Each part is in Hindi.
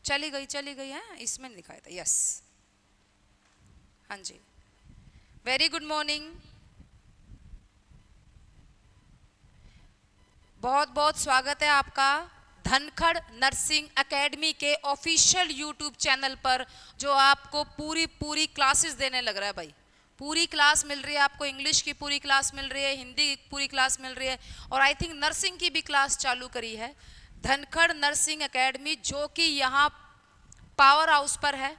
चली गई है, इसमें नहीं दिखाया था। यस, हाँ जी। Very good morning. बहुत बहुत स्वागत है आपका धनखड़ नर्सिंग एकेडमी के ऑफिशियल यूट्यूब चैनल पर, जो आपको पूरी पूरी क्लासेस देने लग रहा है भाई। पूरी क्लास मिल रही है आपको, इंग्लिश की पूरी क्लास मिल रही है, हिंदी की पूरी क्लास मिल रही है, और आई थिंक नर्सिंग की भी क्लास चालू करी है धनखड़ नर्सिंग एकेडमी, जो कि यहाँ पावर हाउस पर है।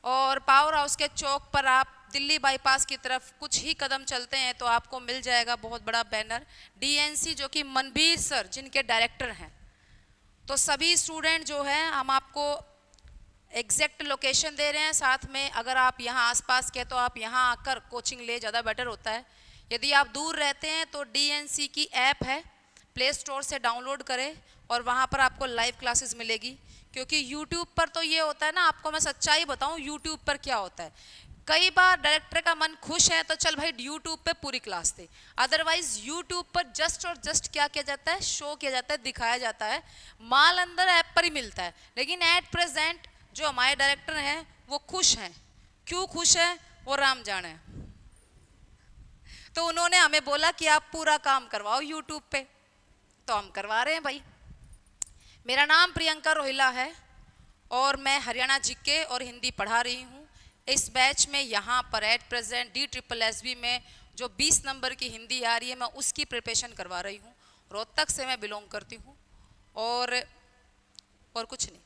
और पावर हाउस के चौक पर आप दिल्ली बाईपास की तरफ कुछ ही कदम चलते हैं तो आपको मिल जाएगा बहुत बड़ा बैनर, डीएनसी, जो कि मनबीर सर जिनके डायरेक्टर हैं। तो सभी स्टूडेंट जो हैं, हम आपको एग्जैक्ट लोकेशन दे रहे हैं, साथ में अगर आप यहाँ आसपास के तो आप यहाँ आकर कोचिंग ले, ज़्यादा बेटर होता है। यदि आप दूर रहते हैं तो डीएनसी की ऐप है, प्ले स्टोर से डाउनलोड करें और वहाँ पर आपको लाइव क्लासेस मिलेगी। क्योंकि यूट्यूब पर तो ये होता है ना, आपको मैं सच्चाई बताऊँ यूट्यूब पर क्या होता है, कई बार डायरेक्टर का मन खुश है तो चल भाई यूट्यूब पे पूरी क्लास दे, अदरवाइज यूट्यूब पर जस्ट और जस्ट क्या किया जाता है, शो किया जाता है, दिखाया जाता है, माल अंदर ऐप पर ही मिलता है। लेकिन एट प्रेजेंट जो हमारे डायरेक्टर हैं वो खुश हैं। क्यों खुश हैं वो राम जाने। तो उन्होंने हमें बोला कि आप पूरा काम करवाओ यूट्यूब पे, तो हम करवा रहे हैं भाई। मेरा नाम प्रियंका रोहिला है और मैं हरियाणा जीके और हिंदी पढ़ा रही हूँ। इस बैच में यहाँ पर एट प्रेजेंट DSSB में जो 20 नंबर की हिंदी आ रही है, मैं उसकी प्रिपरेशन करवा रही हूँ। रोहतक से मैं बिलोंग करती हूँ और कुछ नहीं।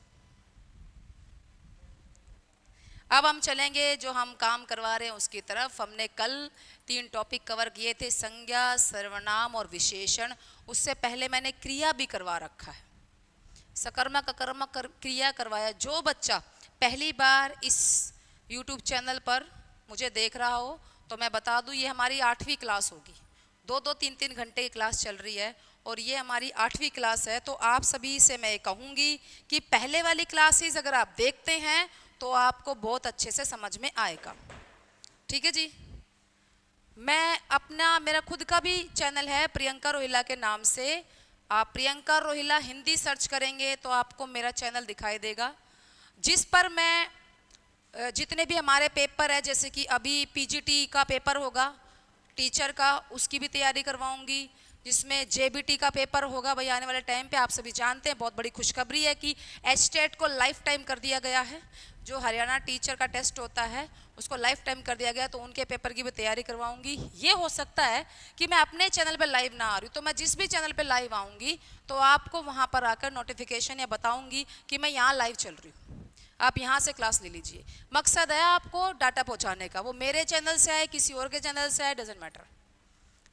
अब हम चलेंगे जो हम काम करवा रहे हैं उसकी तरफ। हमने कल 3 टॉपिक कवर किए थे, संज्ञा, सर्वनाम और विशेषण। उससे पहले मैंने क्रिया भी करवा रखा है, सकर्मक अकर्मक क्रिया करवाया। जो बच्चा पहली बार इस YouTube चैनल पर मुझे देख रहा हो तो मैं बता दूं, ये हमारी 8वीं क्लास होगी। 2-2, 3-3 घंटे की क्लास चल रही है और ये हमारी 8वीं क्लास है। तो आप सभी से मैं कहूँगी कि पहले वाली क्लासेस अगर आप देखते हैं तो आपको बहुत अच्छे से समझ में आएगा। ठीक है जी। मैं अपना, मेरा खुद का भी चैनल है प्रियंका रोहिला के नाम से। आप प्रियंका रोहिला हिंदी सर्च करेंगे तो आपको मेरा चैनल दिखाई देगा, जिस पर मैं जितने भी हमारे पेपर है, जैसे कि अभी पीजीटी का पेपर होगा टीचर का, उसकी भी तैयारी करवाऊंगी। जिसमें जेबीटी का पेपर होगा भाई आने वाले टाइम पे। आप सभी जानते हैं, बहुत बड़ी खुशखबरी है कि एचटेट को लाइफ टाइम कर दिया गया है। जो हरियाणा टीचर का टेस्ट होता है उसको लाइफ टाइम कर दिया गया, तो उनके पेपर की भी तैयारी करवाऊंगी। ये हो सकता है कि मैं अपने चैनल पे लाइव ना आ रही हूँ, तो मैं जिस भी चैनल पे लाइव आऊँगी तो आपको वहाँ पर आकर नोटिफिकेशन या बताऊँगी कि मैं यहाँ लाइव चल रही हूँ, आप यहाँ से क्लास ले लीजिए। मकसद है आपको डाटा पहुँचाने का, वो मेरे चैनल से आए किसी और के चैनल से आए, डजेंट मैटर।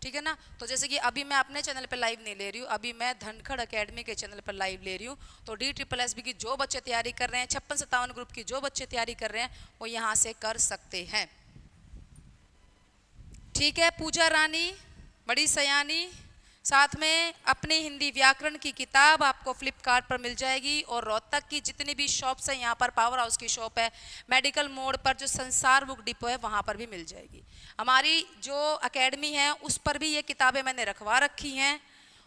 ठीक है ना। तो जैसे कि अभी मैं अपने चैनल पे लाइव नहीं ले रही हूँ, अभी मैं धनखड़ एकेडमी के चैनल पर लाइव ले रही हूँ। तो DSSB की जो बच्चे तैयारी कर रहे हैं, 56-57 ग्रुप की जो बच्चे तैयारी कर रहे हैं वो यहाँ से कर सकते हैं। ठीक है। पूजा रानी बड़ी सयानी, साथ में अपनी हिंदी व्याकरण की किताब आपको फ्लिपकार्ट पर मिल जाएगी। और रोहतक की जितनी भी शॉप्स हैं, यहाँ पर पावर हाउस की शॉप है, मेडिकल मोड़ पर जो संसार बुक डिपो है वहाँ पर भी मिल जाएगी। हमारी जो एकेडमी है उस पर भी ये किताबें मैंने रखवा रखी हैं,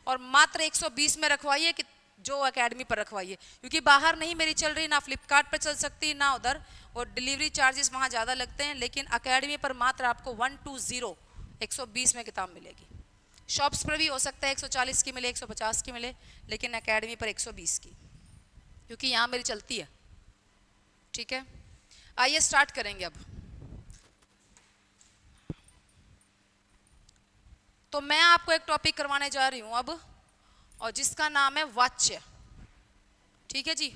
और मात्र 120 में रखवाइए कि जो एकेडमी पर रखवाइए, क्योंकि बाहर नहीं मेरी चल रही, ना फ्लिपकार्ट पर चल सकती ना उधर, और डिलीवरी चार्जेस वहाँ ज़्यादा लगते हैं। लेकिन एकेडमी पर मात्र आपको 120 में किताब मिलेगी। शॉप्स पर भी हो सकता है 140 की मिले, 150 की मिले, लेकिन एकेडमी पर 120 की, क्योंकि यहाँ मेरी चलती है। ठीक है, आइए स्टार्ट करेंगे अब। तो मैं आपको एक टॉपिक करवाने जा रही हूँ अब, और जिसका नाम है वाच्य। ठीक है जी,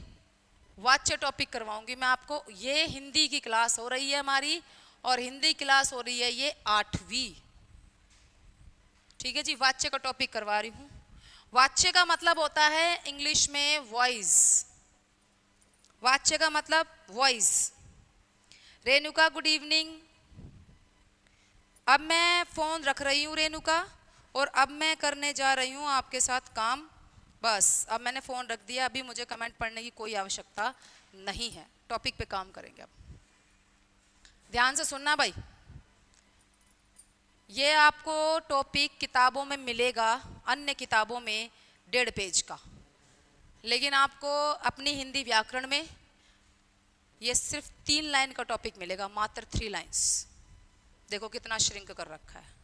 वाच्य टॉपिक करवाऊंगी मैं आपको। ये हिंदी की क्लास हो रही है हमारी, और हिंदी क्लास हो रही है ये 8वीं। ठीक है जी, वाच्य का टॉपिक करवा रही हूँ। वाच्य का मतलब होता है इंग्लिश में वॉइस। वाच्य का मतलब वॉइस। Renuka good evening. अब मैं फोन रख रही हूँ रेणुका, और अब मैं करने जा रही हूँ आपके साथ काम। बस अब मैंने फोन रख दिया, अभी मुझे कमेंट पढ़ने की कोई आवश्यकता नहीं है, टॉपिक पे काम करेंगे अब। ध्यान से सुनना भाई, ये आपको टॉपिक किताबों में मिलेगा, अन्य किताबों में 1.5 पेज का, लेकिन आपको अपनी हिंदी व्याकरण में ये सिर्फ 3 लाइन का टॉपिक मिलेगा, मात्र 3 लाइन्स। देखो कितना श्रिंक कर रखा है।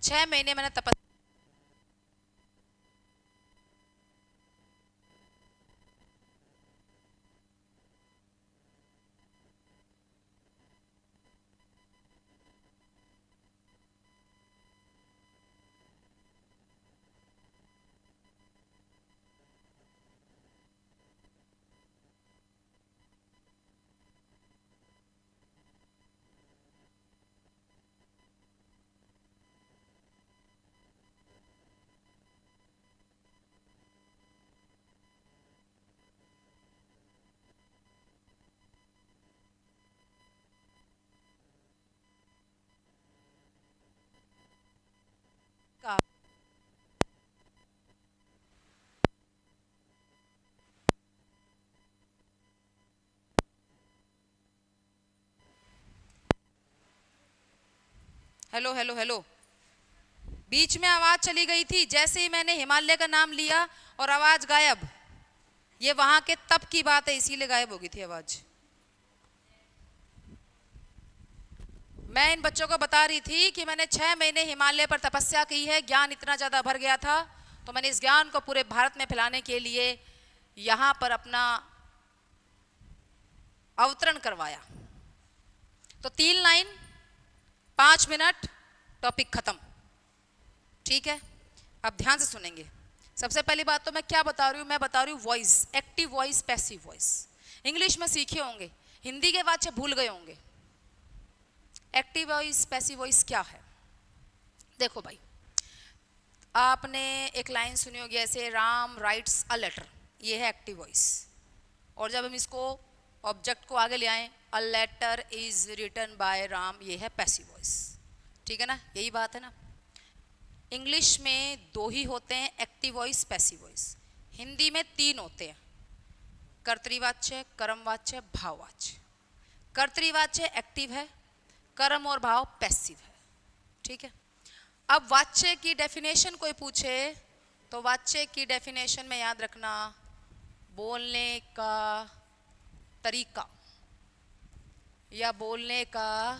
6 महीने मैंने तपस्या। हेलो हेलो हेलो, बीच में आवाज चली गई थी। जैसे ही मैंने हिमालय का नाम लिया और आवाज गायब। ये वहां के तप की बात है, इसीलिए गायब हो गई थी आवाज। मैं इन बच्चों को बता रही थी कि मैंने 6 महीने हिमालय पर तपस्या की है, ज्ञान इतना ज्यादा भर गया था, तो मैंने इस ज्ञान को पूरे भारत में फैलाने के लिए यहां पर अपना अवतरण करवाया। तो 3 लाइन, 5 मिनट, टॉपिक खत्म। ठीक है, अब ध्यान से सुनेंगे। सबसे पहली बात तो मैं क्या बता रही हूं, मैं बता रही हूं voice, active voice, passive voice. English में सीखे होंगे, हिंदी के वाक्य भूल गए होंगे। एक्टिव वॉइस, पैसिव वॉइस क्या है? देखो भाई, आपने एक लाइन सुनी होगी ऐसे, राम राइट्स अ लेटर, ये है एक्टिव वॉइस। और जब हम इसको ऑब्जेक्ट को आगे ले आए, a letter is written by Ram, ये है पैसिव वॉइस। ठीक है ना, यही बात है ना। इंग्लिश में 2 ही होते हैं, active voice, passive voice. Hindi में 3 होते हैं, कर्तृवाच्य, कर्मवाच्य, भाववाच्य। कर्तृवाच्य एक्टिव है, कर्म और भाव पैसिव है। ठीक है, अब वाच्य की डेफिनेशन कोई पूछे तो वाच्य की डेफिनेशन में याद रखना, बोलने का तरीका या बोलने का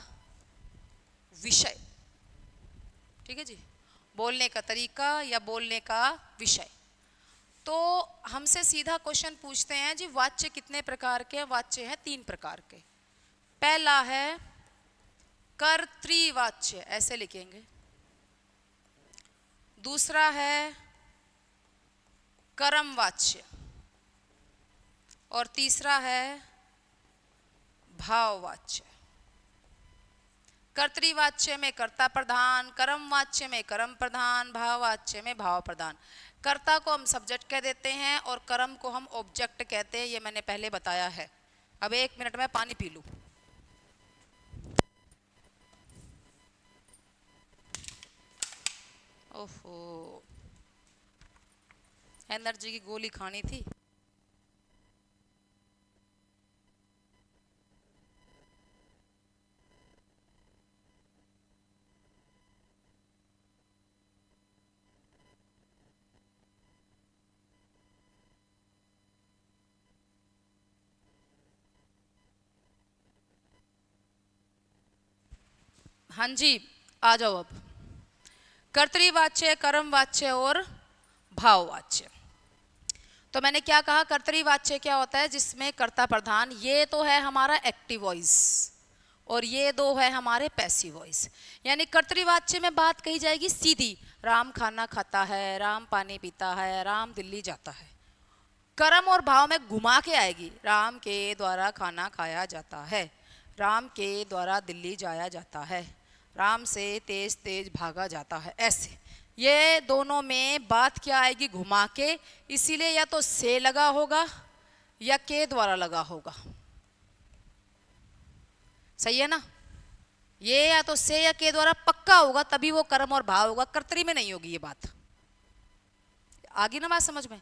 विषय। ठीक है जी, बोलने का तरीका या बोलने का विषय। तो हमसे सीधा क्वेश्चन पूछते हैं जी, वाच्य कितने प्रकार के? वाच्य है 3 प्रकार के। पहला है कर्तृवाच्य, ऐसे लिखेंगे। दूसरा है कर्मवाच्य और तीसरा है भाववाच्य। कर्तृवाच्य में कर्ता प्रधान, कर्मवाच्य में कर्म प्रधान, भाववाच्य में भाव प्रधान। कर्ता को हम सब्जेक्ट कह देते हैं और कर्म को हम ऑब्जेक्ट कहते हैं, ये मैंने पहले बताया है। अब 1 मिनट में पानी पी लूं। ओहो, एनर्जी की गोली खानी थी। हाँ जी, आ जाओ। अब कर्तृवाच्य, कर्मवाच्य और भाववाच्य। तो मैंने क्या कहा, कर्तृवाच्य क्या होता है? जिसमें कर्ता प्रधान, ये तो है हमारा एक्टिव वॉइस और ये 2 है हमारे पैसिव वॉइस। यानी कर्तृवाच्य में बात कही जाएगी सीधी, राम खाना खाता है, राम पानी पीता है, राम दिल्ली जाता है। कर्म और भाव में घुमा के आएगी, राम के द्वारा खाना खाया जाता है, राम के द्वारा दिल्ली जाया जाता है, राम से तेज तेज भागा जाता है। ऐसे ये दोनों में बात क्या आएगी? घुमा के। इसीलिए या तो से लगा होगा या के द्वारा लगा होगा। सही है ना? ये या तो से या के द्वारा पक्का होगा, तभी वो कर्म और भाव होगा, कर्तरी में नहीं होगी। ये बात आगे ना बात समझ में?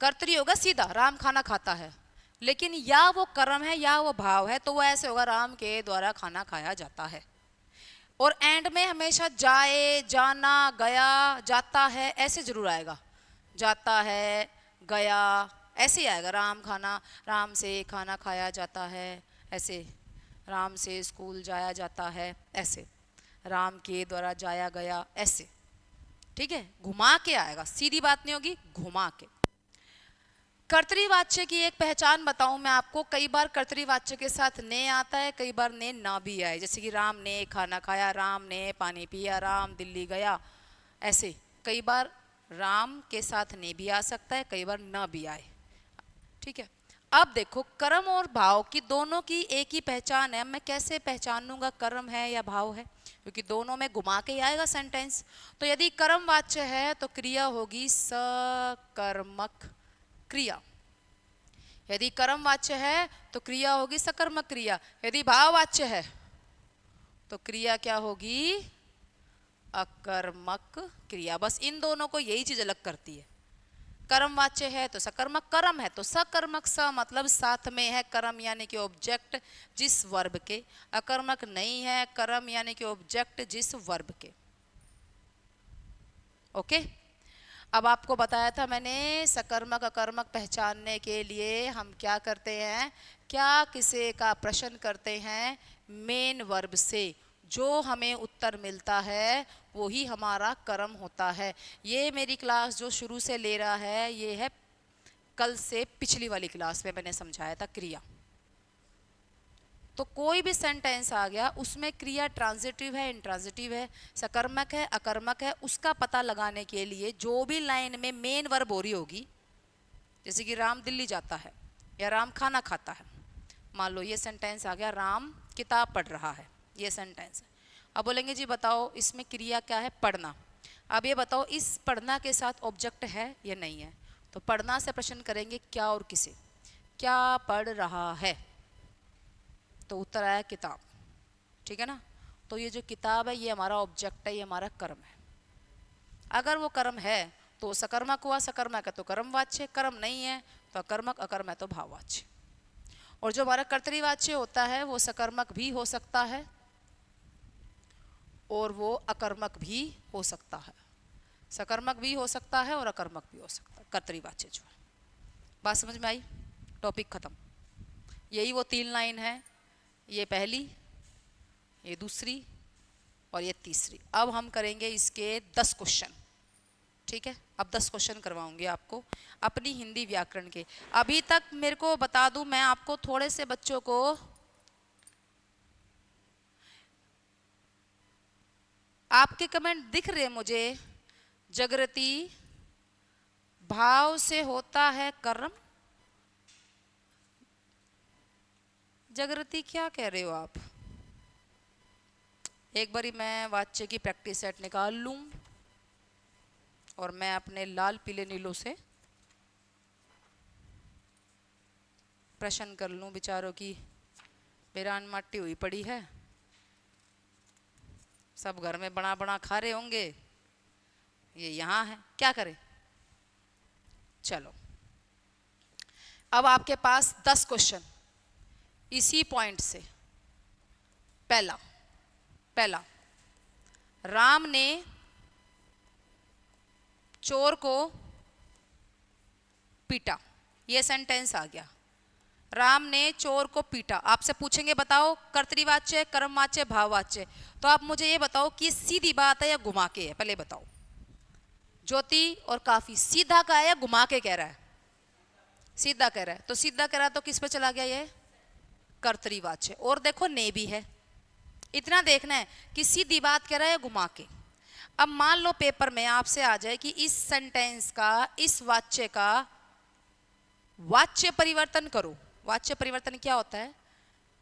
कर्तरी होगा सीधा, राम खाना खाता है, लेकिन या वो कर्म है या वो भाव है, तो वो ऐसे होगा, राम के द्वारा खाना खाया जाता है। और एंड में हमेशा जाए, जाना, गया, जाता है, ऐसे जरूर आएगा। जाता है, गया, ऐसे ही आएगा। राम खाना, राम से खाना खाया जाता है, ऐसे राम से स्कूल जाया जाता है, ऐसे राम के द्वारा जाया गया, ऐसे। ठीक है, घुमा के आएगा, सीधी बात नहीं होगी, घुमा के। कर्तरीवाच्य की एक पहचान बताऊं मैं आपको, कई बार कर्तरीवाच्य के साथ ने आता है, कई बार ने ना भी आए। जैसे कि राम ने खाना खाया, राम ने पानी पिया, राम दिल्ली गया, ऐसे कई बार राम के साथ ने भी आ सकता है, कई बार ना भी आए। ठीक है, अब देखो कर्म और भाव की दोनों की एक ही पहचान है। मैं कैसे पहचानूंगा कर्म है या भाव है, क्योंकि दोनों में घुमा के आएगा सेंटेंस। तो यदि कर्म वाच्य है तो क्रिया होगी सकर्मक क्रिया। यदि कर्म वाच्य है तो क्रिया होगी सकर्मक क्रिया। यदि भाव वाच्य है तो क्रिया क्या होगी, अकर्मक क्रिया। बस इन दोनों को यही चीज अलग करती है। कर्म वाच्य है तो सकर्मक, कर्म है तो सकर्मक, स मतलब साथ में है, कर्म यानी कि ऑब्जेक्ट जिस वर्ब के। अकर्मक नहीं है, कर्म यानी कि ऑब्जेक्ट जिस वर्ब के। ओके, अब आपको बताया था मैंने, सकर्मक अकर्मक पहचानने के लिए हम क्या करते हैं, क्या किसे का प्रश्न करते हैं, मेन वर्ब से जो हमें उत्तर मिलता है वो ही हमारा कर्म होता है। ये मेरी क्लास जो शुरू से ले रहा है, ये है कल से पिछली वाली क्लास में मैंने समझाया था क्रिया। तो कोई भी सेंटेंस आ गया, उसमें क्रिया ट्रांजिटिव है, इंट्रांजिटिव है, सकर्मक है, अकर्मक है, उसका पता लगाने के लिए जो भी लाइन में मेन वर्ब हो रही होगी, जैसे कि राम दिल्ली जाता है या राम खाना खाता है। मान लो ये सेंटेंस आ गया, राम किताब पढ़ रहा है, ये सेंटेंस है। अब बोलेंगे जी बताओ इसमें क्रिया क्या है, पढ़ना। अब ये बताओ इस पढ़ना के साथ ऑब्जेक्ट है या नहीं है। तो पढ़ना से प्रश्न करेंगे क्या और किसे, क्या पढ़ रहा है, तो उत्तर आया किताब। ठीक है ना, तो ये जो किताब है ये हमारा ऑब्जेक्ट है, ये हमारा कर्म है। अगर वो कर्म है तो सकर्मक हुआ, सकर्मक है तो कर्मवाच्य, कर्म नहीं है तो अकर्मक, अकर्म है तो भाववाच्य। और जो हमारा कर्तरीवाच्य होता है वो सकर्मक भी हो सकता है और वो अकर्मक भी हो सकता है। सकर्मक भी हो सकता है और अकर्मक भी हो सकता है कर्तरीवाच्य जो है। बात समझ में आई, टॉपिक खत्म। यही वो 3 लाइन है, ये पहली, ये दूसरी और ये तीसरी। अब हम करेंगे इसके 10 क्वेश्चन। ठीक है, अब 10 क्वेश्चन करवाऊंगी आपको अपनी हिंदी व्याकरण के। अभी तक मेरे को बता दूं मैं आपको, थोड़े से बच्चों को आपके कमेंट दिख रहे मुझे, जागृति भाव से होता है कर्म। जागृति क्या कह रहे हो आप, एक बारी मैं वाच्य की प्रैक्टिस सेट निकाल लूं और मैं अपने लाल पीले नीलों से प्रश्न कर लूं। बेचारों की बेरान माटी हुई पड़ी है, सब घर में बना बना खा रहे होंगे, ये यहाँ है, क्या करें। चलो अब आपके पास 10 क्वेश्चन इसी पॉइंट से। पहला पहला, राम ने चोर को पीटा, ये सेंटेंस आ गया। राम ने चोर को पीटा। आपसे पूछेंगे बताओ कर्तरीवाच्य, कर्मवाच्य, भाववाच्य। तो आप मुझे ये बताओ कि सीधी बात है या घुमा के है, पहले बताओ। ज्योति और काफी सीधा का है या घुमा के कह रहा है, सीधा कह रहा है। तो सीधा कह रहा है तो किस पे चला गया, ये कर्तरीवाच्य। और देखो ने भी है, इतना देखना है कि सीधी बात कह रहा है घुमा के। अब मान लो पेपर में आपसे आ जाए कि इस सेंटेंस का, इस वाच्य का वाच्य परिवर्तन करो। वाच्य परिवर्तन क्या होता है,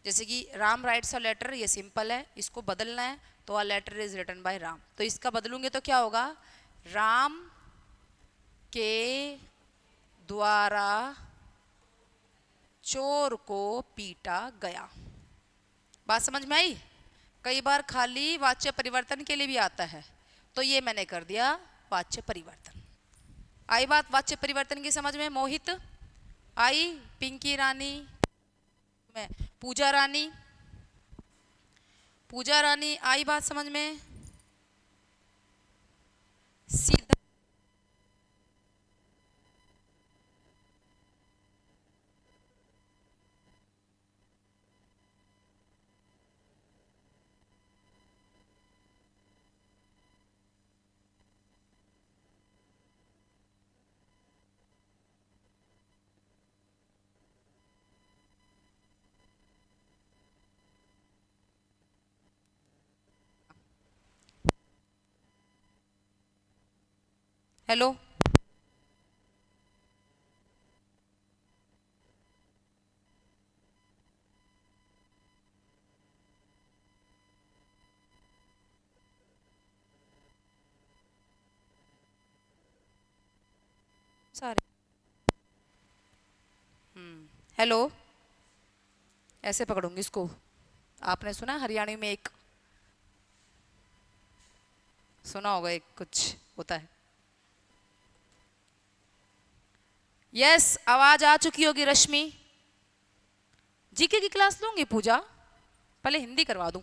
जैसे कि राम राइट्स अ लेटर, ये सिंपल है, इसको बदलना है तो a letter is written by Ram. तो इसका बदलूंगे तो क्या होगा, राम के द्वारा चोर को पीटा गया। बात समझ में आई। कई बार खाली वाच्य परिवर्तन के लिए भी आता है, तो ये मैंने कर दिया वाच्य परिवर्तन। आई बात वाच्य परिवर्तन की समझ में, मोहित आई, पिंकी रानी, में पूजा रानी, पूजा रानी आई बात समझ में। सीधा हेलो, सारे। हेलो, ऐसे पकड़ूंगी इसको। आपने सुना हरियाणवी में एक, सुना होगा, एक कुछ होता है। यस, आवाज आ चुकी होगी रश्मि। जीके की क्लास लूंगी पूजा, पहले हिंदी करवा दूं।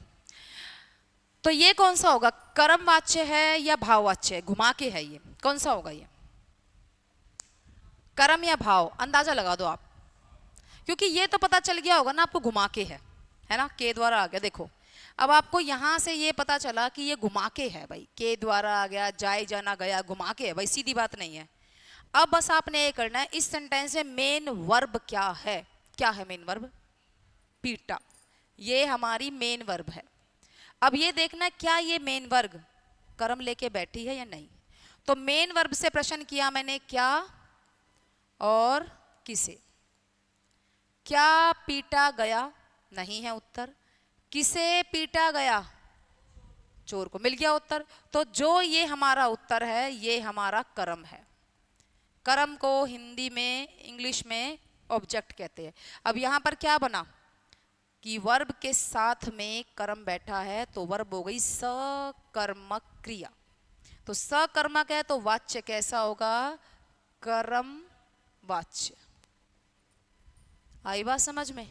तो ये कौन सा होगा, कर्म वाच्य है या भाव वाच्य है? घुमा के है, ये कौन सा होगा? ये कर्म या भाव, अंदाजा लगा दो आप, क्योंकि ये तो पता चल गया होगा ना आपको, घुमा के है ना, के द्वारा आ गया। देखो अब आपको यहां से ये पता चला कि ये घुमा के है भाई, के द्वारा आ गया, जाए जाना गया, घुमा के है भाई, सीधी बात नहीं है। अब बस आपने ये करना है, इस सेंटेंस में मेन वर्ब क्या है? क्या है मेन वर्ब? पीटा, ये हमारी मेन वर्ब है। अब ये देखना क्या ये मेन वर्ब कर्म लेके बैठी है या नहीं। तो मेन वर्ब से प्रश्न किया मैंने, क्या और किसे। क्या पीटा गया? नहीं है उत्तर। किसे पीटा गया? चोर को। मिल गया उत्तर। तो जो ये हमारा उत्तर है, ये हमारा कर्म है। कर्म को हिंदी में, इंग्लिश में ऑब्जेक्ट कहते हैं। अब यहां पर क्या बना कि वर्ब के साथ में कर्म बैठा है, तो वर्ब हो गई सकर्मक क्रिया। तो सकर्मक है तो वाच्य कैसा होगा? कर्म वाच्य। आई बात समझ में?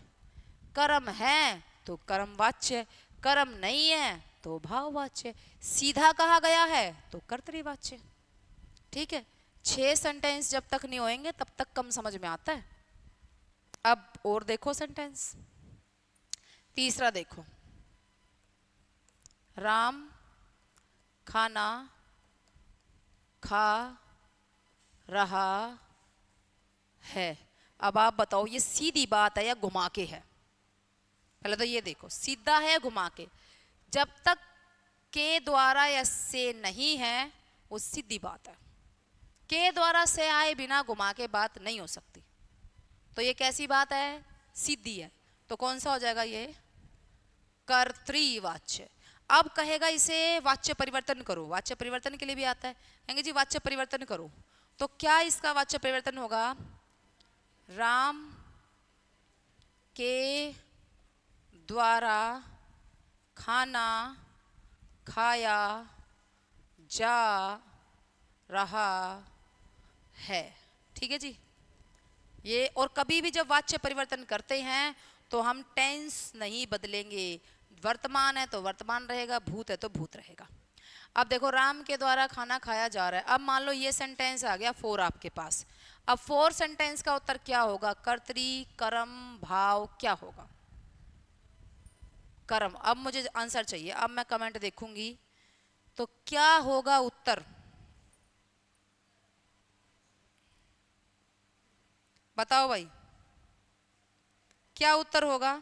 कर्म है तो कर्म वाच्य, कर्म नहीं है तो भाव वाच्य, सीधा कहा गया है तो कर्तृवाच्य। ठीक है, 6 सेंटेंस जब तक नहीं होंगे तब तक कम समझ में आता है। अब और देखो सेंटेंस, तीसरा देखो, राम खाना खा रहा है। अब आप बताओ ये सीधी बात है या घुमा के है? पहले तो ये देखो, सीधा है या घुमा के? जब तक के द्वारा या से नहीं है वो सीधी बात है। के द्वारा से आए बिना घुमा के बात नहीं हो सकती। तो ये कैसी बात है? सीधी है। तो कौन सा हो जाएगा ये? कर्तृवाच्य। अब कहेगा इसे वाच्य परिवर्तन करो, वाच्य परिवर्तन के लिए भी आता है, कहेंगे जी वाच्य परिवर्तन करो। तो क्या इसका वाच्य परिवर्तन होगा? राम के द्वारा खाना खाया जा रहा है। ठीक है जी। ये, और कभी भी जब वाच्य परिवर्तन करते हैं तो हम टेंस नहीं बदलेंगे। वर्तमान है तो वर्तमान रहेगा, भूत है तो भूत रहेगा। अब देखो, राम के द्वारा खाना खाया जा रहा है। अब मान लो ये सेंटेंस आ गया 4 आपके पास। अब 4 सेंटेंस का उत्तर क्या होगा? कर्तरी कर्म भाव क्या होगा? कर्म। अब मुझे आंसर चाहिए, अब मैं कमेंट देखूंगी तो क्या होगा उत्तर? बताओ भाई, क्या उत्तर होगा?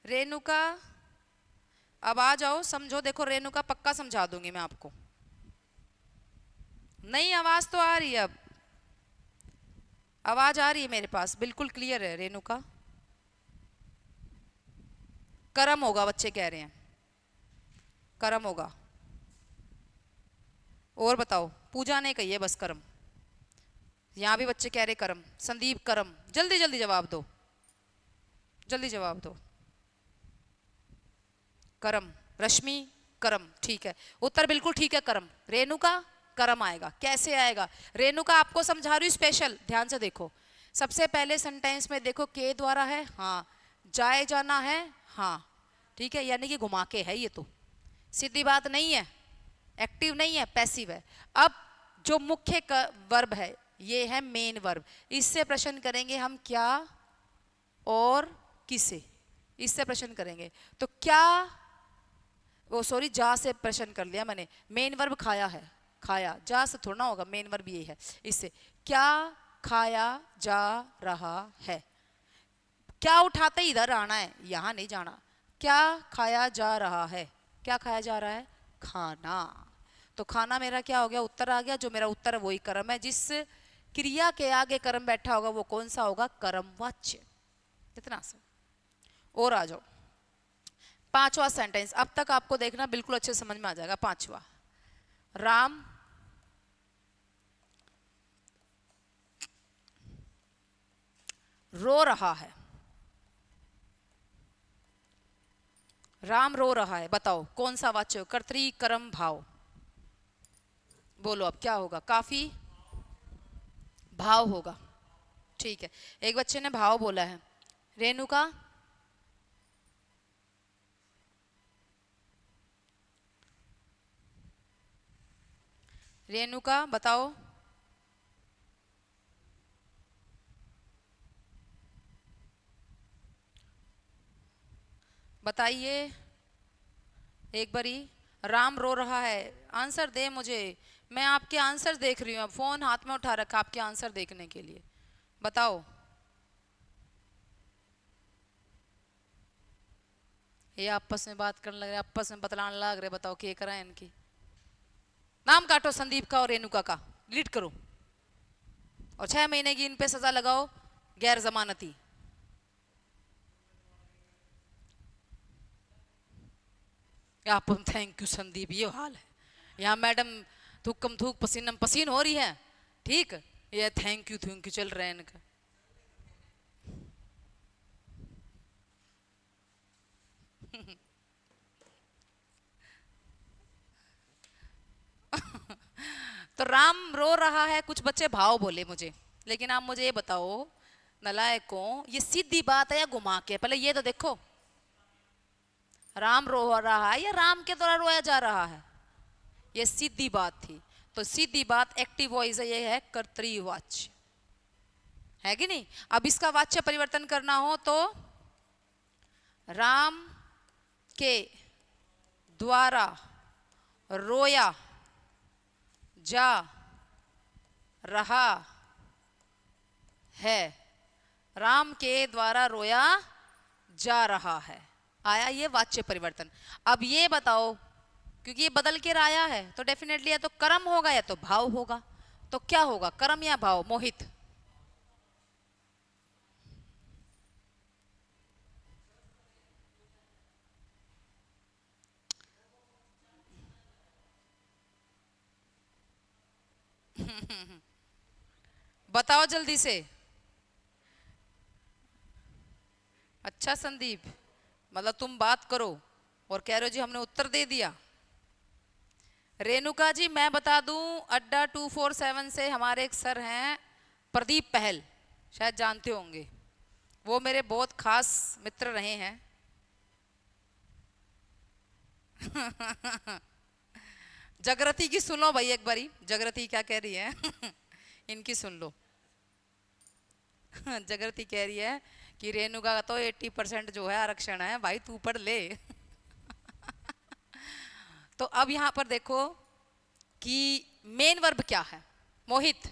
रेणुका, अब आ जाओ, समझो। देखो रेणुका, पक्का समझा दूंगी मैं आपको। नहीं, आवाज तो आ रही है, अब आवाज आ रही है मेरे पास, बिल्कुल क्लियर है रेणुका। कर्म होगा, बच्चे कह रहे हैं कर्म होगा। और बताओ, पूजा ने कही है बस कर्म। यहां भी बच्चे कह रहे कर्म। संदीप कर्म, जल्दी जल्दी जवाब दो, जल्दी जवाब दो। कर्म। रश्मि कर्म, ठीक है, उत्तर बिल्कुल ठीक है, कर्म। रेणुका, कर्म आएगा। कैसे आएगा? रेणुका आपको समझा रही हूं स्पेशल, ध्यान से देखो। सबसे पहले सेंटेंस में देखो, के द्वारा है, हाँ। जाए जाना है, हाँ। ठीक है, यानी कि घुमा के है, ये तो सीधी बात नहीं है, एक्टिव नहीं है, पैसिव है। अब जो मुख्य वर्ब है, ये है मेन वर्ब। इससे प्रश्न करेंगे हम, क्या और किसे, इससे प्रश्न करेंगे। तो क्या, वो सॉरी, जा से प्रश्न कर लिया मैंने। मेन वर्ब खाया है, खाया, जा से थोड़ा होगा, मेन वर्ब ये है। इससे क्या खाया जा रहा है। क्या उठाते इधर आना है, यहां नहीं जाना। क्या खाया जा रहा है? क्या खाया जा रहा है? खाना। तो खाना मेरा क्या हो गया? उत्तर आ गया। जो मेरा उत्तर है वही कर्म है। जिस क्रिया के आगे कर्म बैठा होगा वो कौन सा होगा? कर्मवाच्य। कितना सा? और आ जाओ, पांचवा सेंटेंस। अब तक आपको देखना बिल्कुल अच्छे समझ में आ जाएगा। पांचवा, राम रो रहा है। राम रो रहा है, बताओ कौन सा वाच्य? कर्तरी कर्म भाव। बोलो अब क्या होगा? काफी भाव होगा। ठीक है, एक बच्चे ने भाव बोला है। रेणुका, रेणुका बताओ। बताइए एक बारी। राम रो रहा है, आंसर दे मुझे। मैं आपके आंसर देख रही हूँ, फोन हाथ में उठा रखा आपके आंसर देखने के लिए। बताओ। ये आपस में बात करने लग रहे, आपस में बतलाने लग रहे। बताओ क्या करा है इनकी। नाम काटो संदीप का और रेणुका का, डिलीट करो और 6 महीने की इन पे सजा लगाओ, गैर जमानती। आप थैंक यू संदीप, ये हाल है यहाँ मैडम। थूकम थूक पसीनम पसीन हो रही है। ठीक, ये थैंक यू चल रहे हैं इनका। तो राम रो रहा है, कुछ बच्चे भाव बोले मुझे। लेकिन आप मुझे ये बताओ नलायकों, ये सीधी बात है या घुमा के? पहले ये तो देखो, राम रो रहा है या राम के द्वारा रोया जा रहा है? ये सीधी बात थी। तो सीधी बात एक्टिव वॉइस है, ये है कर्तृवाच्य, है कि नहीं? अब इसका वाच्य परिवर्तन करना हो तो राम के द्वारा रोया जा रहा है। राम के द्वारा रोया जा रहा है, आया ये वाच्य परिवर्तन। अब ये बताओ, क्योंकि ये बदल के आया है तो डेफिनेटली या तो कर्म होगा या तो भाव होगा। तो क्या होगा, कर्म या भाव? मोहित, बताओ जल्दी से। अच्छा संदीप, मतलब तुम बात करो और कह रहे हो जी हमने उत्तर दे दिया। रेणुका जी मैं बता दूं, अड्डा 247 से हमारे एक सर हैं प्रदीप पहल, शायद जानते होंगे। वो मेरे बहुत खास मित्र रहे हैं। जगरती की सुनो भाई एक बारी, जगरती क्या कह रही है। इनकी सुन लो। जगरती कह रही है कि रेणुका का तो 80% जो है आरक्षण है, भाई तू पढ़ ले। तो अब यहां पर देखो कि मेन वर्ब क्या है। मोहित,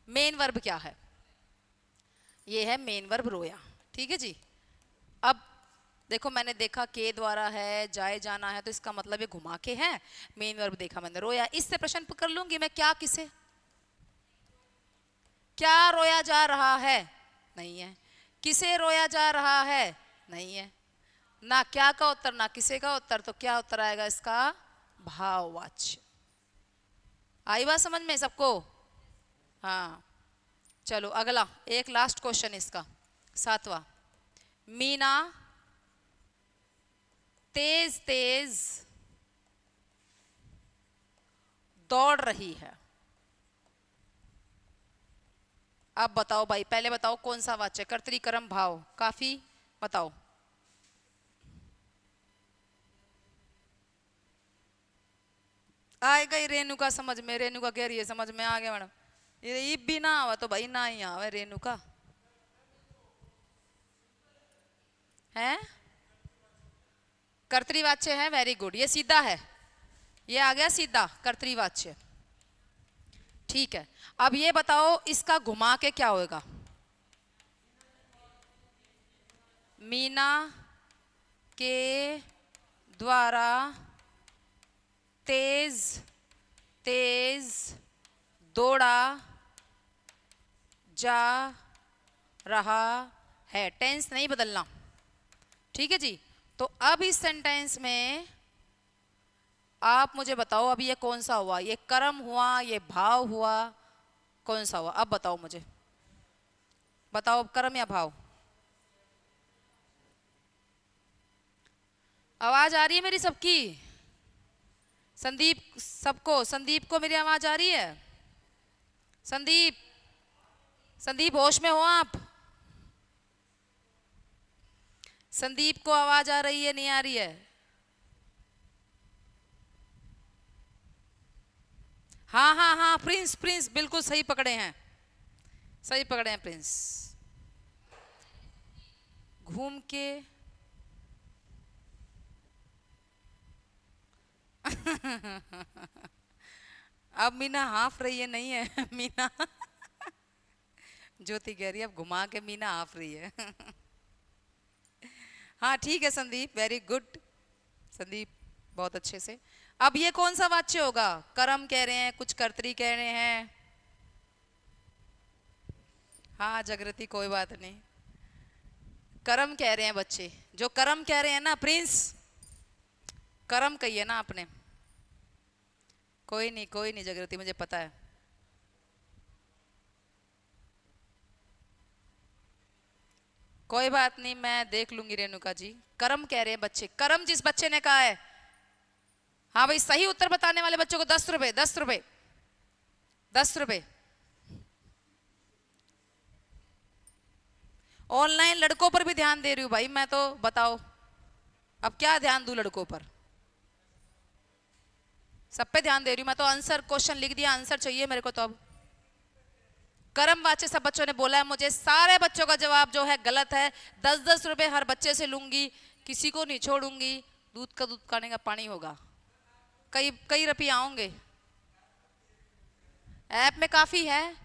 मेन वर्ब क्या है? ये है मेन वर्ब रोया। ठीक है जी। अब देखो, मैंने देखा के द्वारा है, जाए जाना है, तो इसका मतलब ये घुमा के है। मेन वर्ब देखा मैंने रोया, इससे प्रश्न कर लूंगी मैं क्या किसे? क्या रोया जा रहा है? नहीं है। किसे रोया जा रहा है? नहीं है। ना क्या का उत्तर ना किसे का उत्तर, तो क्या उत्तर आएगा इसका? भाववाच्य। आई बात समझ में सबको? हाँ, चलो अगला एक लास्ट क्वेश्चन इसका, सातवां। मीना तेज तेज दौड़ रही है। अब बताओ भाई, पहले बताओ कौन सा वाच्य? कर्तरी कर्म भाव काफी, बताओ। आएगा ही रेणुका समझ में, रेणुका कह रही है समझ में आ गया मैडम। ये भी ना आवा तो भाई ना ही आवे रेणुका है। कर्तरीवाच्य है, वेरी गुड, ये सीधा है, ये आ गया सीधा कर्तरीवाच्य। ठीक है, अब ये बताओ इसका घुमा के क्या होगा? मीना के द्वारा तेज तेज दौड़ा जा रहा है। टेंस नहीं बदलना, ठीक है जी। तो अब इस सेंटेंस में आप मुझे बताओ, अभी ये कौन सा हुआ? ये कर्म हुआ, ये भाव हुआ, कौन सा हुआ? अब बताओ मुझे, बताओ अब कर्म या भाव? आवाज आ रही है मेरी सबकी? संदीप, सबको, संदीप को मेरी आवाज आ रही है? संदीप, संदीप होश में हो आप? संदीप को आवाज आ रही है, नहीं आ रही है? हाँ हाँ हाँ, प्रिंस, प्रिंस बिल्कुल सही पकड़े हैं, सही पकड़े हैं प्रिंस। घूम के अब मीना हाफ रही है, नहीं है मीना ज्योति कह रही है अब घुमा के मीना हाफ रही है हाँ ठीक है संदीप, वेरी गुड संदीप, बहुत अच्छे से। अब ये कौन सा वाच्य होगा? कर्म कह रहे हैं, कुछ कर्तरी कह रहे हैं। हाँ जागृति, कोई बात नहीं, कर्म कह रहे हैं बच्चे, जो कर्म कह रहे हैं ना प्रिंस, कर्म कहिए ना आपने। कोई नहीं, कोई नहीं जागृति, मुझे पता है। कोई बात नहीं, मैं देख लूंगी रेणुका जी। कर्म कह रहे हैं बच्चे, कर्म जिस बच्चे ने कहा है, हाँ भाई सही उत्तर बताने वाले बच्चों को 10 रुपए, 10 रुपए, 10 रुपए। ऑनलाइन लड़कों पर भी ध्यान दे रही हूँ भाई मैं तो, बताओ अब क्या ध्यान दूं लड़कों पर? सब पे ध्यान दे रही हूँ मैं तो। आंसर, क्वेश्चन लिख दिया, आंसर चाहिए मेरे को तो। अब कर्मवाच्य सब बच्चों ने बोला है, मुझे सारे बच्चों का जवाब जो है गलत है। 10-10 रुपए हर बच्चे से लूंगी, किसी को नहीं छोड़ूंगी। दूध का दूध, खाने का पानी होगा। कई कई रुपये आऊंगे। ऐप में काफी है,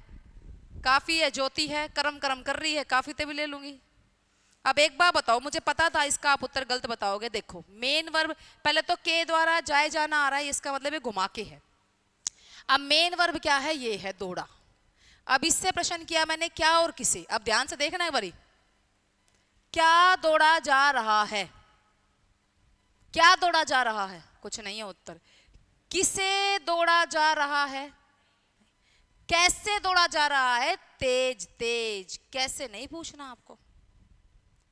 काफी है, ज्योति है, कर्म कर्म कर रही है, काफी तो भी ले लूंगी। अब एक बार बताओ, मुझे पता था इसका आप उत्तर गलत बताओगे। देखो मेन वर्ब, पहले तो के द्वारा जाए जाना आ रहा है, इसका मतलब है घुमा के है। अब मेन वर्ब क्या है? ये है दौड़ा। अब इससे प्रश्न किया मैंने, क्या और किसे। अब ध्यान से देखना एक बारी, क्या दौड़ा जा रहा है? क्या दौड़ा जा रहा है? कुछ नहीं है उत्तर। किसे दौड़ा जा रहा है? कैसे दौड़ा जा रहा है? तेज तेज। कैसे नहीं पूछना आपको,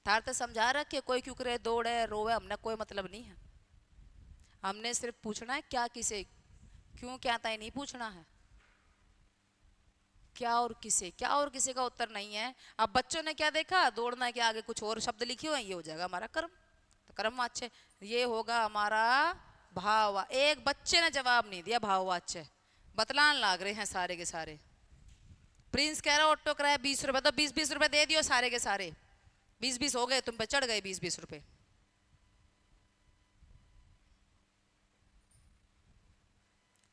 थार तो समझा रखे, कोई क्यों करे दौड़े रोवे, हमने कोई मतलब नहीं है। हमने सिर्फ पूछना है क्या किसे, क्यों क्या था, नहीं पूछना है क्या और किसे। क्या और किसे का उत्तर नहीं है। अब बच्चों ने क्या देखा, दौड़ना के आगे कुछ और शब्द लिखे हुए हैं, ये हो जाएगा हमारा कर्म, तो कर्मवाच्य। ये होगा हमारा भाव। एक बच्चे ने जवाब नहीं दिया भाववाच्य, बतलान लाग रहे हैं सारे के सारे। प्रिंस कह रहा ऑटो किराया 20 रुपए, तो 20-20 रुपए दे दियो सारे के सारे। 20-20 हो गए, तुम पे चढ़ गए 20-20 रुपए।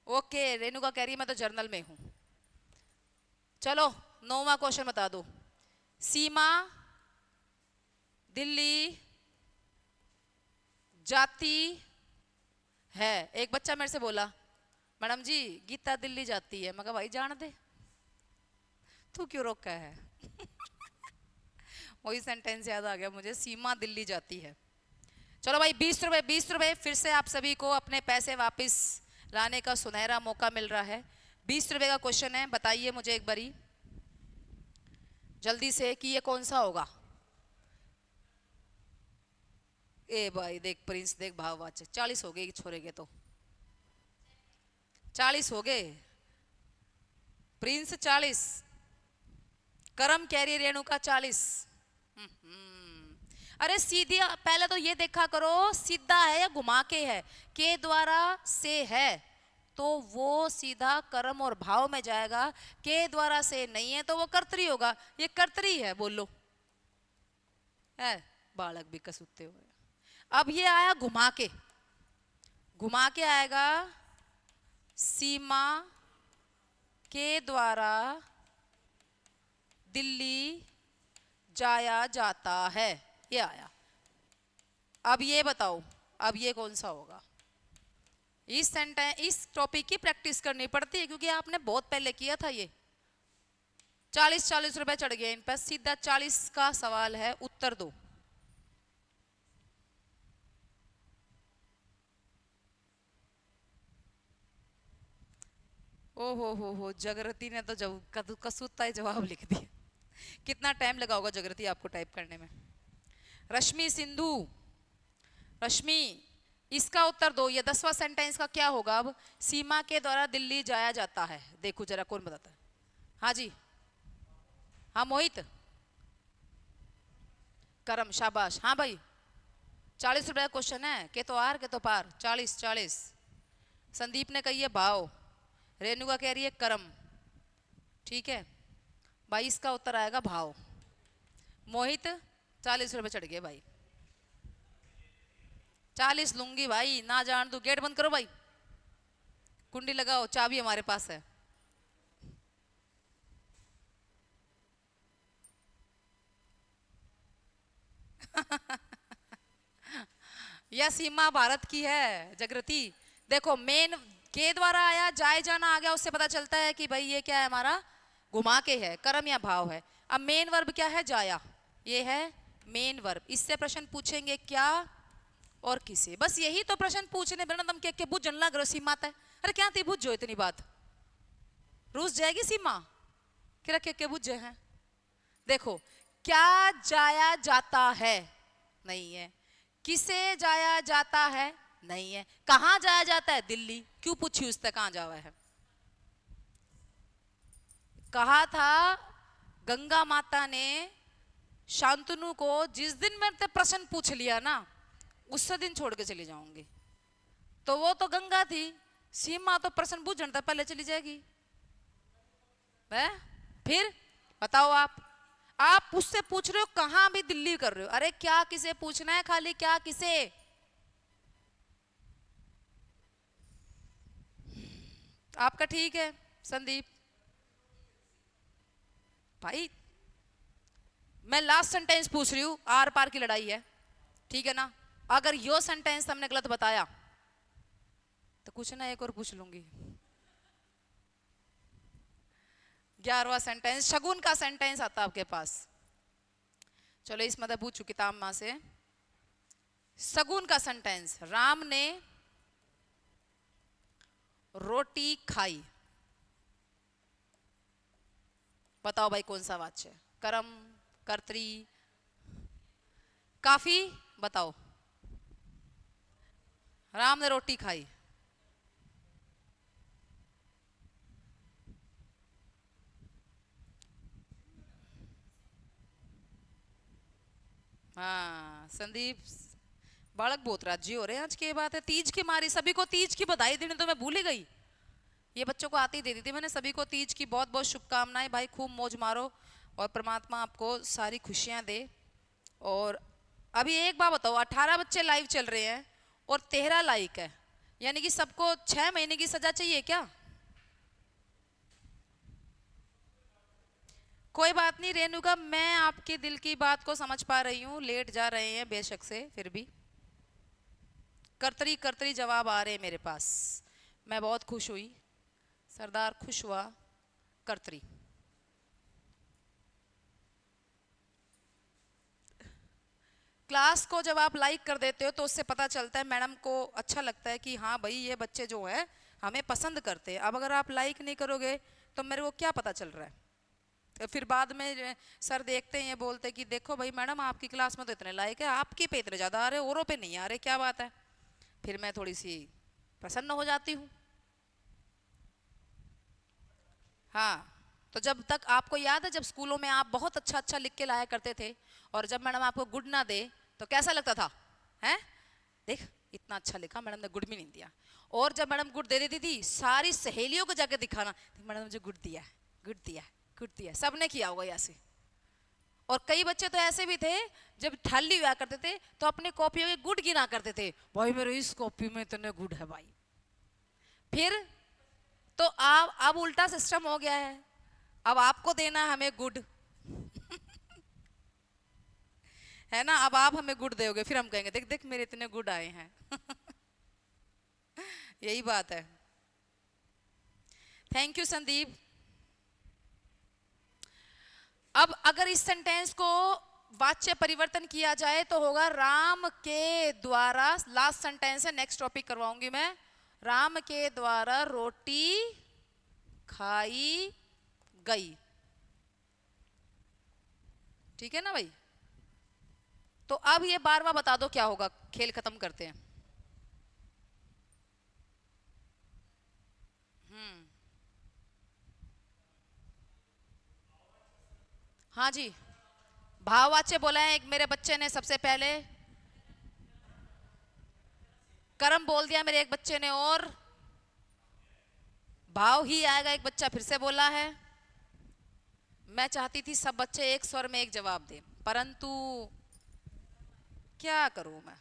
ओके, रेणुका कह रही है मैं तो जर्नल में हूं। चलो 9वां क्वेश्चन बता दो। सीमा दिल्ली जाती है। एक बच्चा मेरे से बोला, मैडम जी गीता दिल्ली जाती है। मैं कहा भाई जान दे, तू क्यों रोका है वही सेंटेंस याद आ गया मुझे, सीमा दिल्ली जाती है। चलो भाई 20 रुपए, 20 रुपए, फिर से आप सभी को अपने पैसे वापस लाने का सुनहरा मौका मिल रहा है। 20 रुपए का क्वेश्चन है, बताइए मुझे एक बारी जल्दी से कि ये कौन सा होगा। ए भाई देख प्रिंस, देख भाववाचक 40 हो गए छोरे के, तो 40 हो गए प्रिंस, 40। कर्म कैरियर रेणु का 40। अरे सीधी, पहले तो ये देखा करो सीधा है या घुमा के है। के द्वारा से है तो वो सीधा कर्म और भाव में जाएगा। के द्वारा से नहीं है तो वो कर्तरी होगा। ये कर्तरी है, बोलो है, बालक भी कसूते हुए। अब ये आया घुमा के, घुमा के आएगा सीमा के द्वारा दिल्ली जाया जाता है, ये आया। अब ये बताओ, अब ये कौन सा होगा? इस सेंटेंस, इस टॉपिक की प्रैक्टिस करनी पड़ती है क्योंकि आपने बहुत पहले किया था ये। 40-40 रुपए चढ़ गए इन पर। सीधा 40 का सवाल है, उत्तर दो। ओ हो, जगरती ने तो जब कसूता ही जवाब लिख दिया। कितना टाइम लगा होगा जगरती आपको टाइप करने में? रश्मि सिंधु, रश्मि इसका उत्तर दो। ये 10वां सेंटेंस का क्या होगा? अब सीमा के द्वारा दिल्ली जाया जाता है। देखो जरा कौन बताता है। हाँ जी, हाँ मोहित, करम, शाबाश। हाँ भाई, 40 रुपए का क्वेश्चन है। के तो आर के तो पार। 40-40। संदीप ने कही है भाव, रेणुका कह रही है करम। ठीक है, 22 का उत्तर आएगा भाव। मोहित 40 रुपए चढ़ गए भाई। 40 लूंगी भाई, ना जान दू। गेट बंद करो भाई, कुंडी लगाओ, चाबी हमारे पास है। यह सीमा भारत की है जगृति। देखो मेन के द्वारा आया, जाए जाना आ गया, उससे पता चलता है कि भाई ये क्या है हमारा, घुमा के है, कर्म या भाव है। अब मेन वर्ब क्या है? जाया, ये है मेन वर्ब। इससे प्रश्न पूछेंगे क्या और किसे। बस यही तो प्रश्न पूछने बिना तुम के बुझ जनला करो सीमा तय। अरे क्या थी बुझ जो इतनी बात, रूस जाएगी सीमा कि रखे के बुझे हैं। देखो, क्या जाया जाता है? नहीं है। किसे जाया जाता है? नहीं है। कहां जाया जाता है? दिल्ली। क्यों पूछी उससे कहां जावा है? कहा था गंगा माता ने शांतनु को, जिस दिन मैंने प्रश्न पूछ लिया ना, उस दिन छोड़ के चली जाऊंगी। तो वो तो गंगा थी, सीमा तो प्रश्न पूछने तक पहले चली जाएगी। है? फिर बताओ आप उससे पूछ रहे हो कहां भी दिल्ली कर रहे हो। अरे क्या किसे पूछना है, खाली क्या किसे। आपका ठीक है संदीप भाई। मैं लास्ट सेंटेंस पूछ रही हूं, आर पार की लड़ाई है, ठीक है ना? अगर यो सेंटेंस हमने गलत बताया तो कुछ ना एक और पूछ लूंगी। 11वां सेंटेंस, शगुन का सेंटेंस आता आपके पास। चलो इस मतलब पूछू किताब मां से। शगुन का सेंटेंस, राम ने रोटी खाई। बताओ भाई कौन सा वाच्य है? कर्म, कर्तरी, काफी? बताओ। राम ने रोटी खाई। हाँ संदीप, बालक बहुत राज्य हो रहे हैं आज की बात है। तीज की मारी, सभी को तीज की बधाई देने तो मैं भूल ही गई। ये बच्चों को आती दे दी थी मैंने। सभी को तीज की बहुत बहुत शुभकामनाएं भाई। खूब मौज मारो और परमात्मा आपको सारी खुशियां दे। और अभी एक बात बताओ, 18 बच्चे लाइव चल रहे हैं और 13 लाइक है, यानी कि सबको 6 महीने की सजा चाहिए क्या? कोई बात नहीं रेणुका, मैं आपके दिल की बात को समझ पा रही हूँ। लेट जा रहे हैं बेशक से, फिर भी कर्तरी कर्तरी जवाब आ रहे हैं मेरे पास। मैं बहुत खुश हुई, सरदार खुश हुआ। कर्तरी। क्लास को जब आप लाइक कर देते हो तो उससे पता चलता है, मैडम को अच्छा लगता है कि हाँ भाई ये बच्चे जो हैं हमें पसंद करते हैं। अब अगर आप लाइक नहीं करोगे तो मेरे को क्या पता चल रहा है? तो फिर बाद में सर देखते हैं, ये बोलते हैं कि देखो भाई मैडम आपकी क्लास में तो इतने लाइक है, आपकी पे इतने ज़्यादा आ रहे, औरों पे नहीं आ रहे, क्या बात है? फिर मैं थोड़ी सी प्रसन्न हो जाती हूँ। हाँ, तो जब तक आपको याद है जब स्कूलों में आप बहुत अच्छा अच्छा लिख के लाया करते थे और जब मैडम आपको गुड ना दे तो कैसा लगता था? हैं? देख इतना अच्छा लिखा, मैडम ने गुड भी नहीं दिया। और जब मैडम गुड दे देती थी, सारी सहेलियों को जाके दिखाना, मैडम ने मुझे गुड दिया है, गुड दिया है, गुड दिया है। सबने किया होगा ऐसे। और कई बच्चे तो ऐसे भी थे, जब ठाली हुआ करते थे तो अपने कॉपियों के गुड गिना करते थे, भाई मेरे इस कॉपी में इतने गुड है भाई। फिर तो आप अब उल्टा सिस्टम हो गया है, अब आपको देना हमें गुड है ना। अब आप हमें गुड दोगे, फिर हम कहेंगे देख देख मेरे इतने गुड आए हैं। यही बात है। Thank you Sandeep. अब अगर इस सेंटेंस को वाच्य परिवर्तन किया जाए तो होगा राम के द्वारा, लास्ट सेंटेंस है, नेक्स्ट टॉपिक करवाऊंगी मैं। राम के द्वारा रोटी खाई गई। ठीक है ना भाई। तो अब ये बार बार बता दो क्या होगा, खेल खत्म करते हैं। हाँ जी, भाववाच्य बोला है एक मेरे बच्चे ने सबसे पहले, कर्म बोल दिया मेरे एक बच्चे ने, और भाव ही आएगा, एक बच्चा फिर से बोला है। मैं चाहती थी सब बच्चे एक स्वर में एक जवाब दें, परंतु क्या करूं मैं।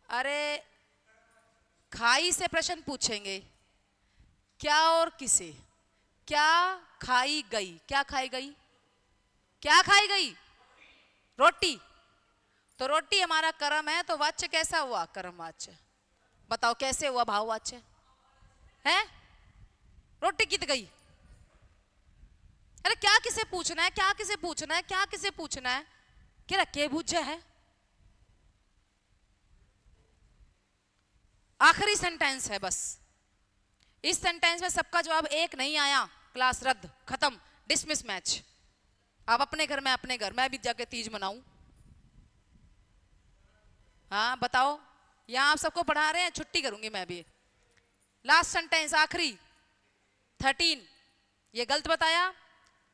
अरे खाई से प्रश्न पूछेंगे, क्या और किसे। क्या खाई गई, क्या खाई गई, क्या खाई गई, रोटी। तो रोटी हमारा कर्म है, तो वाच्य कैसा हुआ, कर्म वाच्य। बताओ कैसे हुआ भाव वाच्य है। रोटी कित गई। अरे क्या किसे पूछना है, क्या किसे पूछना है, क्या किसे पूछना है, क्या रखे बुझे है। आखिरी सेंटेंस है बस। इस सेंटेंस में सबका जवाब एक नहीं आया, क्लास रद्द, खत्म, डिसमिस मैच। आप अपने घर में, अपने घर, मैं भी जाके तीज मनाऊं। हाँ बताओ, यहां आप सबको पढ़ा रहे हैं, छुट्टी करूंगी मैं भी। लास्ट सेंटेंस आखिरी 13, ये गलत बताया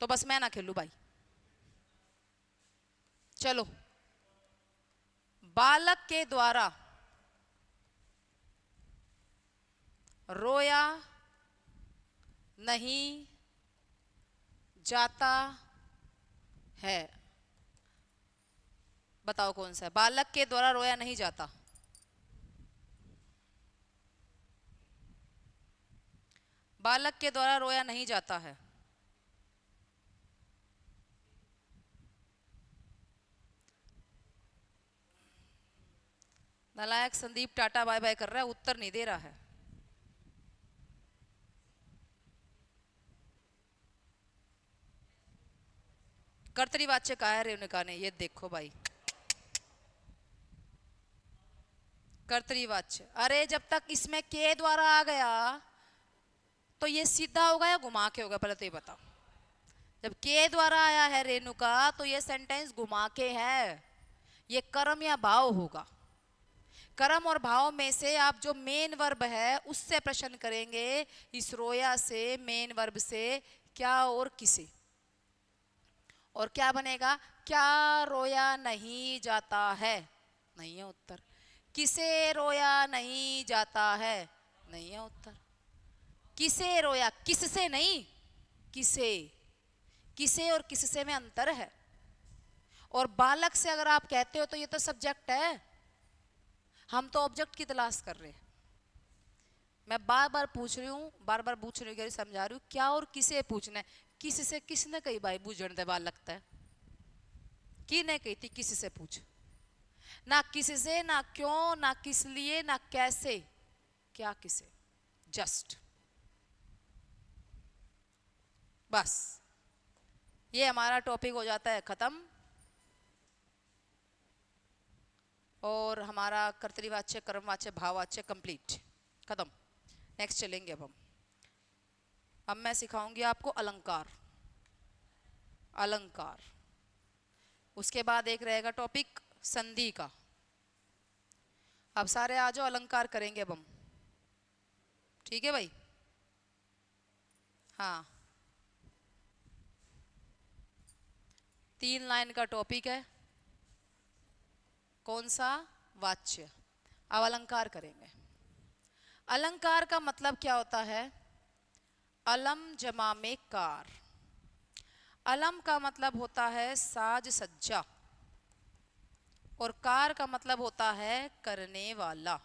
तो बस मैं ना खेलू भाई। चलो, बालक के द्वारा रोया नहीं जाता है। बताओ कौन सा है, बालक के द्वारा रोया नहीं जाता। बालक के द्वारा रोया नहीं जाता है। नालायक संदीप टाटा बाय बाय कर रहा है, उत्तर नहीं दे रहा है। कर्तरीवाच्य कहा है रेणुका ने, ये देखो भाई, कर्तरीवाच्य। अरे जब तक इसमें के द्वारा आ गया तो ये सीधा होगा या घुमा के होगा, पहले तो ये बताओ। जब के द्वारा आया है रेणुका तो ये सेंटेंस घुमा के है, ये कर्म या भाव होगा। कर्म और भाव में से आप जो मेन वर्ब है उससे प्रश्न करेंगे, इस रोया से, मेन वर्ब से, क्या और किसे। और क्या बनेगा, क्या रोया नहीं जाता है, नहीं है उत्तर। किसे रोया नहीं जाता है, नहीं है उत्तर। किसे रोया, किससे नहीं, किसे। किसे और किससे में अंतर है। और बालक से अगर आप कहते हो तो ये तो सब्जेक्ट है, हम तो ऑब्जेक्ट की तलाश कर रहे हैं। मैं बार बार पूछ रही हूँ, बार बार पूछ रही हूँ, समझा रही हूँ, क्या और किसे पूछना है। किस से किसने कही भाई बूझण दे बाल लगता है, की ने कही थी किसी से पूछ। ना किसी से, ना क्यों, ना किस लिए, ना कैसे, क्या किसे, जस्ट, बस ये हमारा टॉपिक हो जाता है खत्म। और हमारा कर्तरीवाच्य, कर्मवाच्य, भाववाच्य कंप्लीट, खत्म। नेक्स्ट चलेंगे अब हम। अब मैं सिखाऊंगी आपको अलंकार। अलंकार, उसके बाद एक रहेगा टॉपिक संधि का। अब सारे आ जाओ, अलंकार करेंगे अब हम। ठीक है भाई। हाँ, 3 लाइन का टॉपिक है। कौन सा, वाच्य। अब अलंकार करेंगे। अलंकार का मतलब क्या होता है, अलम जमा में कार। अलम का मतलब होता है साज सज्जा, और कार का मतलब होता है करने वाला।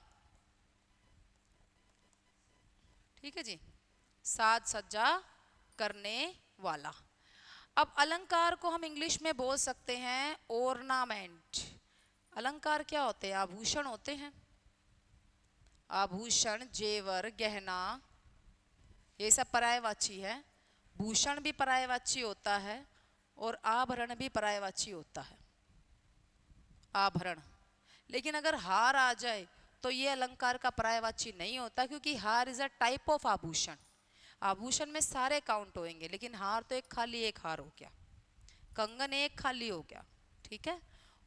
ठीक है जी, साज सज्जा करने वाला। अब अलंकार को हम इंग्लिश में बोल सकते हैं ऑर्नामेंट। अलंकार क्या होते हैं? आभूषण होते हैं। आभूषण, जेवर, गहना, ये सब पर्यायवाची है। भूषण भी पर्यायवाची होता है और आभरण भी पर्यायवाची होता है। आभरण। लेकिन अगर हार आ जाए तो ये अलंकार का पर्यायवाची नहीं होता, क्योंकि हार इज अ टाइप ऑफ आभूषण। आभूषण में सारे काउंट होंगे, लेकिन हार तो एक खाली एक हार हो गया, कंगन एक खाली हो गया। ठीक है,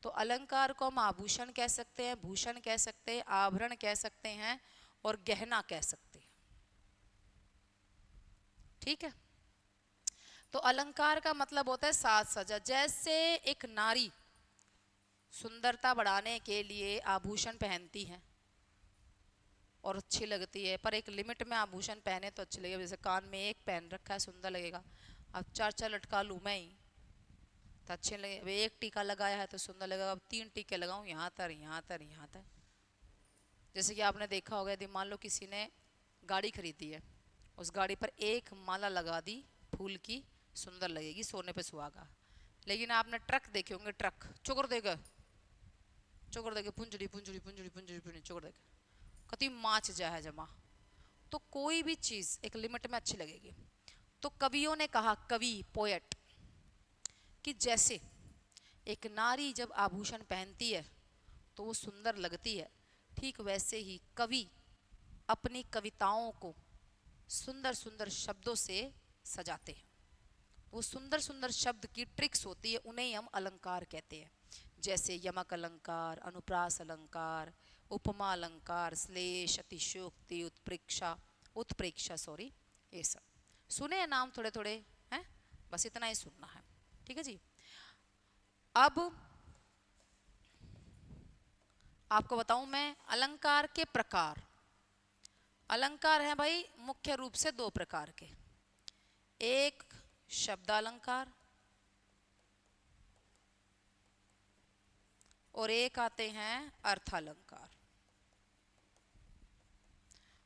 तो अलंकार को हम आभूषण कह सकते हैं, भूषण कह सकते हैं, आभरण कह सकते हैं और गहना कह सकते हैं। ठीक है, तो अलंकार का मतलब होता है साज सज्जा। जैसे एक नारी सुंदरता बढ़ाने के लिए आभूषण पहनती है और अच्छी लगती है, पर एक लिमिट में आभूषण पहने तो अच्छी लगेगा। जैसे कान में एक पहन रखा है, सुंदर लगेगा। अब चार चार लटका लूँ मैं ही तो अच्छे लगे। अब एक टीका लगाया है तो सुंदर लगेगा, अब 3 टीके लगाऊं, यहाँ तर यहाँ तर यहाँ तर। जैसे कि आपने देखा होगा, यदि मान लो किसी ने गाड़ी खरीदी है, उस गाड़ी पर एक माला लगा दी फूल की, सुंदर लगेगी, सोने पे सुहागा। लेकिन आपने ट्रक देखे होंगे, ट्रक चोकर देगा, चोकर देके पुंजड़ी पुंजड़ी पुंजड़ी पुंजड़ी पुंजड़ी चोकर देके कति माच जा है जमा। तो कोई भी चीज़ एक लिमिट में अच्छी लगेगी। तो कवियों ने कहा, कवि पोएट, कि जैसे एक नारी जब आभूषण पहनती है तो वो सुंदर लगती है, ठीक वैसे ही कवि अपनी कविताओं को सुंदर सुंदर शब्दों से सजाते हैं। वो सुंदर सुंदर शब्द की ट्रिक्स होती है, उन्हें हम अलंकार कहते हैं। जैसे यमक अलंकार, अनुप्रास अलंकार, उपमा अलंकार, श्लेष, अतिशयोक्ति, उत्प्रेक्षा, उत्प्रेक्षा सॉरी, ये सब सुने हैं नाम थोड़े थोड़े हैं, बस इतना ही सुनना है। ठीक है जी। अब आपको बताऊं मैं अलंकार के प्रकार। अलंकार है भाई मुख्य रूप से 2 प्रकार के, एक शब्दालंकार और एक आते हैं अर्थालंकार।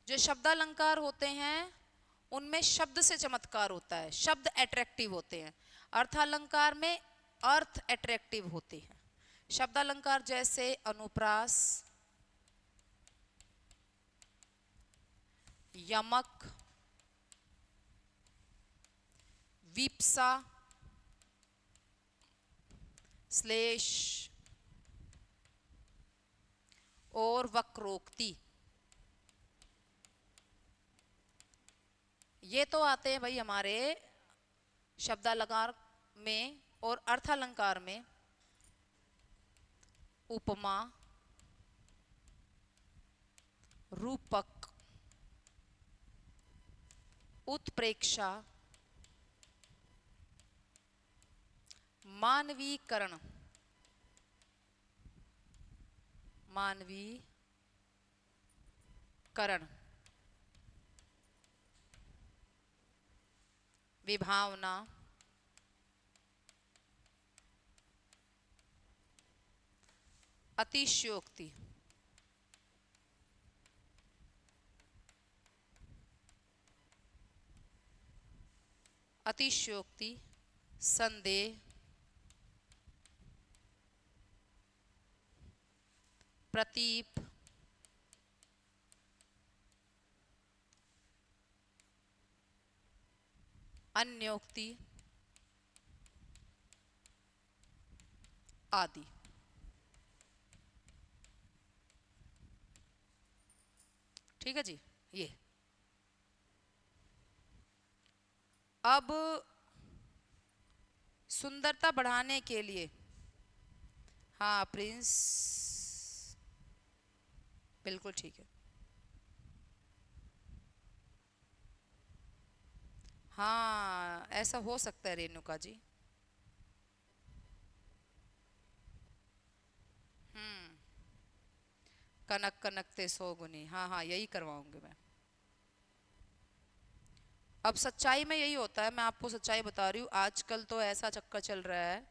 जो शब्दालंकार होते हैं उनमें शब्द से चमत्कार होता है, शब्द अट्रैक्टिव होते हैं। अर्थालंकार में अर्थ अट्रैक्टिव होते हैं। शब्दालंकार जैसे अनुप्रास, यमक, विप्सा, श्लेष और वक्रोक्ति, ये तो आते हैं भाई हमारे शब्दालंकार में। और अर्थालंकार में उपमा, रूपक, उत्प्रेक्षा, मानवीकरण, मानवीकरण, विभावना, अतिशयोक्ति, अतिशयोक्ति, संदेह, प्रतीप, अन्योक्ति आदि। ठीक है जी। ये अब सुंदरता बढ़ाने के लिए, हाँ प्रिंस, बिल्कुल ठीक है। हाँ ऐसा हो सकता है रेणुका जी। कनक कनकते 100 गुनी, हाँ हाँ यही करवाऊंगी मैं। अब सच्चाई में यही होता है, मैं आपको सच्चाई बता रही हूँ। आजकल तो ऐसा चक्कर चल रहा है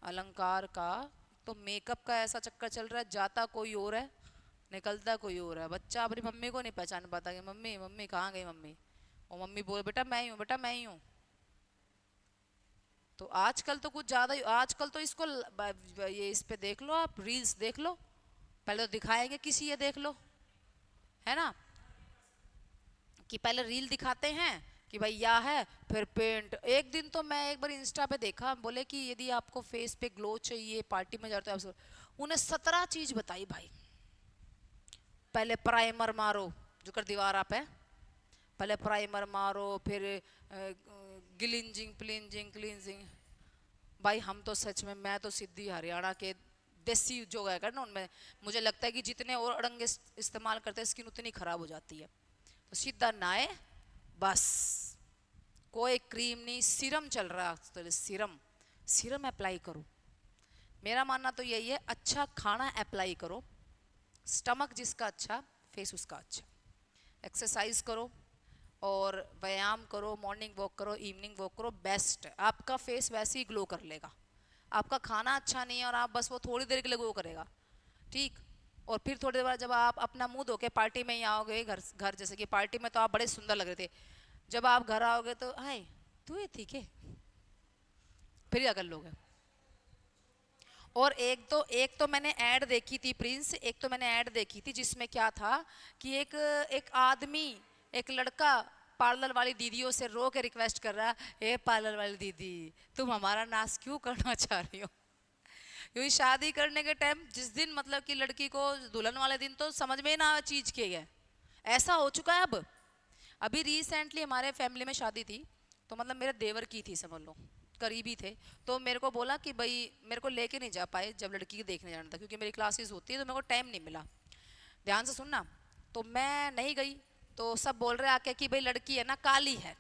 अलंकार का, तो मेकअप का ऐसा चक्कर चल रहा है, जाता कोई और है निकलता कोई और है। बच्चा अपनी मम्मी को नहीं पहचान पाता कि मम्मी मम्मी कहाँ गई मम्मी, और मम्मी बोले बेटा मैं ही हूँ, बेटा मैं ही हूँ। तो आजकल तो कुछ ज़्यादा ही, आजकल तो इसको ये इस पे देख लो, आप रील्स देख लो, पहले तो दिखाएंगे किसी, ये देख लो, है ना, कि पहले रील दिखाते हैं कि भाई यह है, फिर पेंट। एक दिन तो मैं एक बार इंस्टा पे देखा, बोले कि यदि आपको फेस पे ग्लो चाहिए, पार्टी में जाते हो, उन्हें 17 चीज बताई भाई। पहले प्राइमर मारो, जो कर दीवार पे, पहले प्राइमर मारो, फिर ग्लिंजिंग प्लिंजिंग क्लिंजिंग। भाई हम तो सच में, मैं तो सिद्धि हरियाणा के देसी जो है ना, उनमें मुझे लगता है कि जितने और अड़ंगे इस्तेमाल करते हैं स्किन उतनी खराब हो जाती है। तो सीधा नहाए बस, कोई क्रीम नहीं, सीरम चल रहा है तो सीरम, सीरम अप्लाई करो। मेरा मानना तो यही है, अच्छा खाना अप्लाई करो, स्टमक जिसका अच्छा, फेस उसका अच्छा। एक्सरसाइज करो और व्यायाम करो, मॉर्निंग वॉक करो, इवनिंग वॉक करो, बेस्ट। आपका फेस वैसे ही ग्लो कर लेगा। आपका खाना अच्छा नहीं है और आप बस वो थोड़ी देर के लिए ग्लो करेगा, ठीक। और फिर थोड़ी देर बाद जब आप अपना मुंह धो के पार्टी में ही आओगे, घर घर जैसे कि पार्टी में तो आप बड़े सुंदर लग रहे थे, जब आप घर आओगे तो हाय तू ये ठीक है, फिर क्या कर लोगे। और एक तो मैंने ऐड देखी थी प्रिंस, एक तो मैंने ऐड देखी थी जिसमें क्या था कि एक एक आदमी, एक लड़का पार्लर वाली दीदियों से रो के रिक्वेस्ट कर रहा है, पार्लर वाली दीदी तुम हमारा नाश क्यों करना चाह रही हो। क्योंकि शादी करने के टाइम जिस दिन मतलब कि लड़की को दुल्हन वाले दिन तो समझ में ना चीज की है, ऐसा हो चुका है अब। अभी रिसेंटली हमारे फैमिली में शादी थी, तो मतलब मेरे देवर की थी, समझ लो करीबी थे। तो मेरे को बोला कि भाई मेरे को लेके नहीं जा पाए जब लड़की के देखने जाना था, क्योंकि मेरी क्लासेस होती है तो मेरे को टाइम नहीं मिला। ध्यान से सुनना, तो मैं नहीं गई। तो सब बोल रहे आके कि भाई लड़की है ना काली है,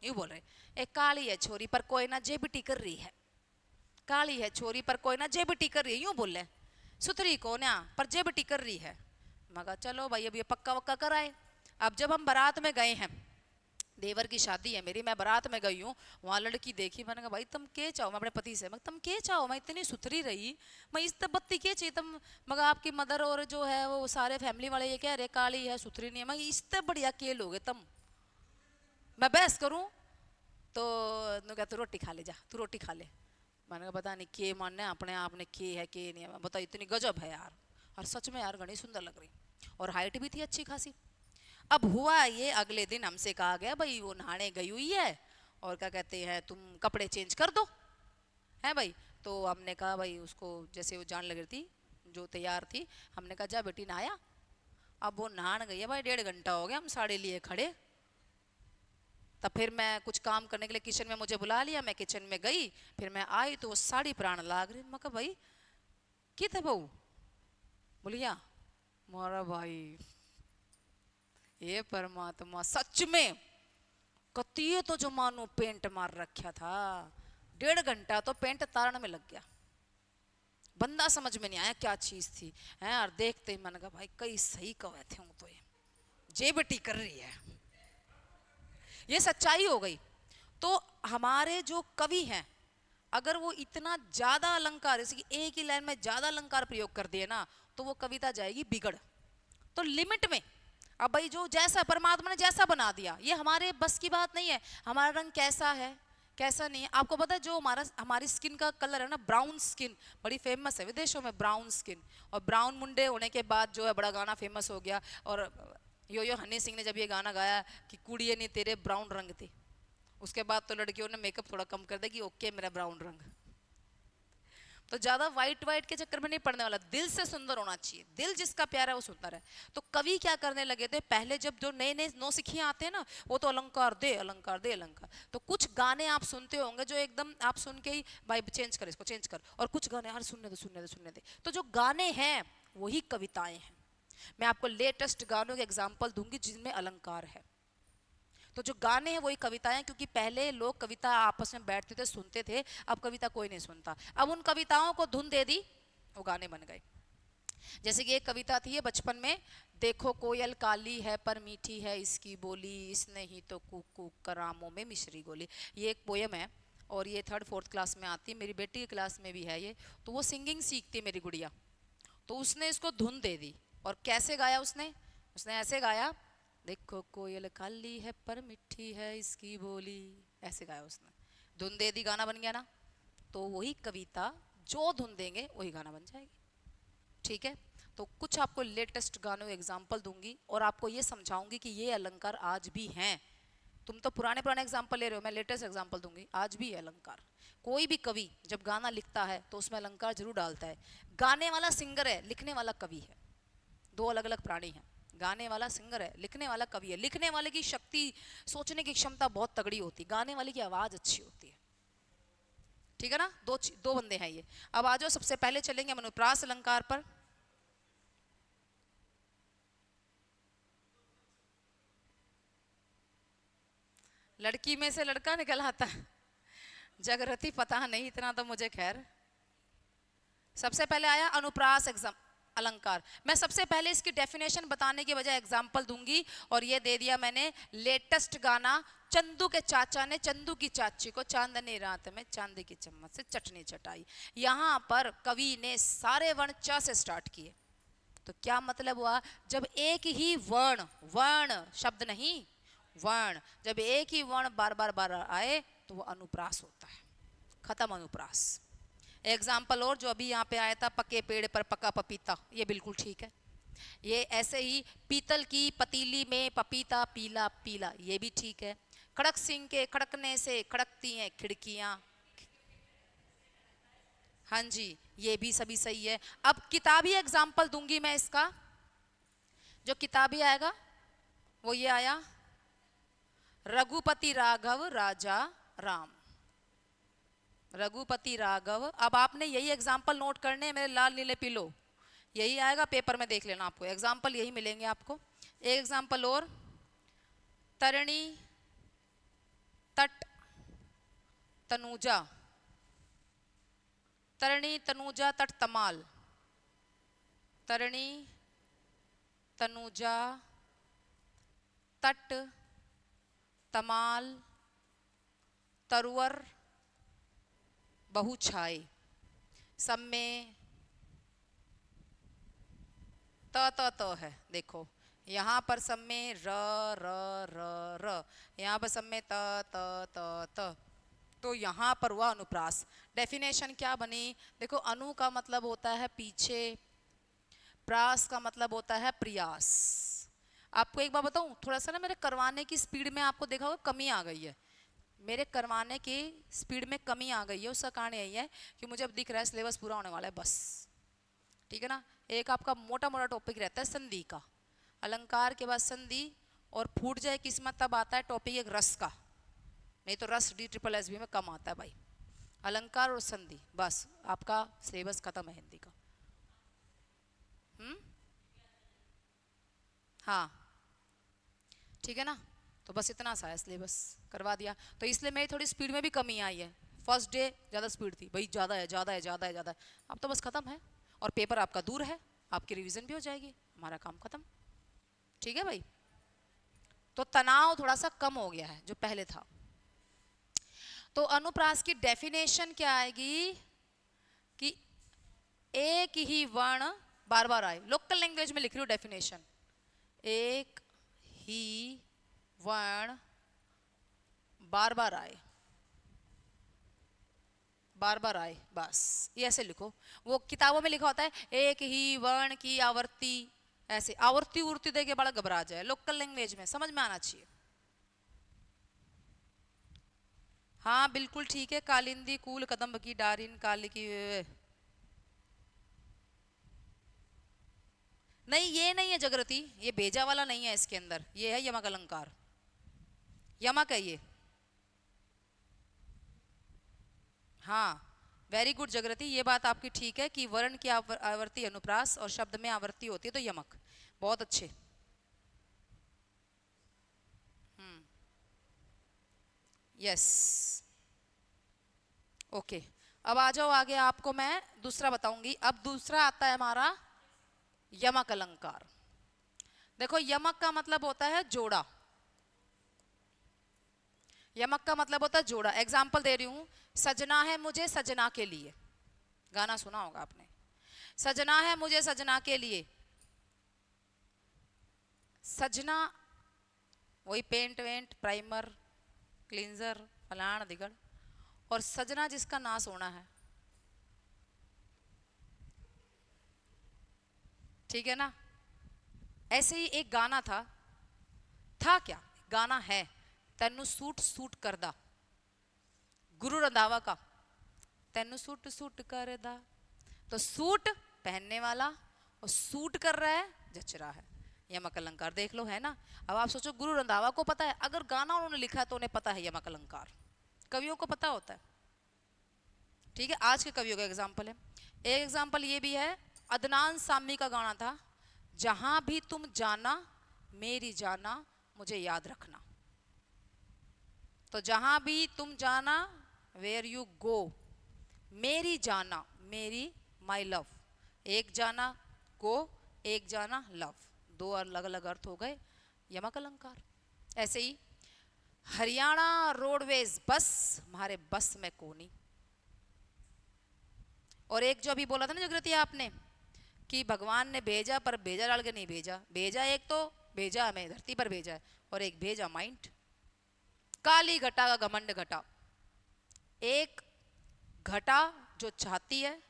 यूँ बोल रहे, एक काली है छोरी पर कोई ना जेबिटी कर रही है, काली है छोरी पर कोई ना जेबिटी कर रही है, यूँ बोल रहे, सुथरी को ना पर जेबिटी कर रही है। मगर चलो भाई अब ये पक्का वक्का कराए। अब जब हम बारात में गए हैं, देवर की शादी है मेरी, मैं बारात में गई हूँ, वहाँ लड़की देखी, मैंने कहा भाई तुम के चाहो, मैं अपने पति से, मैं तुम के चाहो, मैं इतनी सुथरी रही, मैं इस बत्ती के चाहिए तुम, मगर आपकी मदर और जो है वो सारे फैमिली वाले ये कह रहे काली है सुथरी नहीं है, मैं इससे बढ़िया के लोगे तुम, मैं बहस करूँ। तो क्या तू रोटी खा ले, जा तू रोटी खा ले। मैंने कहा पता नहीं के मानने अपने आप ने के है के नहीं है, बता इतनी गजब है यार। और सच में यार घनी सुंदर लग रही, और हाइट भी थी अच्छी खासी। अब हुआ ये, अगले दिन हमसे कहा गया भाई वो नहाने गई हुई है और क्या कहते हैं तुम कपड़े चेंज कर दो, है भाई। तो हमने कहा भाई उसको, जैसे वो जान लग रही थी जो तैयार थी, हमने कहा जा बेटी नहाया। अब वो नहान गई है भाई, 1.5 घंटा हो गया हम साड़े लिए खड़े। तब फिर मैं कुछ काम करने के लिए किचन में मुझे बुला लिया, मैं किचन में गई, फिर मैं आई तो वो साड़ी प्राण लाग रही। मैं कहा भाई की थे बहू, बोलिया मोरा भाई ये परमात्मा सच में कतिये तो जो मानो पेंट मार रखा था, 1.5 घंटा तो पेंट तारण में लग गया, बंदा समझ में नहीं आया क्या चीज थी है। और देखते ही मैंने कहा भाई कई सही कहे थे हूं, तो ये जेबटी कर रही है, ये सच्चाई हो गई। तो हमारे जो कवि हैं, अगर वो इतना ज्यादा अलंकार, जैसे कि एक ही लाइन में ज्यादा अलंकार प्रयोग कर दिए ना, तो वो कविता जाएगी बिगड़। तो लिमिट में, अब भाई जो जैसा परमात्मा ने जैसा बना दिया, ये हमारे बस की बात नहीं है। हमारा रंग कैसा है कैसा नहीं है, आपको पता है जो हमारी स्किन का कलर है ना, ब्राउन स्किन बड़ी फेमस है विदेशों में, ब्राउन स्किन। और ब्राउन मुंडे होने के बाद जो है बड़ा गाना फेमस हो गया। और यो हनी सिंह ने जब ये गाना गाया कि कुड़िए नहीं तेरे ब्राउन रंग थे, उसके बाद तो लड़कियों ने मेकअप थोड़ा कम कर दिया कि ओके मेरा ब्राउन रंग। तो ज्यादा वाइट वाइट के चक्कर में नहीं पड़ने वाला, दिल से सुंदर होना चाहिए, दिल जिसका प्यारा है वो सुंदर है। तो कवि क्या करने लगे थे पहले, जब जो नए नए नौसिखियां आते हैं ना, वो तो अलंकार दे अलंकार दे अलंकार। तो कुछ गाने आप सुनते होंगे जो एकदम आप सुन के ही भाई चेंज कर इसको चेंज कर, और कुछ गाने यार सुनने दे सुनने दे सुनने दे। तो जो गाने हैं वही कविताएं हैं। मैं आपको लेटेस्ट गानों के एग्जाम्पल दूंगी जिनमें अलंकार है। तो जो गाने हैं वही कविताएं, क्योंकि पहले लोग कविता आपस में बैठते थे सुनते थे, अब कविता कोई नहीं सुनता। अब उन कविताओं को धुन दे दी, वो गाने बन गए। जैसे कि एक कविता थी ये बचपन में, देखो कोयल काली है पर मीठी है इसकी बोली, इसने ही तो कूक कूक करामों में मिश्री गोली। ये एक पोयम है और ये 3rd 4th क्लास में आती है, मेरी बेटी की क्लास में भी है ये। तो वो सिंगिंग सीखती है मेरी गुड़िया, तो उसने इसको धुन दे दी। और कैसे गाया उसने, उसने ऐसे गाया, देखो कोयल काली है पर मिठी है इसकी बोली, ऐसे गाया उसने, धुन दे दी गाना बन गया ना। तो वही कविता जो धुन देंगे वही गाना बन जाएगी। ठीक है, तो कुछ आपको लेटेस्ट गानों एग्जाम्पल दूंगी और आपको ये समझाऊंगी कि ये अलंकार आज भी हैं। तुम तो पुराने पुराने एग्जाम्पल ले रहे हो, मैं लेटेस्ट एग्जाम्पल दूंगी, आज भी है अलंकार। कोई भी कवि जब गाना लिखता है तो उसमें अलंकार जरूर डालता है। गाने वाला सिंगर है, लिखने वाला कवि है, दो अलग अलग प्राणी हैं। गाने वाला सिंगर है, लिखने वाला कवि है। लिखने वाले की शक्ति, सोचने की क्षमता बहुत तगड़ी होती है, गाने वाले की आवाज अच्छी होती है। ठीक है ना, दो बंदे हैं ये। अब आ जाओ, सबसे पहले चलेंगे हम अनुप्रास अलंकार पर। लड़की में से लड़का निकल आता है, जगरती पता नहीं, इतना तो मुझे खैर। सबसे पहले आया अनुप्रास एग्जाम अलंकार। मैं सबसे पहले इसकी डेफिनेशन बताने के बजाय एग्जाम्पल दूंगी, और ये दे दिया मैंने लेटेस्ट गाना। चंदू के चाचा ने चंदू की चाची को चांदनी रात में चांदी की चम्मच से चटनी चटाई। यहां पर कवि ने सारे वर्ण च से स्टार्ट किए। तो क्या मतलब हुआ, जब एक ही वर्ण, वर्ण शब्द नहीं, वर्ण, जब एक ही वर्ण बार बार बार आए तो वो अनुप्रास होता है। खत्म अनुप्रास। एग्जाम्पल और जो अभी यहाँ पे आया था, पके पेड़ पर पका पपीता, ये बिल्कुल ठीक है। ये ऐसे ही पीतल की पतीली में पपीता पीला पीला, ये भी ठीक है। खड़क सिंह के खड़कने से खड़कती हैं खिड़कियां, हाँ जी, ये भी सभी सही है। अब किताबी एग्जाम्पल दूंगी मैं इसका। जो किताबी आएगा वो ये आया, रघुपति राघव राजा राम। रघुपति राघव। अब आपने यही एग्जाम्पल नोट करने हैं, मेरे लाल नीले पीलो, यही आएगा पेपर में, देख लेना, आपको एग्जाम्पल यही मिलेंगे आपको। एक एग्जाम्पल और, तरणी तट तनुजा, तरणी तनुजा तट तमाल, तरणी तनुजा तट तमाल तरुवर बहुछाए। सब में त है, देखो यहाँ पर सब में र र र र, यहाँ पर सब में त त। तो यहाँ पर हुआ अनुप्रास। डेफिनेशन क्या बनी, देखो, अनु का मतलब होता है पीछे, प्रास का मतलब होता है प्रयास। आपको एक बार बताऊं, थोड़ा सा ना मेरे करवाने की स्पीड में आपको देखा होगा कमी आ गई है, मेरे करवाने की स्पीड में कमी आ गई है। उसका कारण यही है कि मुझे अब दिख रहा है सिलेबस पूरा होने वाला है बस। ठीक है ना, एक आपका मोटा मोटा टॉपिक रहता है संधि का, अलंकार के बाद संधि, और फूट जाए किस्मत तब आता है टॉपिक एक रस का, नहीं तो रस DSSB में कम आता है भाई। अलंकार और संधि, बस आपका सिलेबस खत्म है हिंदी का। हाँ ठीक है ना, तो बस इतना सा है, सिलेबस करवा दिया। तो इसलिए मेरी थोड़ी स्पीड में भी कमी आई है। फर्स्ट डे ज़्यादा स्पीड थी भाई, ज़्यादा है ज़्यादा है ज़्यादा है ज़्यादा है। अब तो बस ख़त्म है, और पेपर आपका दूर है, आपकी रिवीजन भी हो जाएगी, हमारा काम ख़त्म। ठीक है भाई, तो तनाव थोड़ा सा कम हो गया है जो पहले था। तो अनुप्रास की डेफिनेशन क्या आएगी कि एक ही वर्ण बार बार आए। लोकल लैंग्वेज में लिख रही हूँ डेफिनेशन, एक ही वर्ण बार बार आए, बार बार आए, बस ये ऐसे लिखो। वो किताबों में लिखा होता है एक ही वर्ण की आवृत्ति, ऐसे आवृत्ति उर्ति दे के बड़ा घबरा जाए। लोकल लैंग्वेज में समझ में आना चाहिए। हाँ बिल्कुल ठीक है, कालिंदी कूल कदम्ब की डारिन काली की, नहीं ये नहीं है जगरती, ये भेजा वाला नहीं है इसके अंदर, ये है यमक अलंकार, यमक है ये। हाँ वेरी गुड जगरती, ये बात आपकी ठीक है कि वर्ण की आवृत्ति अनुप्रास और शब्द में आवृत्ति होती है तो यमक। बहुत अच्छे। Yes okay. अब आ जाओ आगे, आपको मैं दूसरा बताऊंगी। अब दूसरा आता है हमारा यमक अलंकार। देखो यमक का मतलब होता है जोड़ा, यमक का मतलब होता है जोड़ा। एग्जाम्पल दे रही हूं, सजना है मुझे सजना के लिए, गाना सुना होगा आपने, सजना है मुझे सजना के लिए। सजना वही पेंट वेंट प्राइमर क्लींजर फलाण दिगड़, और सजना जिसका नाश होना है। ठीक है ना। ऐसे ही एक गाना था क्या, गाना है, तेनू सूट सूट करदा, गुरु रंधावा का, तेनू सूट सूट करदा। तो सूट पहनने वाला और सूट कर रहा है, जच रहा है, यमक अलंकार देख लो, है ना। अब आप सोचो गुरु रंधावा को पता है, अगर गाना उन्होंने लिखा है तो उन्हें पता है यमक अलंकार, कवियों को पता होता है। ठीक है, आज के कवियों का एग्जाम्पल है। एक एग्जाम्पल ये भी है, अदनान सामी का गाना था, जहां भी तुम जाना मेरी जाना मुझे याद रखना। तो जहां भी तुम जाना, वेयर यू गो, मेरी जाना, मेरी माई लव, एक जाना गो, एक जाना लव, दो अलग अलग अर्थ हो गए, यमक अलंकार। ऐसे ही हरियाणा रोडवेज बस हमारे बस में कोनी। और एक जो अभी बोला था ना जागृति आपने, कि भगवान ने भेजा पर भेजा डाल के नहीं भेजा, भेजा एक तो भेजा हमें धरती पर भेजा है, और एक भेजा माइंड। काली घटा का घमंड घटा, एक घटा जो चाहती है,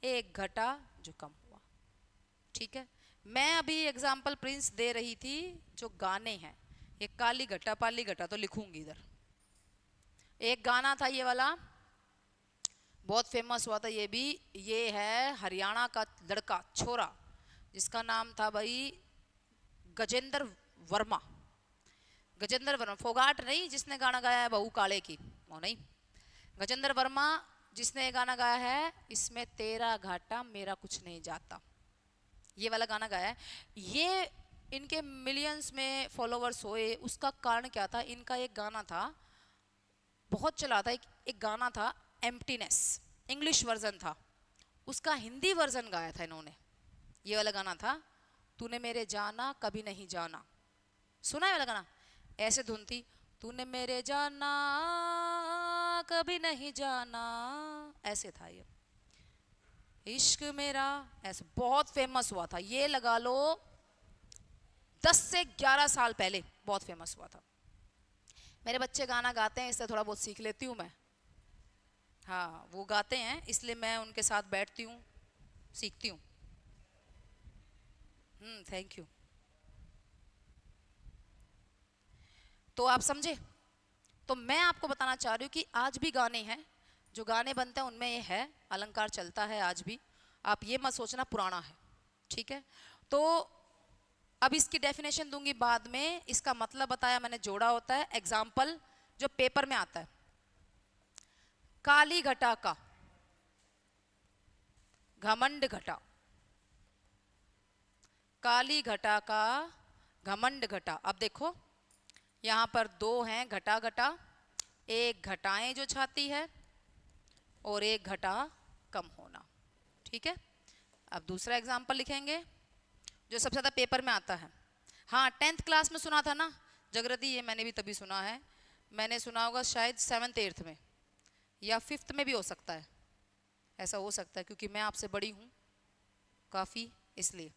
एक घटा जो कम हुआ। ठीक है, मैं अभी एग्जाम्पल प्रिंस दे रही थी जो गाने हैं, ये काली घटा पाली घटा तो लिखूंगी इधर। एक गाना था ये वाला, बहुत फेमस हुआ था ये भी, ये है हरियाणा का लड़का छोरा, जिसका नाम था भाई गजेंद्र वर्मा। गजेंद्र वर्मा, फोगाट नहीं जिसने गाना गाया है बहू काले की, वो नहीं, गजेंद्र वर्मा जिसने गाना गाया है, इसमें तेरा घाटा मेरा कुछ नहीं जाता, ये वाला गाना गाया है। ये इनके मिलियंस में फॉलोवर्स हुए, उसका कारण क्या था, इनका एक गाना था बहुत चला था, एक गाना था एम्प्टीनेस, इंग्लिश वर्जन था, उसका हिंदी वर्जन गाया था इन्होंने। ये वाला गाना था, तूने मेरे जाना कभी नहीं जाना, सुना है वाला गाना, ऐसे धुन थी, तूने मेरे जाना कभी नहीं जाना, ऐसे था ये, इश्क मेरा, ऐसे बहुत फेमस हुआ था ये, लगा लो 10 से 11 साल पहले बहुत फेमस हुआ था। मेरे बच्चे गाना गाते हैं, इससे थोड़ा बहुत सीख लेती हूँ मैं। हाँ, वो गाते हैं इसलिए मैं उनके साथ बैठती हूँ, सीखती हूँ। Thank you. तो आप समझे, तो मैं आपको बताना चाह रही हूँ कि आज भी गाने हैं, जो गाने बनते हैं उनमें ये है, अलंकार चलता है आज भी, आप ये मत सोचना पुराना है। ठीक है, तो अब इसकी डेफिनेशन दूंगी बाद में, इसका मतलब बताया मैंने, जोड़ा होता है, एग्जाम्पल जो पेपर में आता है, काली घटा का घमंड घटा, काली घटा का घमंड घटा। अब देखो यहां पर दो हैं घटा घटा, एक घटाएं जो छाती है और एक घटा कम होना। ठीक है, अब दूसरा एग्जाम्पल लिखेंगे जो सबसे ज्यादा पेपर में आता है। हाँ, 10th क्लास में सुना था ना जागृति, ये मैंने भी तभी सुना है, मैंने सुना होगा शायद 7th 8th में या 5th में भी हो सकता है, ऐसा हो सकता है क्योंकि मैं आपसे बड़ी हूं काफी, इसलिए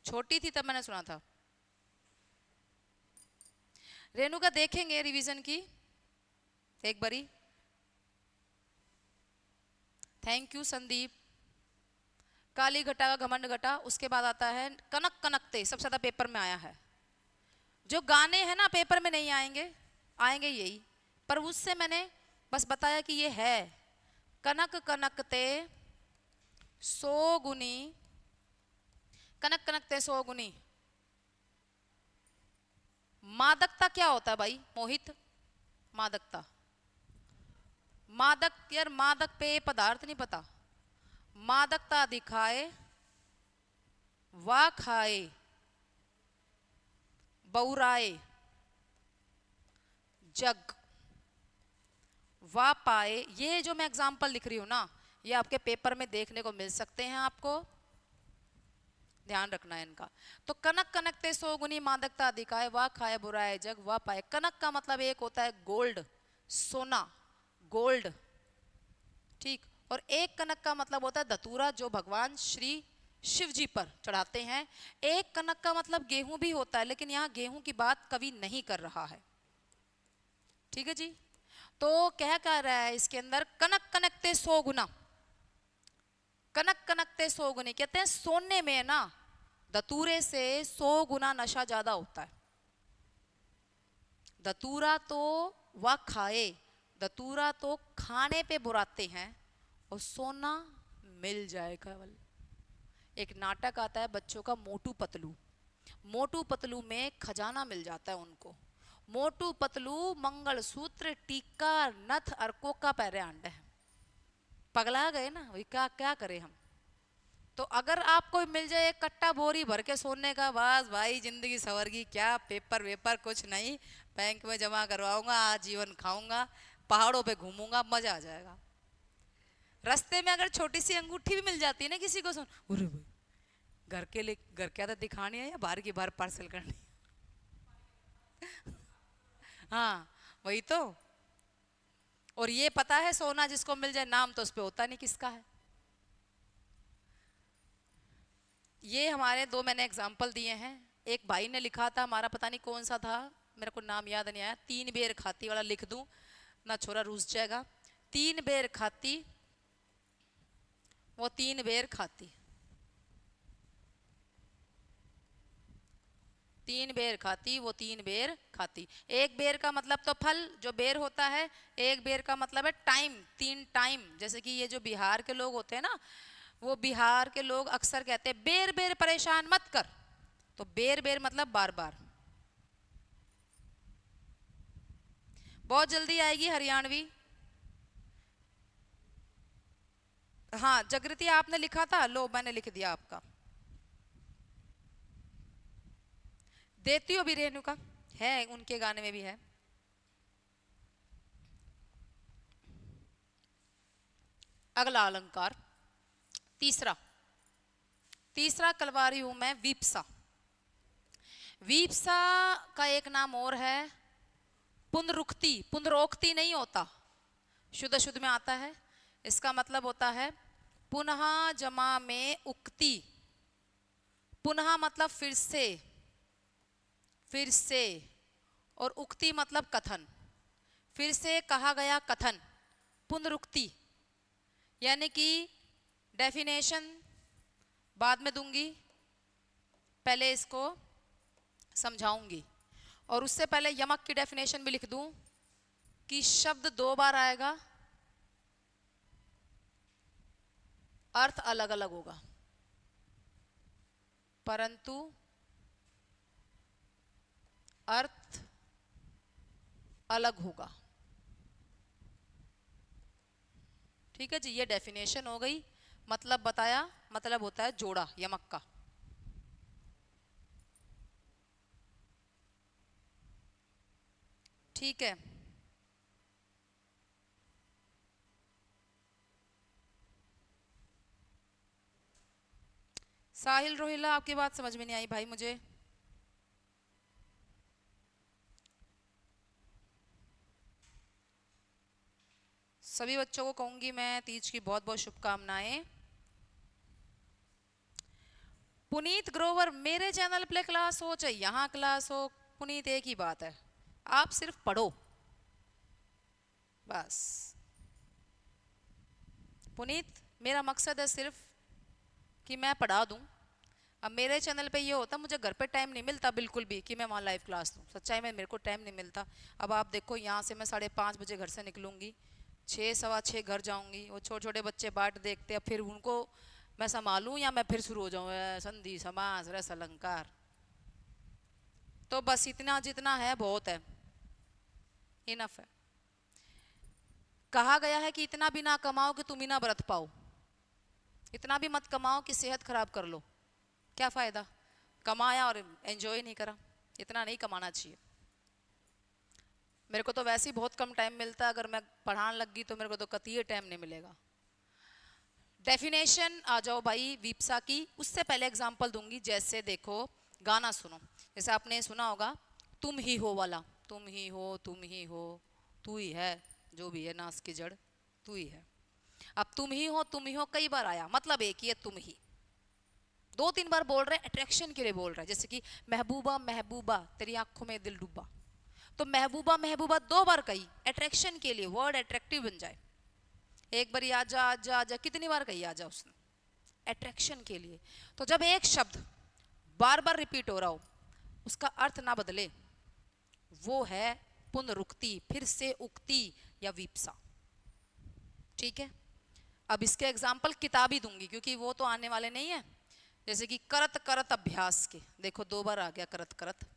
छोटी थी तब मैंने सुना था। रेणुका देखेंगे रिवीजन की एक बारी, थैंक यू संदीप। काली घटा का घमंड घटा, उसके बाद आता है कनक कनकते, सबसे ज्यादा पेपर में आया है। जो गाने हैं ना पेपर में नहीं आएंगे, आएंगे यही, पर उससे मैंने बस बताया कि ये है, कनक कनकते सो गुनी, कनक कनकते सो गुनी। मादकता क्या होता है भाई मोहित, मादकता, मादक यार, मादक पेय पदार्थ नहीं पता, मादकता दिखाए वा खाए बौराए जग वा पाए। ये जो मैं एग्जाम्पल लिख रही हूं ना, ये आपके पेपर में देखने को मिल सकते हैं, आपको ध्यान रखना है इनका। तो कनक कनकते सोगुनी मादकता दिखाए वा खाए बुराए जग वा पाए। कनक का मतलब एक होता है गोल्ड, सोना, गोल्ड, ठीक, और एक कनक का मतलब होता है धतूरा, जो भगवान श्री शिव जी पर चढ़ाते हैं। एक कनक का मतलब गेहूं भी होता है, लेकिन यहां गेहूं की बात कवि नहीं कर रहा है। ठीक है जी। तो क्या रहा है इसके अंदर, कनक कनकते 100 गुना, कनक कनकते 100 गुने, कहते हैं सोने में ना धतूरे से 100 गुना नशा ज्यादा होता है। धतूरा तो वह खाए, धतूरा तो खाने पे बुराते हैं, और सोना मिल जाए केवल। एक नाटक आता है बच्चों का, मोटू पतलू। मोटू पतलू में खजाना मिल जाता है उनको। मोटू पतलू मंगलसूत्र, टीका, नथ, अर्को का पैरे आंडे हैं। पगला गए ना, वही क्या क्या करें हम। तो अगर आपको मिल जाए एक कट्टा बोरी भर के सोने का, बस भाई जिंदगी सवरगी। क्या पेपर वेपर कुछ नहीं, बैंक में जमा करवाऊंगा, आजीवन खाऊंगा, पहाड़ों पे घूमूंगा, मजा आ जाएगा। रास्ते में अगर छोटी सी अंगूठी भी मिल जाती है ना किसी को, सुन अरे भाई घर के लिए, घर क्या तो दिखानी है या बाहर की बाहर पार्सल करनी हाँ वही तो। और ये पता है सोना जिसको मिल जाए, नाम तो उस पे होता नहीं किसका है। ये हमारे दो मैंने एग्जाम्पल दिए हैं। एक भाई ने लिखा था, हमारा पता नहीं कौन सा था, मेरे को नाम याद नहीं आया। 3 बेर खाती वाला लिख दूं ना, छोरा रूस जाएगा। 3 बेर खाती वो 3 बेर खाती, 3 बेर खाती वो 3 बेर खाती। एक बेर का मतलब तो फल जो बेर होता है, एक बेर का मतलब है टाइम, 3 टाइम। जैसे कि ये जो बिहार के लोग होते हैं ना, वो बिहार के लोग अक्सर कहते हैं बेर बेर परेशान मत कर। तो बेर बेर मतलब बार बार। बहुत जल्दी आएगी हरियाणवी। हाँ जागृति आपने लिखा था, लो मैंने लिख दिया आपका। देती हो भी रेणुका, है उनके गाने में भी है। अगला अलंकार, तीसरा, तीसरा कलवारी हूं मैं, वीपसा। वीपसा का एक नाम और है पुनरुक्ति। पुनरोक्ति नहीं होता, शुद्ध शुद्ध में आता है। इसका मतलब होता है पुनः जमा में उक्ति। पुनः मतलब फिर से, फिर से, और उक्ति मतलब कथन, फिर से कहा गया कथन, पुनरुक्ति। यानी कि डेफिनेशन बाद में दूंगी, पहले इसको समझाऊंगी। और उससे पहले यमक की डेफिनेशन भी लिख दूं कि शब्द 2 बार आएगा, अर्थ अलग अलग होगा, परंतु अर्थ अलग होगा। ठीक है जी, ये डेफिनेशन हो गई। मतलब बताया, मतलब होता है जोड़ा, यमक का। ठीक है, साहिल रोहिला आपकी बात समझ में नहीं आई भाई मुझे। सभी बच्चों को कहूंगी मैं तीज की बहुत बहुत शुभकामनाएं। पुनीत ग्रोवर, मेरे चैनल पे क्लास हो चाहे यहाँ क्लास हो, पुनीत एक ही बात है, आप सिर्फ पढ़ो बस। पुनीत मेरा मकसद है सिर्फ कि मैं पढ़ा दूं। अब मेरे चैनल पे ये होता, मुझे घर पे टाइम नहीं मिलता बिल्कुल भी कि मैं वहाँ लाइव क्लास दूँ। सच्चाई में मेरे को टाइम नहीं मिलता। अब आप देखो यहाँ से मैं 5:30 बजे घर से निकलूँगी, 6 सवा 6 घर जाऊँगी। वो छोटे छोटे बच्चे बाट देखते हैं, फिर उनको मैं संभालूँ या मैं फिर शुरू हो जाऊँ संधि समास रस अलंकार। तो बस इतना जितना है बहुत है, इनफ है। कहा गया है कि इतना भी ना कमाओ कि तुम ही ना व्रत पाओ, इतना भी मत कमाओ कि सेहत खराब कर लो। क्या फायदा, कमाया और एंजॉय नहीं करा। इतना नहीं कमाना चाहिए। मेरे को तो वैसे ही बहुत कम टाइम मिलता है, अगर मैं पढ़ाने लग गई तो मेरे को तो कतई टाइम नहीं मिलेगा। डेफिनेशन आ जाओ भाई वीपसा की। उससे पहले एग्जांपल दूंगी। जैसे देखो गाना सुनो, जैसे आपने सुना होगा तुम ही हो वाला, तुम ही हो, तुम ही हो, तू ही है, जो भी है नास की जड़ तू ही है। अब तुम ही हो, तुम ही हो कई बार आया, मतलब एक ही है तुम ही। 2-3 बार बोल रहे हैं, अट्रैक्शन के लिए बोल रहे हैं। जैसे कि महबूबा महबूबा तेरी आंखों में दिल डूबा, तो महबूबा महबूबा 2 बार कही अट्रैक्शन के लिए, वर्ड अट्रैक्टिव बन जाए। एक बार आजा आजा आजा कितनी बार कही आजा उसने, अट्रैक्शन के लिए। तो जब एक शब्द बार बार रिपीट हो रहा हो, उसका अर्थ ना बदले, वो है पुनरुक्ति, फिर से उक्ति या विप्सा। ठीक है, अब इसके एग्जाम्पल किताबी दूंगी क्योंकि वो तो आने वाले नहीं है। जैसे कि करत करत अभ्यास के, देखो 2 बार आ गया करत करत,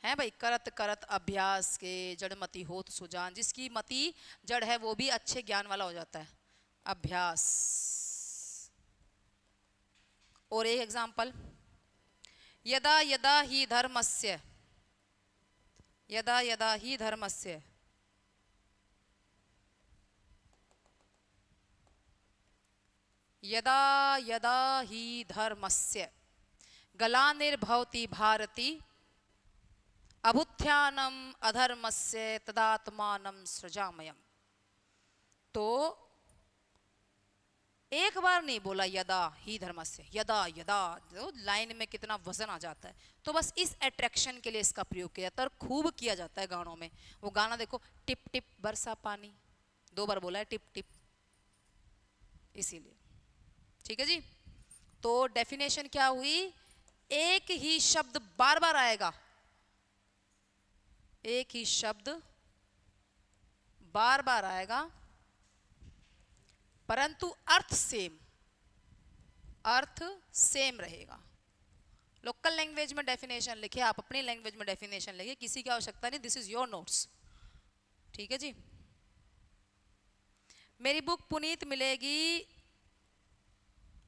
है भाई। करत करत अभ्यास के जड़मति होत सुजान, जिसकी मति जड़ है वो भी अच्छे ज्ञान वाला हो जाता है, अभ्यास। और एक एग्जाम्पल, यदा यदा ही धर्मस्य, यदा यदा ही धर्मस्य, यदा यदा ही धर्मस्य गलानिर्भवति भारती अभुत्थानम अधर्मस्य तदात्मानं सृजामयम्। तो एक बार नहीं बोला यदा ही धर्मस्य, यदा यदा, तो लाइन में कितना वजन आ जाता है। तो बस इस अट्रैक्शन के लिए इसका प्रयोग किया जाता है और खूब किया जाता है गानों में। वो गाना देखो, टिप टिप बरसा पानी, 2 बार बोला है टिप टिप, इसीलिए। ठीक है जी। तो डेफिनेशन क्या हुई, एक ही शब्द बार बार आएगा, एक ही शब्द बार बार आएगा, परंतु अर्थ सेम, अर्थ सेम रहेगा। लोकल लैंग्वेज में डेफिनेशन लिखे, आप अपनी लैंग्वेज में डेफिनेशन लिखिए, किसी की आवश्यकता नहीं, दिस इज योर नोट्स। ठीक है जी। मेरी बुक पुनीत मिलेगी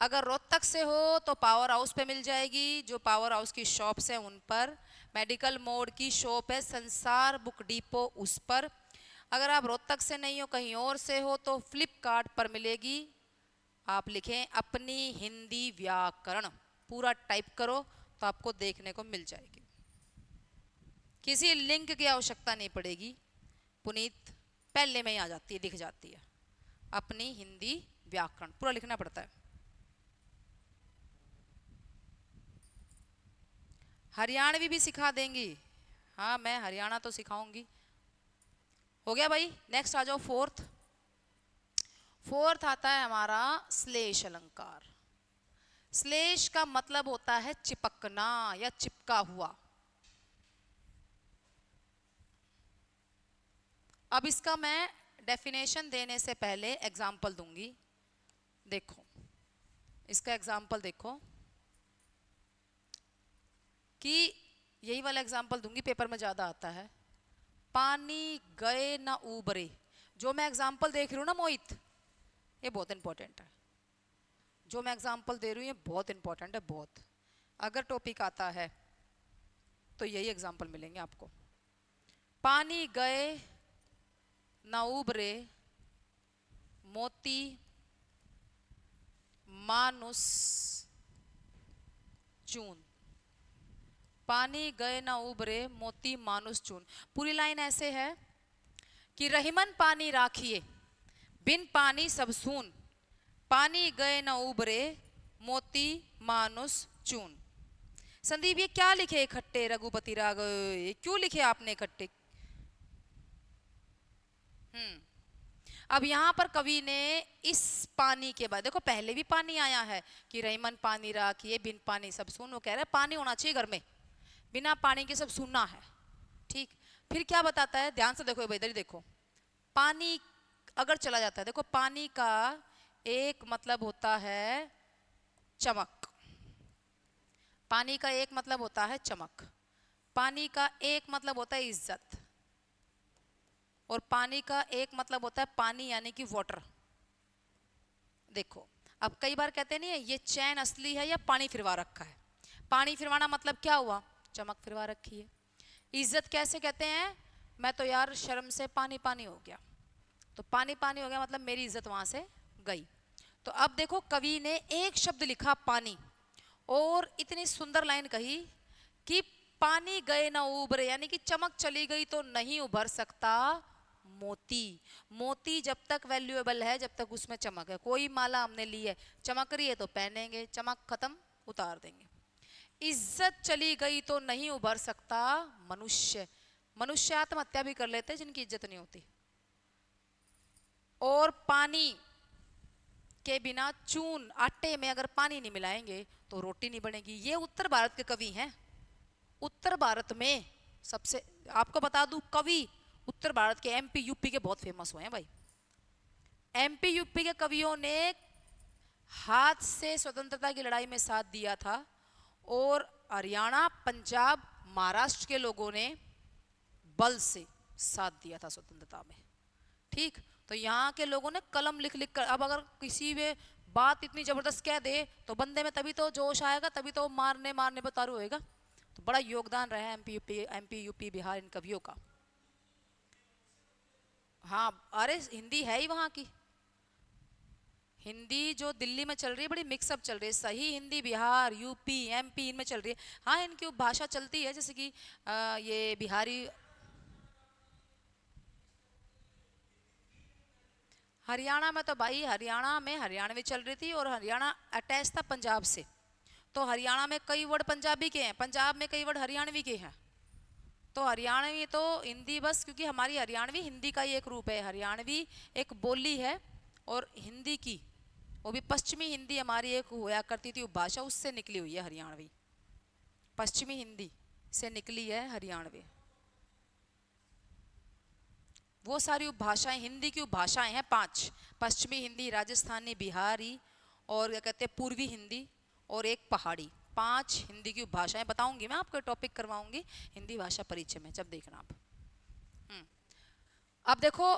अगर रोहतक से हो तो पावर हाउस पे मिल जाएगी, जो पावर हाउस की शॉप्स हैं उन पर। मेडिकल मोड की शॉप है संसार बुक डिपो, उस पर। अगर आप रोहतक से नहीं हो, कहीं और से हो, तो फ्लिपकार्ट पर मिलेगी। आप लिखें अपनी हिंदी व्याकरण, पूरा टाइप करो तो आपको देखने को मिल जाएगी, किसी लिंक की आवश्यकता नहीं पड़ेगी। पुनीत पहले में ही आ जाती है, दिख जाती है, अपनी हिंदी व्याकरण पूरा लिखना पड़ता है। हरियाणवी भी सिखा देंगी, हाँ मैं हरियाणा तो सिखाऊंगी। हो गया भाई, नेक्स्ट आ जाओ फोर्थ। फोर्थ आता है हमारा श्लेष अलंकार। श्लेष का मतलब होता है चिपकना या चिपका हुआ। अब इसका मैं डेफिनेशन देने से पहले एग्जाम्पल दूंगी। देखो इसका एग्जाम्पल देखो, कि यही वाला एग्जाम्पल दूंगी, पेपर में ज्यादा आता है। पानी गए ना उबरे, जो मैं एग्जाम्पल देख रही हूँ ना मोहित, ये बहुत इंपॉर्टेंट है। जो मैं एग्जाम्पल दे रही हूँ ये बहुत इंपॉर्टेंट है, बहुत। अगर टॉपिक आता है तो यही एग्जाम्पल मिलेंगे आपको। पानी गए ना उबरे, मोती मानुस चून। पानी गए ना उबरे, मोती मानुस चून। पूरी लाइन ऐसे है कि रहीमन पानी राखिए, बिन पानी सब सून। पानी गए ना उबरे, मोती मानुस चून। संदीप ये क्या लिखे इकट्ठे, रघुपति राघव, ये क्यों लिखे आपने इकट्ठे? अब यहां पर कवि ने इस पानी के बाद, देखो पहले भी पानी आया है कि रहीमन पानी राखिए, बिन पानी सब सून। वो कह रहा है पानी होना चाहिए घर में, बिना पानी के सब सूना है। ठीक, फिर क्या बताता है, ध्यान से देखो इधर ही देखो। पानी अगर चला जाता है, देखो पानी का एक मतलब होता है चमक, पानी का एक मतलब होता है चमक, पानी का एक मतलब होता है इज्जत, और पानी का एक मतलब होता है पानी यानी कि वाटर। देखो अब कई बार कहते नहीं है ये चैन असली है या पानी फिरवा रखा है। पानी फिरवाना मतलब क्या हुआ, चमक फिरवा रखी है। इज्जत कैसे कहते हैं, मैं तो यार शर्म से पानी पानी हो गया, तो पानी पानी हो गया मतलब मेरी इज्जत वहां से गई। तो अब देखो कवि ने एक शब्द लिखा पानी, और इतनी सुंदर लाइन कही कि पानी गए ना उबरे, यानी कि चमक चली गई तो नहीं उभर सकता मोती। मोती जब तक वैल्यूएबल है, जब तक उसमें चमक है। कोई माला हमने ली है, चमक रही है तो पहनेंगे, चमक खत्म उतार देंगे। इज्जत चली गई तो नहीं उभर सकता मनुष्य। मनुष्य आत्महत्या भी कर लेते हैं जिनकी इज्जत नहीं होती। और पानी के बिना चून, आटे में अगर पानी नहीं मिलाएंगे तो रोटी नहीं बनेगी। ये उत्तर भारत के कवि हैं। उत्तर भारत में सबसे, आपको बता दूं, कवि उत्तर भारत के एमपी यूपी के बहुत फेमस हुए हैं भाई। एमपी यूपी के कवियों ने हाथ से स्वतंत्रता की लड़ाई में साथ दिया था, और हरियाणा, पंजाब, महाराष्ट्र के लोगों ने बल से साथ दिया था स्वतंत्रता में। ठीक, तो यहाँ के लोगों ने कलम लिख लिख कर, अब अगर किसी में बात इतनी जबरदस्त कह दे तो बंदे में तभी तो जोश आएगा, तभी तो मारने मारने पर उतारू होएगा। तो बड़ा योगदान रहा है एमपी यूपी बिहार इन कवियों का। हाँ, अरे हिंदी है ही वहाँ की। हिंदी जो दिल्ली में चल रही है बड़ी मिक्सअप चल रही है। सही हिंदी बिहार, यूपी, एमपी इनमें चल रही है। हाँ, इनकी उपभाषा चलती है, जैसे कि ये बिहारी। हरियाणा में तो भाई, हरियाणा में हरियाणवी चल रही थी, और हरियाणा अटैच था पंजाब से, तो हरियाणा में कई वर्ड पंजाबी के हैं, पंजाब में कई वर्ड हरियाणवी के हैं। तो हरियाणवी तो हिंदी बस, क्योंकि हमारी हरियाणवी हिंदी का ही एक रूप है। हरियाणवी एक बोली है, और हिंदी की, वो भी पश्चिमी हिंदी हमारी एक हुआ करती थी उपभाषा, उससे निकली हुई है हरियाणवी। पश्चिमी हिंदी से निकली है हरियाणवी। वो सारी उपभाषाएं, हिंदी की उपभाषाएं हैं 5: पश्चिमी हिंदी, राजस्थानी, बिहारी, और क्या कहते हैं पूर्वी हिंदी, और एक पहाड़ी। 5 हिंदी की उपभाषाएं बताऊंगी मैं आपको, टॉपिक करवाऊंगी हिंदी भाषा परिचय में, जब देखना आप। अब देखो,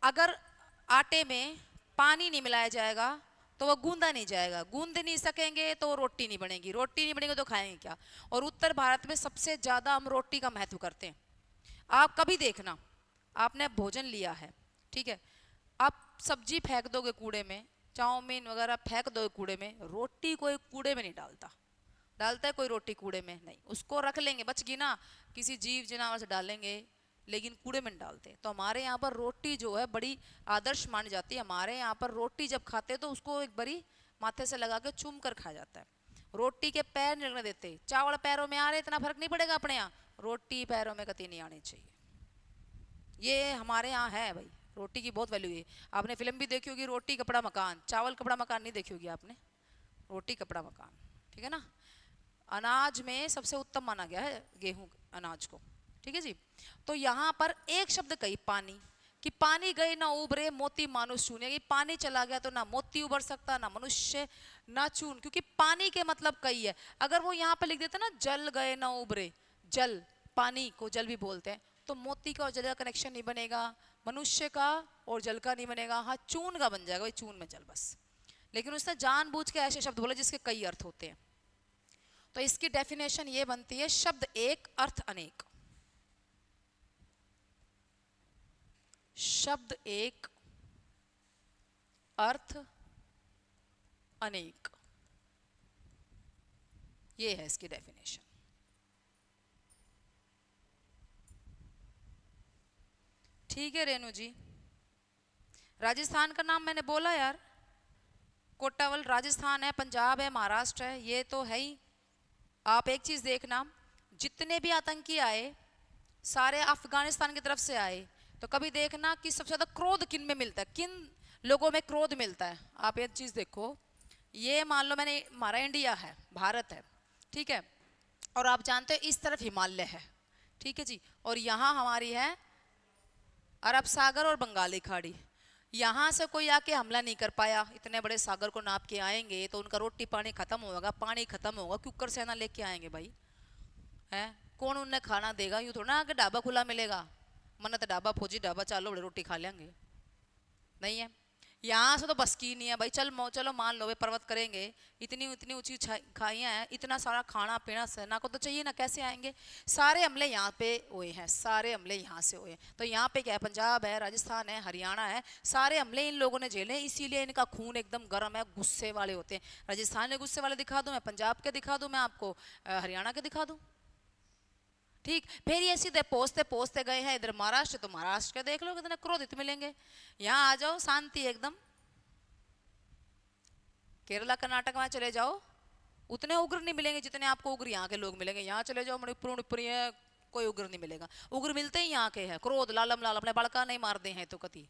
अगर आटे में पानी नहीं मिलाया जाएगा तो वह गूंदा नहीं जाएगा, गूंद नहीं सकेंगे तो रोटी नहीं बनेगी, रोटी नहीं बनेगी तो खाएंगे क्या। और उत्तर भारत में सबसे ज्यादा हम रोटी का महत्व करते हैं। आप कभी देखना, आपने भोजन लिया है, ठीक है, आप सब्जी फेंक दोगे कूड़े में, चाउमीन वगैरह फेंक दोगे कूड़े में, रोटी कोई कूड़े में नहीं डालता। डालता है कोई रोटी कूड़े में? नहीं, उसको रख लेंगे, बच गई ना, किसी जीव जनावर से डालेंगे, लेकिन कूड़े में नहीं डालते। तो हमारे यहाँ पर रोटी जो है बड़ी आदर्श मानी जाती है। हमारे यहाँ पर रोटी जब खाते हैं तो उसको एक बारी माथे से लगा के चूम कर खाया जाता है। रोटी के पैर नहीं लगने देते। चावल पैरों में आ रहे, इतना फर्क नहीं पड़ेगा अपने यहाँ, रोटी पैरों में कतई नहीं आनी चाहिए। ये हमारे यहाँ है भाई, रोटी की बहुत वैल्यू है। आपने फिल्म भी देखी होगी, रोटी कपड़ा मकान। चावल कपड़ा मकान नहीं देखी होगी आपने, रोटी कपड़ा मकान, ठीक है ना। अनाज में सबसे उत्तम माना गया है गेहूं अनाज को, ठीक है जी। तो यहाँ पर एक शब्द कही, पानी, कि पानी गए ना उबरे मोती मानुष चूने, कि पानी चला गया तो ना मोती उबर सकता, ना मनुष्य, ना चून, क्योंकि पानी के मतलब कई है। अगर वो यहाँ पे लिख देते ना जल गए ना उबरे, जल, पानी को जल भी बोलते हैं, तो मोती का और जल का कनेक्शन नहीं बनेगा, मनुष्य का और जल का नहीं बनेगा। हाँ, चून का बन जाएगा भाई, चून में जल बस। लेकिन उसने जानबूझ के ऐसे शब्द बोले जिसके कई अर्थ होते हैं। तो इसकी डेफिनेशन ये बनती है, शब्द एक अर्थ अनेक। शब्द एक अर्थ अनेक, ये है इसकी डेफिनेशन। ठीक है रेणु जी, राजस्थान का नाम मैंने बोला यार, कोटावल राजस्थान है, पंजाब है, महाराष्ट्र है, ये तो है ही। आप एक चीज देखना, जितने भी आतंकी आए सारे अफगानिस्तान की तरफ से आए, तो कभी देखना कि सबसे ज्यादा क्रोध किन में मिलता है, किन लोगों में क्रोध मिलता है। आप एक चीज देखो, ये मान लो मैंने, हमारा इंडिया है, भारत है, ठीक है, और आप जानते हो इस तरफ हिमालय है, ठीक है जी, और यहाँ हमारी है अरब सागर और बंगाली खाड़ी। यहाँ से कोई आके हमला नहीं कर पाया, इतने बड़े सागर को नाप के आएंगे तो उनका रोटी पानी खत्म होगा, पानी खत्म होगा, क्यों सेना लेके आएंगे भाई, है कौन उन्हें खाना देगा? यूँ थोड़ा ना कि ढाबा खुला मिलेगा, मन्ना तो ढाबा फौजी ढाबा, चालो बड़े रोटी खा लेंगे, नहीं है। यहाँ से तो बस की नहीं है भाई, चलो मान लो वे पर्वत करेंगे, इतनी इतनी ऊंची खाइयाँ हैं, इतना सारा खाना पीना सेना को तो चाहिए ना, कैसे आएंगे? सारे हमले यहाँ पे हुए हैं, सारे हमले यहाँ से हुए हैं। तो यहाँ पे क्या है, पंजाब है, राजस्थान है, हरियाणा है, सारे हमले इन लोगों ने झेले, इसीलिए इनका खून एकदम गर्म है, गुस्से वाले होते हैं। राजस्थान में गुस्से वाले दिखा दूँ मैं, पंजाब के दिखा दूँ मैं आपको, हरियाणा के दिखा दूँ, ठीक। फिर ये सीधे पोसते पोसते गए हैं इधर महाराष्ट्र, तो महाराष्ट्र के देख लो कितने क्रोधित मिलेंगे। यहाँ आ जाओ शांति एकदम, केरला कर्नाटक में चले जाओ, उतने उग्र नहीं मिलेंगे जितने आपको उग्र यहाँ के लोग मिलेंगे। यहाँ चले जाओ मणिपुर मणिपुरी है, कोई उग्र नहीं मिलेगा। उग्र मिलते ही यहाँ के हैं, क्रोध लालम लाल, अपने बड़का नहीं मार दे हैं तो कति।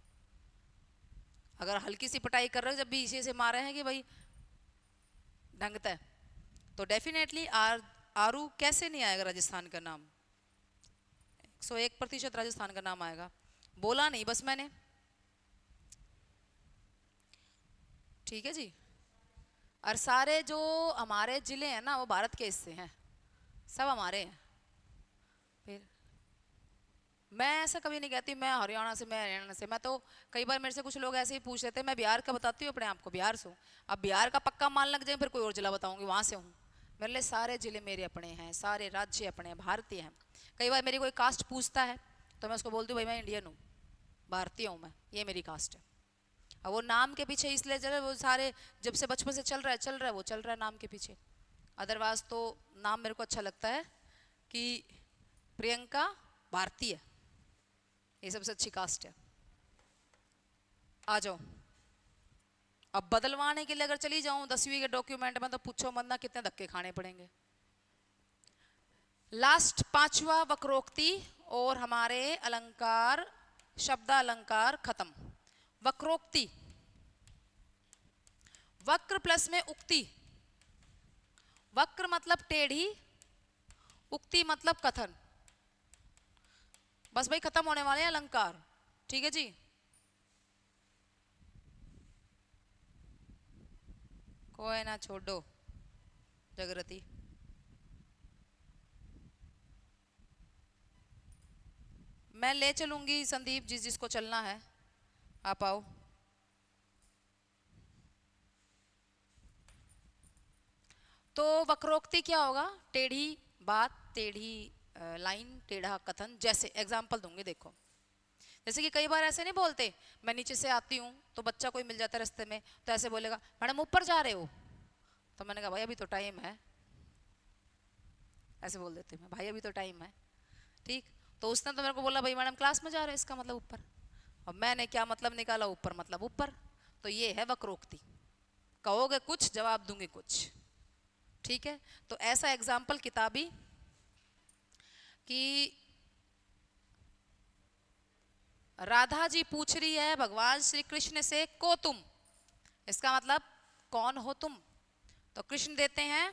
अगर हल्की सी पिटाई कर रहे हो जब भी इसी से मारे हैं कि भाई ढंगता है, तो डेफिनेटली आरू कैसे नहीं आएगा राजस्थान का नाम, 101% राजस्थान का नाम आएगा। बोला नहीं बस मैंने, ठीक है जी। और सारे जो हमारे जिले हैं ना वो भारत के हिस्से हैं, सब हमारे हैं। फिर मैं ऐसा कभी नहीं कहती मैं हरियाणा से, मैं हरियाणा से। मैं तो कई बार मेरे से कुछ लोग ऐसे ही पूछ लेते हैं, मैं बिहार का बताती हूँ अपने आप को, बिहार से हूँ। अब बिहार का पक्का मान लग जाए फिर कोई और जिला बताऊंगी वहाँ से हूँ। मेरे लिए सारे जिले मेरे अपने हैं, सारे राज्य अपने हैं, भारतीय हैं। कई बार मेरी कोई कास्ट पूछता है तो मैं उसको बोलती हूँ भाई मैं इंडियन हूँ, भारतीय हूँ मैं, ये मेरी कास्ट है। अब वो नाम के पीछे इसलिए चल रहे, वो सारे जब से बचपन से चल रहा है वो चल रहा है नाम के पीछे। अदरवाइज तो नाम मेरे को अच्छा लगता है कि प्रियंका भारतीय, ये सबसे अच्छी कास्ट है। आ जाओ। अब बदलवाने के लिए अगर चली जाऊं 10वीं के डॉक्यूमेंट में तो पूछो मत ना कितने धक्के खाने पड़ेंगे। लास्ट 5वां वक्रोक्ति और हमारे अलंकार, शब्द अलंकार खत्म। वक्रोक्ति, वक्र प्लस में उक्ति। वक्र मतलब टेढ़ी, उक्ति मतलब कथन। बस भाई खत्म होने वाले हैं अलंकार, ठीक है जी। कोई ना छोड़ो जगरती। मैं ले चलूंगी संदीप, जिस जिसको चलना है आप आओ। तो वक्रोक्ति क्या होगा? टेढ़ी बात, टेढ़ी लाइन, टेढ़ा कथन। जैसे एग्जाम्पल दूंगी, देखो। जैसे कि कई बार ऐसे नहीं बोलते, मैं नीचे से आती हूँ तो बच्चा कोई मिल जाता है रास्ते में तो ऐसे बोलेगा मैडम ऊपर जा रहे हो, तो मैंने कहा भाई अभी तो टाइम है, ऐसे बोल देते हैं भाई अभी तो टाइम है, ठीक। तो उसने तो मेरे को बोला भाई मैडम क्लास में जा रहे हो, इसका मतलब ऊपर। अब मैंने क्या मतलब निकाला, ऊपर मतलब ऊपर। तो ये है वक्रोक्ति। कहोगे कुछ, जवाब दूंगी कुछ, ठीक है। तो ऐसा एग्जाम्पल किताबी कि राधा जी पूछ रही है भगवान श्री कृष्ण से को तुम, इसका मतलब कौन हो तुम। तो कृष्ण देते हैं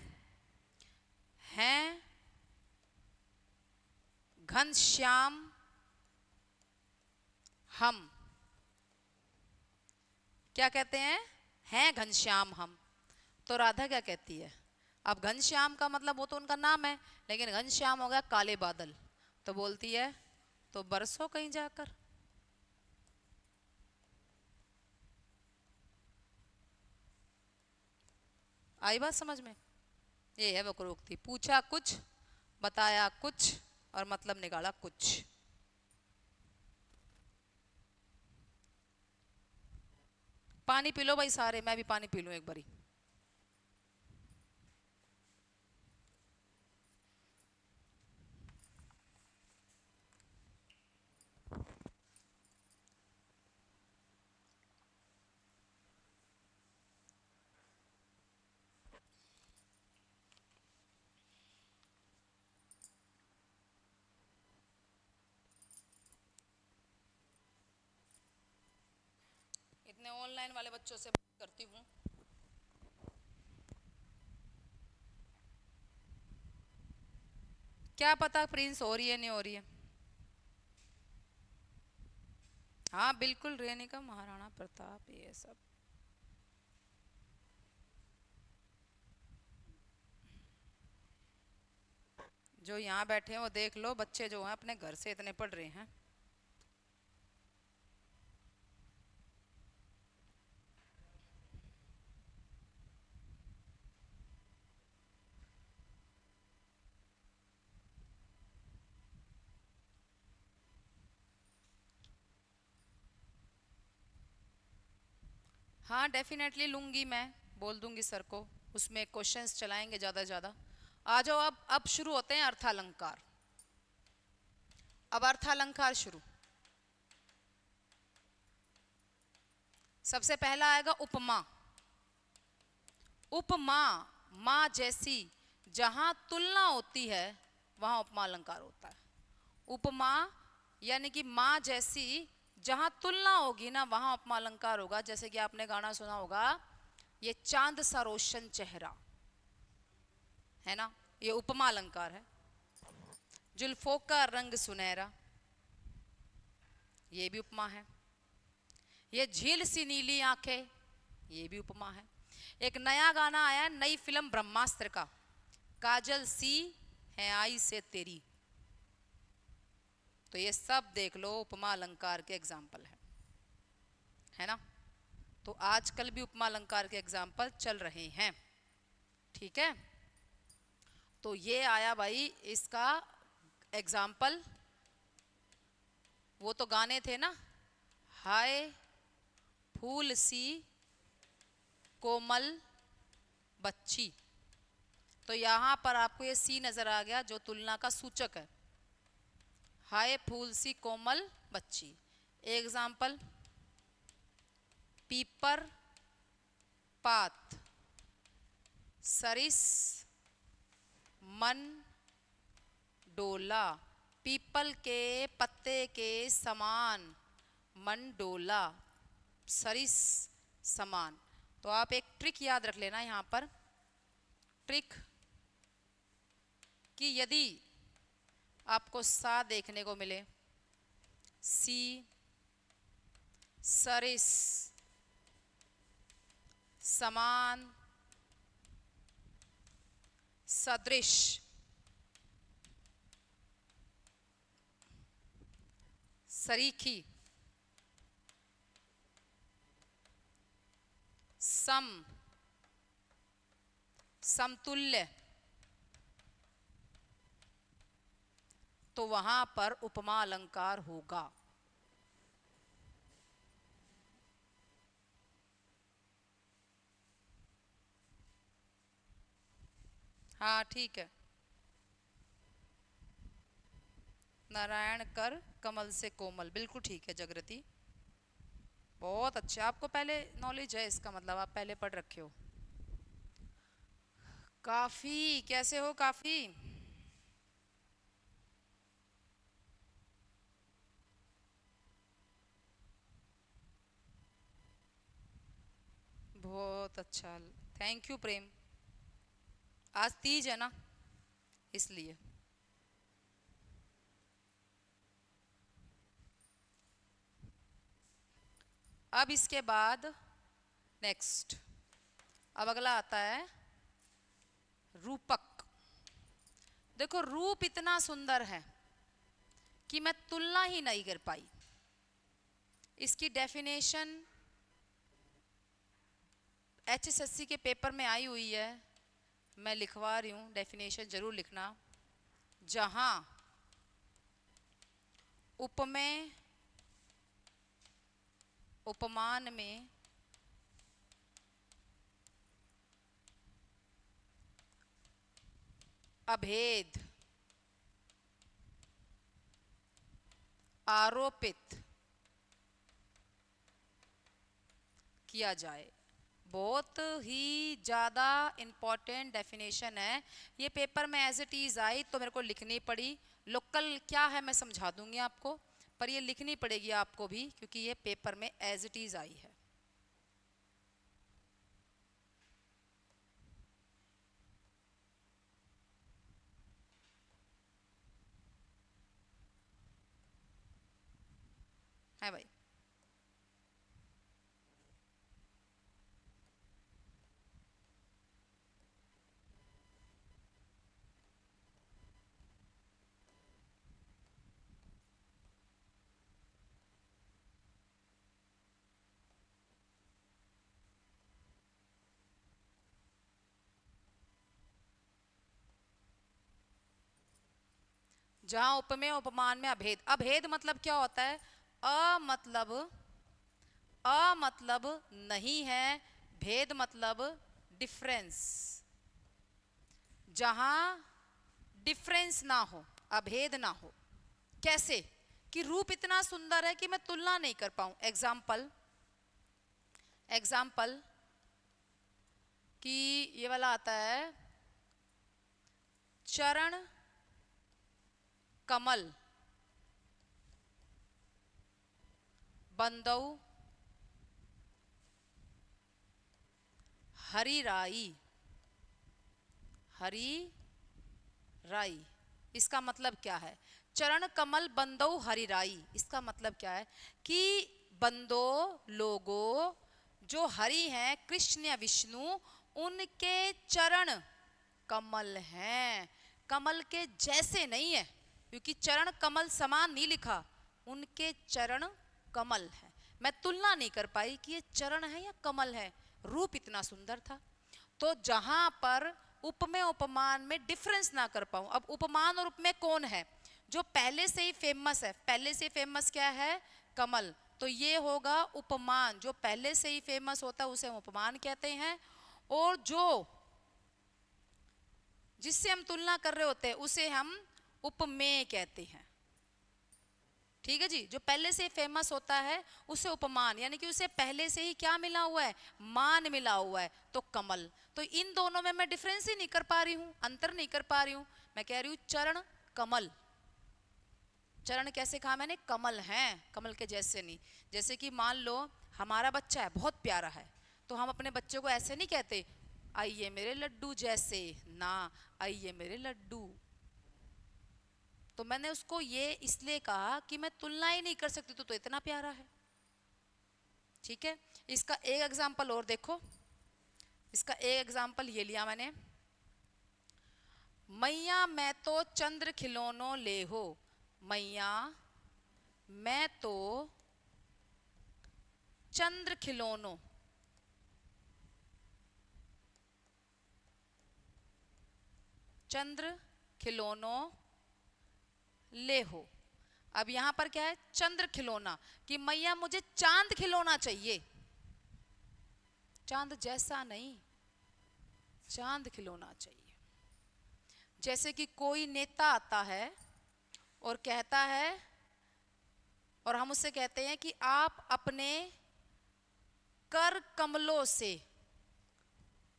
घनश्याम हम। क्या कहते हैं घनश्याम हम। तो राधा क्या कहती है? अब घनश्याम का मतलब वो तो उनका नाम है, लेकिन घनश्याम हो गया काले बादल। तो बोलती है तो बरसो कहीं जाकर। आई बात समझ में? ये है वक्रोक्ति। पूछा कुछ, बताया कुछ और मतलब निकाला कुछ। पानी पी लो भाई सारे, मैं भी पानी पी लूं एक बारी। इतने ऑनलाइन वाले बच्चों से बात करती हूँ। क्या पता प्रिंस हो रही है नहीं हो रही है। हाँ बिल्कुल, रेणुका महाराणा प्रताप ये सब। जो यहाँ बैठे हैं वो देख लो, बच्चे जो हैं अपने घर से इतने पढ़ रहे हैं। हाँ डेफिनेटली लूंगी, मैं बोल दूंगी सर को, उसमें क्वेश्चंस चलाएंगे ज़्यादा से ज़्यादा। आ जाओ, अब शुरू होते हैं अर्थालंकार। अब अर्थालंकार शुरू। सबसे पहला आएगा उपमा। उपमा माँ जैसी जहां तुलना होती है वहां उपमा अलंकार होता है। उपमा यानी कि माँ जैसी जहां तुलना होगी ना वहां उपमा अलंकार होगा। जैसे कि आपने गाना सुना होगा, ये चांद सा रोशन चेहरा, है ना, ये उपमा अलंकार है। जुल्फों का रंग सुनहरा, ये भी उपमा है। ये झील सी नीली आंखें, ये भी उपमा है। एक नया गाना आया नई फिल्म ब्रह्मास्त्र का, काजल सी है आई से तेरी, तो ये सब देख लो उपमा अलंकार के एग्जाम्पल है ना। तो आजकल भी उपमा अलंकार के एग्जाम्पल चल रहे हैं, ठीक है। तो ये आया भाई इसका एग्जाम्पल। वो तो गाने थे ना, हाय फूल सी कोमल बच्ची, तो यहां पर आपको ये सी नजर आ गया जो तुलना का सूचक है। हाय फूल सी कोमल बच्ची। एग्जाम्पल, पीपर पात सरिस मन डोला, पीपल के पत्ते के समान मन डोला, सरिस समान। तो आप एक ट्रिक याद रख लेना यहां पर, ट्रिक कि यदि आपको सा देखने को मिले, सी सरिस समान सदृश सरीखी सम समतुल्य, तो वहां पर उपमा अलंकार होगा। हाँ ठीक है। नारायण कर कमल से कोमल, बिल्कुल ठीक है जगृति, बहुत अच्छे। आपको पहले नॉलेज है इसका मतलब आप पहले पढ़ रखे हो। काफी, कैसे हो काफी? बहुत अच्छा, थैंक यू प्रेम। आज तीज है ना इसलिए। अब इसके बाद नेक्स्ट, अब अगला आता है रूपक। देखो रूप इतना सुंदर है कि मैं तुलना ही नहीं कर पाई। इसकी डेफिनेशन HSSC के पेपर में आई हुई है, मैं लिखवा रही हूं, डेफिनेशन जरूर लिखना। जहां उपमेय उपमान में अभेद आरोपित किया जाए। बहुत ही ज़्यादा इम्पॉर्टेंट डेफिनेशन है ये, पेपर में एज इट इज़ आई तो मेरे को लिखनी पड़ी। लोकल क्या है मैं समझा दूंगी आपको, पर ये लिखनी पड़ेगी आपको भी क्योंकि ये पेपर में एज इट इज़ आई है। है भाई। जहां उपमेय उपमान में अभेद, अभेद मतलब क्या होता है? अ मतलब नहीं है, भेद मतलब डिफरेंस। जहां डिफरेंस ना हो, अभेद ना हो। कैसे? कि रूप इतना सुंदर है कि मैं तुलना नहीं कर पाऊं। एग्जाम्पल कि ये वाला आता है चरण कमल बंदौ हरि राई। हरि राई इसका मतलब क्या है? चरण कमल बंदो हरि राई, इसका मतलब क्या है कि बंदो लोगों जो हरि हैं, कृष्ण या विष्णु, उनके चरण कमल हैं, कमल के जैसे नहीं है, क्योंकि चरण कमल समान नहीं लिखा, उनके चरण कमल है। मैं तुलना नहीं कर पाई कि ये चरण है या कमल है, रूप इतना सुंदर था। तो जहां पर उपमेय उपमान में डिफरेंस ना कर पाऊं, अब उपमान और उपमेय कौन है? जो पहले से ही फेमस है। पहले से फेमस क्या है? कमल। तो ये होगा उपमान, जो पहले से ही फेमस होता है उसे हम उपमान कहते हैं, और जो जिससे हम तुलना कर रहे होते हैं उसे हम उपमेय कहते हैं। ठीक है जी, जो पहले से फेमस होता है उसे उपमान, यानी कि उसे पहले से ही क्या मिला हुआ है? मान मिला हुआ है। तो कमल, तो इन दोनों में मैं डिफरेंस ही नहीं कर पा रही हूं, अंतर नहीं कर पा रही हूं। मैं कह रही हूं चरण कमल। चरण कैसे कहा मैंने? कमल हैं, कमल के जैसे नहीं। जैसे कि मान लो हमारा बच्चा है, बहुत प्यारा है, तो हम अपने बच्चे को ऐसे नहीं कहते आइए मेरे लड्डू जैसे, ना आइए मेरे लड्डू। तो मैंने उसको ये इसलिए कहा कि मैं तुलना ही नहीं कर सकती, तो इतना प्यारा है। ठीक है, इसका एक एग्जाम्पल और देखो। इसका एक एग्जाम्पल ये लिया मैंने, मैया मैं तो चंद्र खिलौनो ले हो। मैया मैं तो चंद्र खिलौनो, चंद्र खिलौनो ले हो। अब यहां पर क्या है? चंद्र खिलौना, कि मैया मुझे चांद खिलौना चाहिए, चांद जैसा नहीं, चांद खिलौना चाहिए। जैसे कि कोई नेता आता है और कहता है, और हम उससे कहते हैं कि आप अपने कर कमलों से,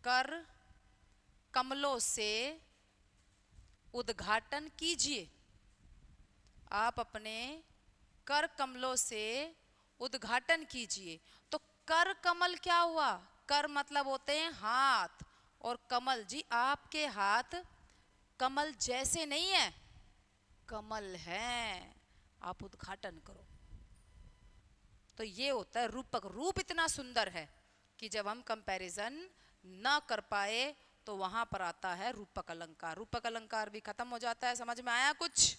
कर कमलों से उद्घाटन कीजिए, आप अपने कर कमलों से उद्घाटन कीजिए। तो कर कमल क्या हुआ? कर मतलब होते हैं हाथ, और कमल जी आपके हाथ कमल जैसे नहीं है, कमल हैं, आप उद्घाटन करो। तो ये होता है रूपक। रूप इतना सुंदर है कि जब हम कंपैरिजन ना कर पाए तो वहां पर आता है रूपक अलंकार। रूपक अलंकार भी खत्म हो जाता है। समझ में आया कुछ?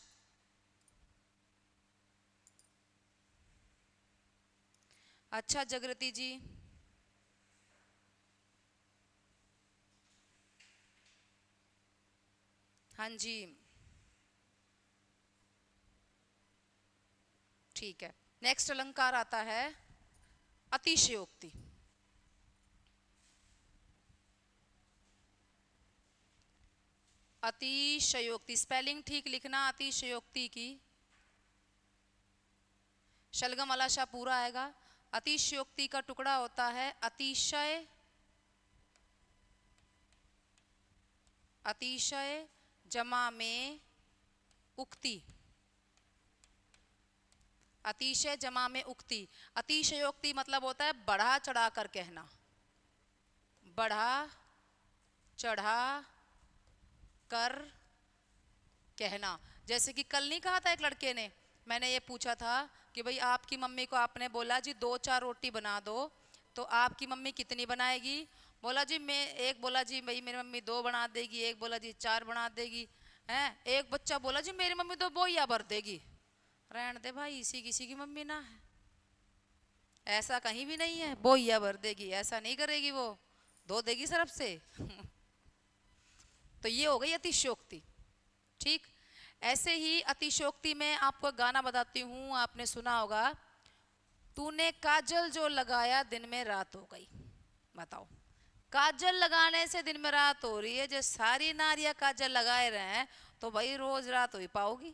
अच्छा जगृति जी, हाँ जी ठीक है। नेक्स्ट अलंकार आता है अतिशयोक्ति। अतिशयोक्ति स्पेलिंग ठीक लिखना अतिशयोक्ति की, शलगम अलाशा पूरा आएगा। अतिशयोक्ति का टुकड़ा होता है अतिशय, अतिशय जमा में उक्ति, अतिशय जमा में उक्ति। अतिशयोक्ति मतलब होता है बढ़ा चढ़ा कर कहना, बढ़ा चढ़ा कर कहना। जैसे कि कल नहीं कहा था एक लड़के ने, मैंने ये पूछा था कि भाई आपकी मम्मी को आपने बोला जी 2-4 रोटी बना दो, तो आपकी मम्मी कितनी बनाएगी? बोला जी मैं एक, बोला जी भाई मेरी मम्मी 2 बना देगी, एक बोला जी 4 बना देगी, हैं? एक बच्चा बोला जी मेरी मम्मी तो बोइया भर देगी। रहने दे भाई, इसी किसी की मम्मी ना है, ऐसा कहीं भी नहीं है बोइया भर देगी, ऐसा नहीं करेगी वो, धो देगी सरफ से। तो ये हो गई अतिशयोक्ति। ठीक, ऐसे ही अतिशयोक्ति में आपको गाना बताती हूँ, आपने सुना होगा, तूने काजल जो लगाया दिन में रात हो गई। बताओ, काजल लगाने से दिन में रात हो रही है, जो सारी नारियां काजल लगाए रहे हैं तो भाई रोज रात हो ही पाओगी।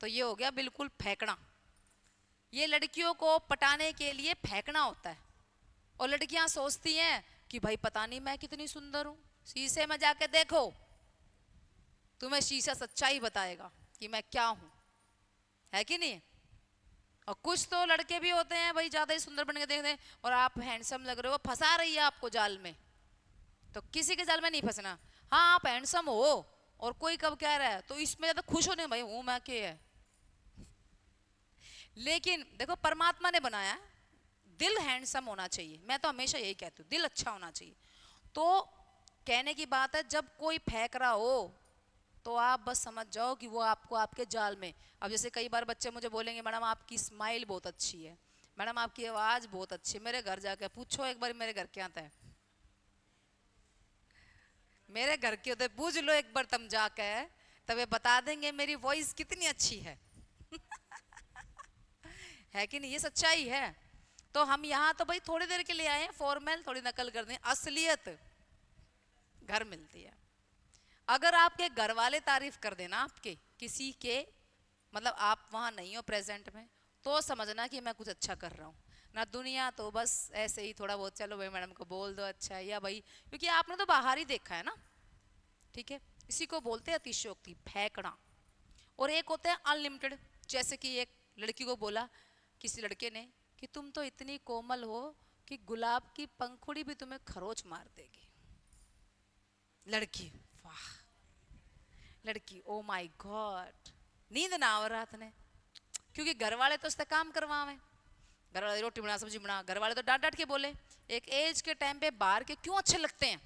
तो ये हो गया बिल्कुल फेंकना। ये लड़कियों को पटाने के लिए फेंकना होता है, और लड़कियां सोचती हैं कि भाई पता नहीं मैं कितनी सुंदर हूं, शीशे में जाके देखो, तुम्हें शीशा सच्चाई बताएगा कि मैं क्या हूं, है कि नहीं। और कुछ तो लड़के भी होते हैं भाई ज्यादा ही सुंदर बन के देखते हैं और आप हैंडसम लग रहे हो, फंसा रही है आपको जाल में। तो किसी के जाल में नहीं फंसना। हाँ आप हैंडसम हो और कोई कब कह रहा है तो इसमें ज्यादा खुश होने भाई हूं मैं के है। लेकिन देखो परमात्मा ने बनाया, दिल हैंडसम होना चाहिए, मैं तो हमेशा यही कहती हूँ दिल अच्छा होना चाहिए। तो कहने की बात है जब कोई फेंक रहा हो तो आप बस समझ जाओ कि वो आपको आपके जाल में। अब जैसे कई बार बच्चे मुझे बोलेंगे मैडम आपकी स्माइल बहुत अच्छी है, मैडम आपकी आवाज़ बहुत अच्छी है, मेरे घर जाके पूछो एक बार मेरे घर क्या आता है, मेरे घर के होते पूछ लो एक बार तुम जाके, तब ये बता देंगे मेरी वॉइस कितनी अच्छी है कि नहीं, ये सच्चाई है। तो हम यहाँ तो भाई थोड़ी देर के लिए आए हैं, फॉर्मल थोड़ी नकल कर दें, असलियत घर मिलती है। अगर आपके घर वाले तारीफ कर देना आपके किसी के, मतलब आप वहां नहीं हो प्रेजेंट में, तो समझना कि मैं कुछ अच्छा कर रहा हूँ ना। दुनिया तो बस ऐसे ही थोड़ा बहुत चलो भाई मैडम को बोल दो अच्छा है, या भाई क्योंकि आपने तो बाहर ही देखा है ना, ठीक है। इसी को बोलते हैं अतिशयोक्ति, फेंकना। और एक होता है अनलिमिटेड, जैसे कि एक लड़की को बोला किसी लड़के ने कि तुम तो इतनी कोमल हो कि गुलाब की पंखुड़ी भी तुम्हें खरोच मार देगी। लड़की वाह, लड़की ओ माय गॉड, नींद ना आ रात ने, क्योंकि घर वाले तो उससे काम करवावे, घर वाले रोटी बना सब्जी बना, घर वाले तो डांट डांट के बोले। एक एज के टाइम पे बाहर के क्यों अच्छे लगते हैं,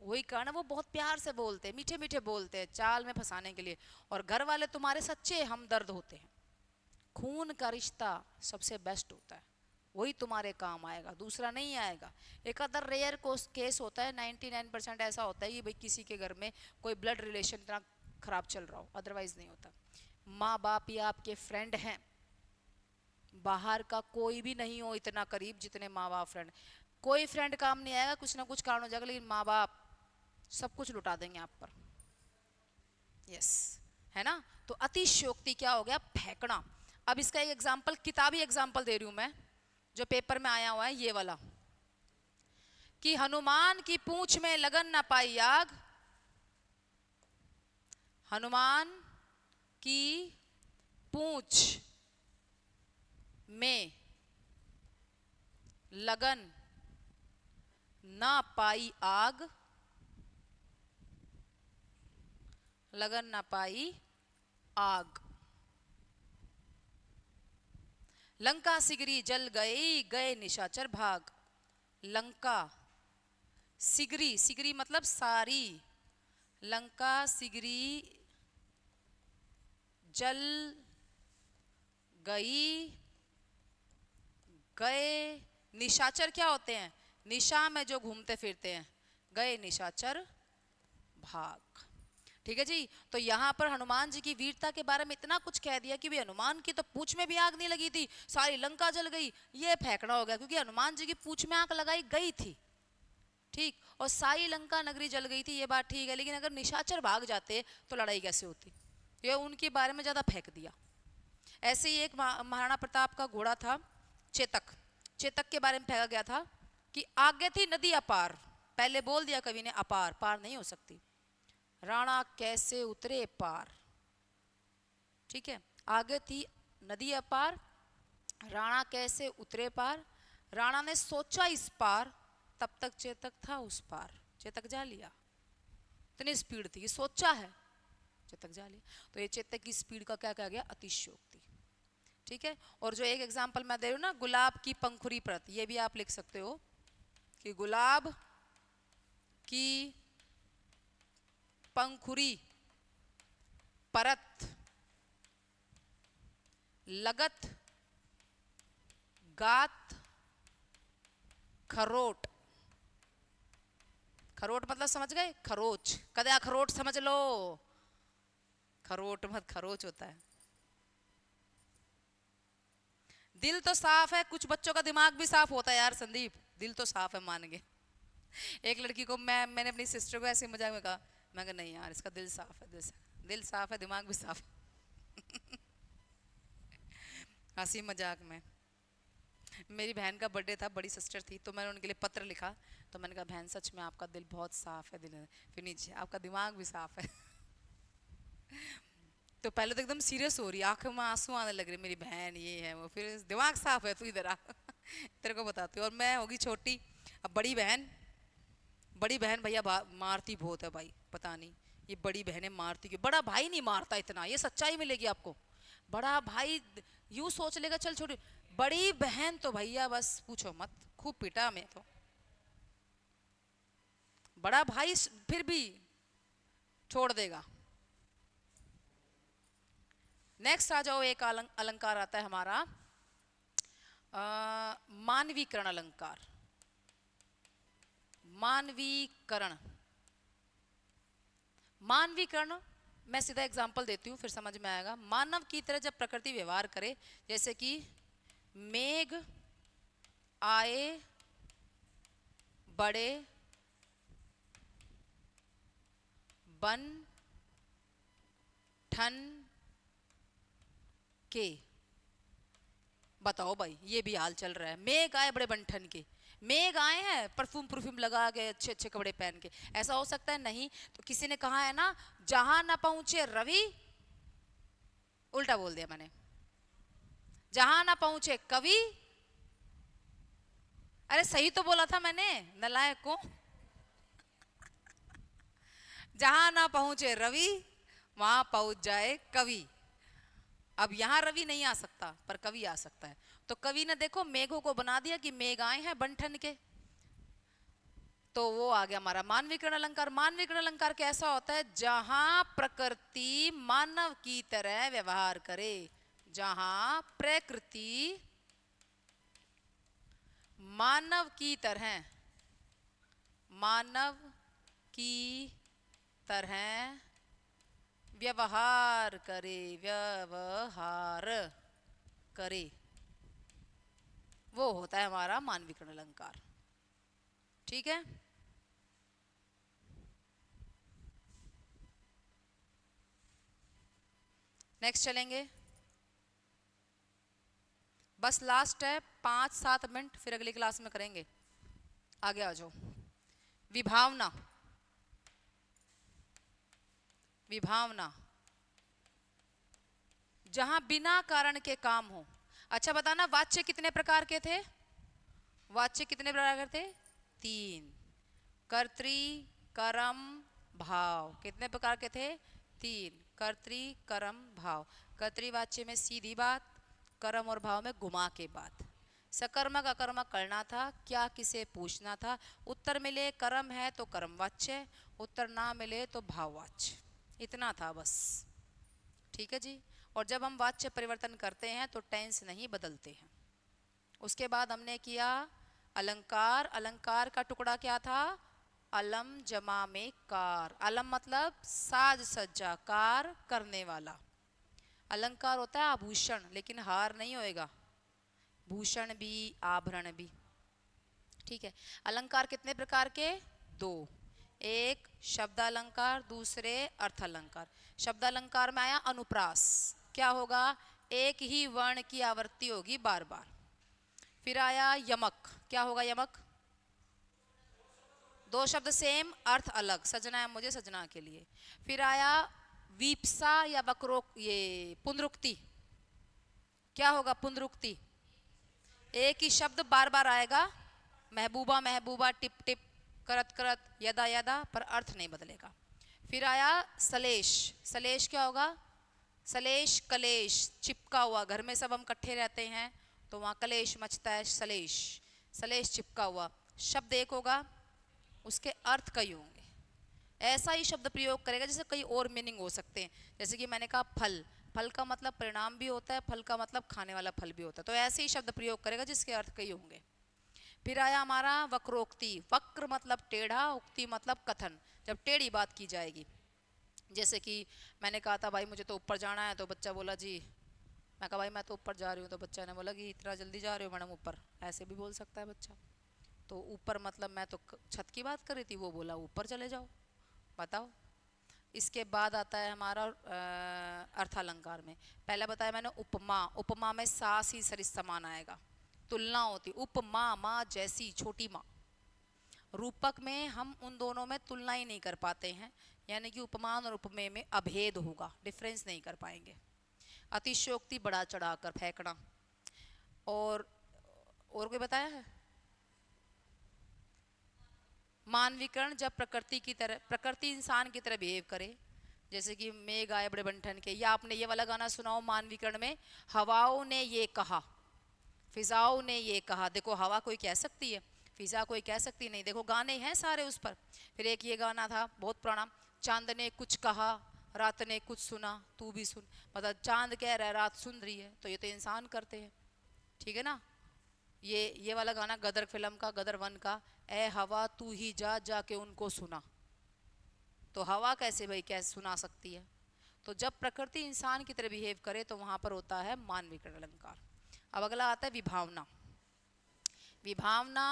वही कारण है वो बहुत प्यार से बोलते हैं, मीठे मीठे बोलते हैं चाल में फंसाने के लिए। और घर वाले तुम्हारे सच्चे हमदर्द होते हैं। खून का रिश्ता सबसे बेस्ट होता है, वही तुम्हारे काम आएगा, दूसरा नहीं आएगा। एक अदर रेयर केस होता है, 99% ऐसा होता है कि भाई किसी के घर में कोई ब्लड रिलेशन इतना खराब चल रहा हो, अदरवाइज नहीं होता। माँ बाप या आपके फ्रेंड हैं, बाहर का कोई भी नहीं हो इतना करीब जितने माँ बाप फ्रेंड। कोई फ्रेंड काम नहीं आएगा, कुछ ना कुछ कारण हो जाएगा, लेकिन माँ बाप सब कुछ लुटा देंगे आप पर। यस, है ना। तो अतिशयोक्ति क्या हो गया, फेंकना। अब इसका एक एग्जाम्पल, किताबी एग्जाम्पल दे रही हूं मैं, जो पेपर में आया हुआ है ये वाला, कि हनुमान की पूंछ में लगन ना पाई आग, हनुमान की पूंछ में लगन ना पाई आग, लगन ना पाई आग, लंका सिगरी जल गई, गए निशाचर भाग। लंका सिगरी, सिगरी मतलब सारी, लंका सिगरी जल गई, गए निशाचर क्या होते हैं, निशा में जो घूमते फिरते हैं, गए निशाचर भाग। ठीक है जी। तो यहां पर हनुमान जी की वीरता के बारे में इतना कुछ कह दिया कि भाई हनुमान की तो पूंछ में भी आग नहीं लगी थी, सारी लंका जल गई, ये फेंकना हो गया, क्योंकि हनुमान जी की पूंछ में आग लगाई गई थी, ठीक, और सारी लंका नगरी जल गई थी, ये बात ठीक है। लेकिन अगर निशाचर भाग जाते तो लड़ाई कैसे होती, ये उनके बारे में ज्यादा फेंक दिया। ऐसे ही एक महाराणा प्रताप का घोड़ा था चेतक, चेतक के बारे में फेंका गया था कि आगे थी नदी अपार, पहले बोल दिया कवि ने अपार, पार नहीं हो सकती, राणा कैसे उतरे पार। ठीक है, आगे थी नदी अपार, राणा कैसे उतरे पार, राणा ने सोचा इस पार, तब तक चेतक था उस पार, चेतक जा लिया, इतनी स्पीड थी, सोचा है चेतक जा लिया। तो ये चेतक की स्पीड का क्या कहा गया, अतिशयोक्ति। ठीक है। और जो एक एग्जांपल मैं दे रही हूं ना, गुलाब की पंखुड़ी परत, ये भी आप लिख सकते हो कि गुलाब की पंखुड़ी परत लगत गात खरोट, खरोट मतलब समझ गए, खरोच, कदे अखरोट समझ लो, खरोट मत, खरोच होता है। दिल तो साफ है, कुछ बच्चों का दिमाग भी साफ होता है यार संदीप, दिल तो साफ है मान गए। एक लड़की को मैंने अपनी सिस्टर को ऐसे मजाक में कहा, मैं कहा नहीं यार इसका दिल साफ है, दिल साफ है, दिमाग भी साफ है। हंसी मजाक में। मेरी बहन का बर्थडे था, बड़ी सिस्टर थी, तो मैंने उनके लिए पत्र लिखा। तो मैंने कहा बहन सच में आपका दिल बहुत साफ है, दिल है। फिर नीचे आपका दिमाग भी साफ है। तो पहले तो एकदम सीरियस हो रही, आंखों में आंसू आने लग रहे, मेरी बहन ये है वो, फिर दिमाग साफ है तू इधर आ। तेरे को बताती हूँ। और मैं होगी छोटी, अब बड़ी बहन, बड़ी बहन भैया मारती बहुत है भाई, पता नहीं ये बड़ी बहनें मारती क्यों। बड़ा भाई नहीं मारता इतना, ये सच्चाई मिलेगी आपको। बड़ा भाई यूं सोच लेगा चल छोटी, बड़ी बहन तो भैया बस पूछो मत, खूब पिटा मैं तो। बड़ा भाई फिर भी छोड़ देगा। नेक्स्ट आ जाओ, एक अलंकार आता है हमारा, मानवीकरण अलंकार। मानवीकरण, मानवीकरण, मैं सीधा एग्जांपल देती हूँ फिर समझ में आएगा। मानव की तरह जब प्रकृति व्यवहार करे, जैसे कि मेघ आए बड़े बन ठन के। बताओ भाई, ये भी हाल चल रहा है, मेघ आए बड़े बंठन के। मेघ आए हैं परफ्यूम परफ्यूम लगा के, अच्छे अच्छे कपड़े पहन के, ऐसा हो सकता है? नहीं। तो किसी ने कहा है ना, जहां ना पहुंचे रवि, उल्टा बोल दिया मैंने, जहां ना पहुंचे कवि। अरे सही तो बोला था मैंने, नलायक को। जहां ना पहुंचे रवि, वहां पहुंच जाए कवि। अब यहां रवि नहीं आ सकता, पर कवि आ सकता है। तो कवि ने देखो मेघों को बना दिया कि मेघ आए हैं बंठन के, तो वो आ गया हमारा मानवीकरण अलंकार। मानवीकरण अलंकार कैसा होता है? जहां प्रकृति मानव की तरह व्यवहार करे, जहां प्रकृति मानव की तरह, मानव की तरह व्यवहार करे, व्यवहार करे, वो होता है हमारा मानवीकरण अलंकार। ठीक है। नेक्स्ट चलेंगे, बस लास्ट है 5-7 मिनट, फिर अगली क्लास में करेंगे। आगे आ जाओ। विभावना, विभावना, जहां बिना कारण के काम हो। अच्छा बताना, वाच्य कितने प्रकार के थे? वाच्य कितने प्रकार के थे? 3। कर्तृ, कर्म, भाव। कितने प्रकार के थे? 3। कर्तृ, कर्म, भाव। कर्तृवाच्य में सीधी बात, कर्म और भाव में घुमा के बात। सकर्मक अकर्मक करना था, क्या किसे पूछना था। उत्तर मिले कर्म है तो कर्मवाच्य, उत्तर ना मिले तो भाववाच्य, इतना था बस। ठीक है जी। और जब हम वाच्य परिवर्तन करते हैं तो टेंस नहीं बदलते हैं। उसके बाद हमने किया अलंकार। अलंकार का टुकड़ा क्या था? अलम जमा में कार। अलम मतलब साज सज्जा, कार करने वाला। अलंकार होता है आभूषण, लेकिन हार नहीं होएगा, भूषण भी आभरण भी। ठीक है। अलंकार कितने प्रकार के? 2। एक शब्द अलंकार, दूसरे अर्थ अलंकार। शब्द अलंकार में आया अनुप्रास, क्या होगा? एक ही वर्ण की आवृत्ति होगी बार बार। फिर आया यमक, क्या होगा यमक? 2 शब्द सेम, अर्थ अलग, सजना है मुझे सजना के लिए। फिर आया वीपसा या वक्रोक, ये पुनरुक्ति, क्या होगा पुनरुक्ति? एक ही शब्द बार बार आएगा, महबूबा महबूबा, टिप टिप, करत करत, यदा यदा, पर अर्थ नहीं बदलेगा। फिर आया सलेश। सलेश क्या होगा? सलेश कलेश, चिपका हुआ, घर में सब हम इकट्ठे रहते हैं तो वहाँ कलेश मचता है, सलेश। सलेश चिपका हुआ। शब्द एक होगा, उसके अर्थ कई होंगे। ऐसा ही शब्द प्रयोग करेगा जैसे कई और मीनिंग हो सकते हैं। जैसे कि मैंने कहा फल, फल का मतलब परिणाम भी होता है, फल का मतलब खाने वाला फल भी होता है। तो ऐसे ही शब्द प्रयोग करेगा जिसके अर्थ कई होंगे। फिर आया हमारा वक्रोक्ति। वक्र मतलब टेढ़ा, उक्ति मतलब कथन, जब टेढ़ी बात की जाएगी। जैसे कि मैंने कहा था भाई मुझे तो ऊपर जाना है, तो बच्चा बोला जी, मैं कहा भाई मैं तो ऊपर जा रही हूँ, तो बच्चा ने बोला कि इतना जल्दी जा रहे हो मैडम ऊपर, ऐसे भी बोल सकता है बच्चा। तो ऊपर मतलब मैं तो छत की बात कर रही थी, वो बोला ऊपर चले जाओ। बताओ। इसके बाद आता है हमारा अर्थालंकार में, पहले बताया मैंने उपमा। उपमा में सास ही सरिस समान आएगा, तुलना होती, उपमा, माँ जैसी, छोटी माँ। रूपक में हम उन दोनों में तुलना ही नहीं कर पाते हैं, यानी कि उपमान और उपमेय में अभेद होगा, डिफरेंस नहीं कर पाएंगे। अतिशयोक्ति, बढ़ा चढ़ाकर फेंकना। और कोई बताया है? मानवीकरण, जब प्रकृति की तरह, प्रकृति इंसान की तरह बिहेव करे, जैसे कि मेघ आए बड़े बंठन के। या आपने ये वाला गाना सुनाओ मानवीकरण में, हवाओं ने ये कहा, फिजाओं ने ये कहा। देखो हवा कोई कह सकती है, फिजा कोई कह सकती नहीं। देखो गाने हैं सारे उस पर। फिर एक ये गाना था बहुत पुराना, चांद ने कुछ कहा, रात ने कुछ सुना, तू भी सुन। मतलब चांद कह रहा है, रात सुन रही है, तो ये तो इंसान करते हैं, ठीक है ना। ये वाला गाना गदर फिल्म का, गदर 1 का, ए हवा तू ही जा जाके उनको सुना। तो हवा कैसे भाई कैसे सुना सकती है? तो जब प्रकृति इंसान की तरह बिहेव करे तो वहां पर होता है मानविकरण अलंकार। अब अगला आता है विभावना। विभावना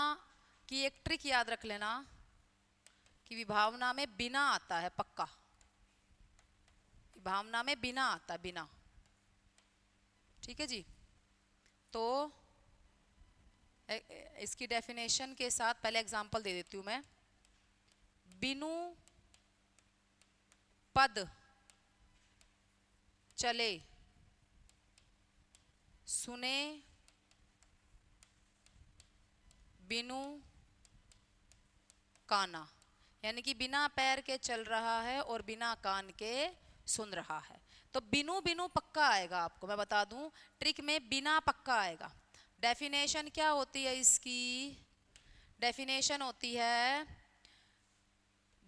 की एक ट्रिक याद रख लेना कि विभावना में बिना आता है पक्का। विभावना में बिना आता, बिना, ठीक है जी। तो इसकी डेफिनेशन के साथ पहले एग्जांपल दे देती हूं मैं। बिनु पद चले सुने, बिनु काना, यानी कि बिना पैर के चल रहा है और बिना कान के सुन रहा है। तो बिनु बिनु पक्का आएगा, आपको मैं बता दूं ट्रिक में बिना पक्का आएगा। डेफिनेशन क्या होती है इसकी? डेफिनेशन होती है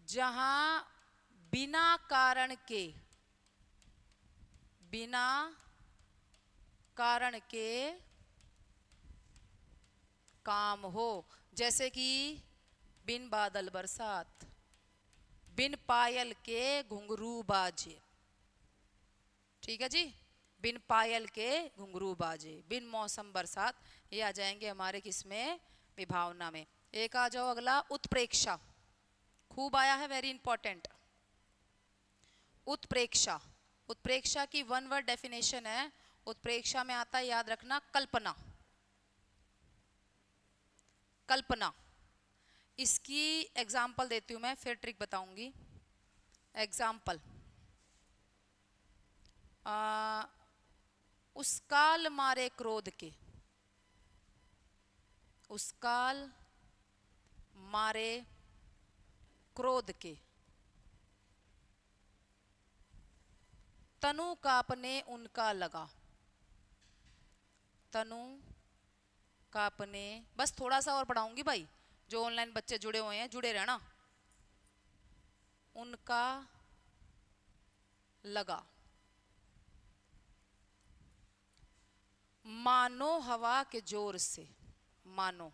जहां बिना कारण के, बिना कारण के काम हो, जैसे कि बिन बादल बरसात, बिन पायल के घुंघरू बाजे, ठीक है जी। बिन पायल के घुंघरू बाजे, बिन मौसम बरसात, ये आ जाएंगे हमारे किसमें? विभावना में। एक आ जाओ अगला, उत्प्रेक्षा। खूब आया है, वेरी इंपॉर्टेंट। उत्प्रेक्षा, उत्प्रेक्षा की 1 वर्ड डेफिनेशन है। उत्प्रेक्षा में आता है, याद रखना, कल्पना। कल्पना। इसकी एग्जाम्पल देती हूं मैं, फिर ट्रिक बताऊंगी। एग्जाम्पल, उस काल मारे क्रोध के, उस काल मारे क्रोध के, तनु कापने उनका लगा। तनु कापने, बस थोड़ा सा और पढ़ाऊंगी भाई, जो ऑनलाइन बच्चे जुड़े हुए हैं जुड़े रहना। उनका लगा, मानो हवा के जोर से, मानो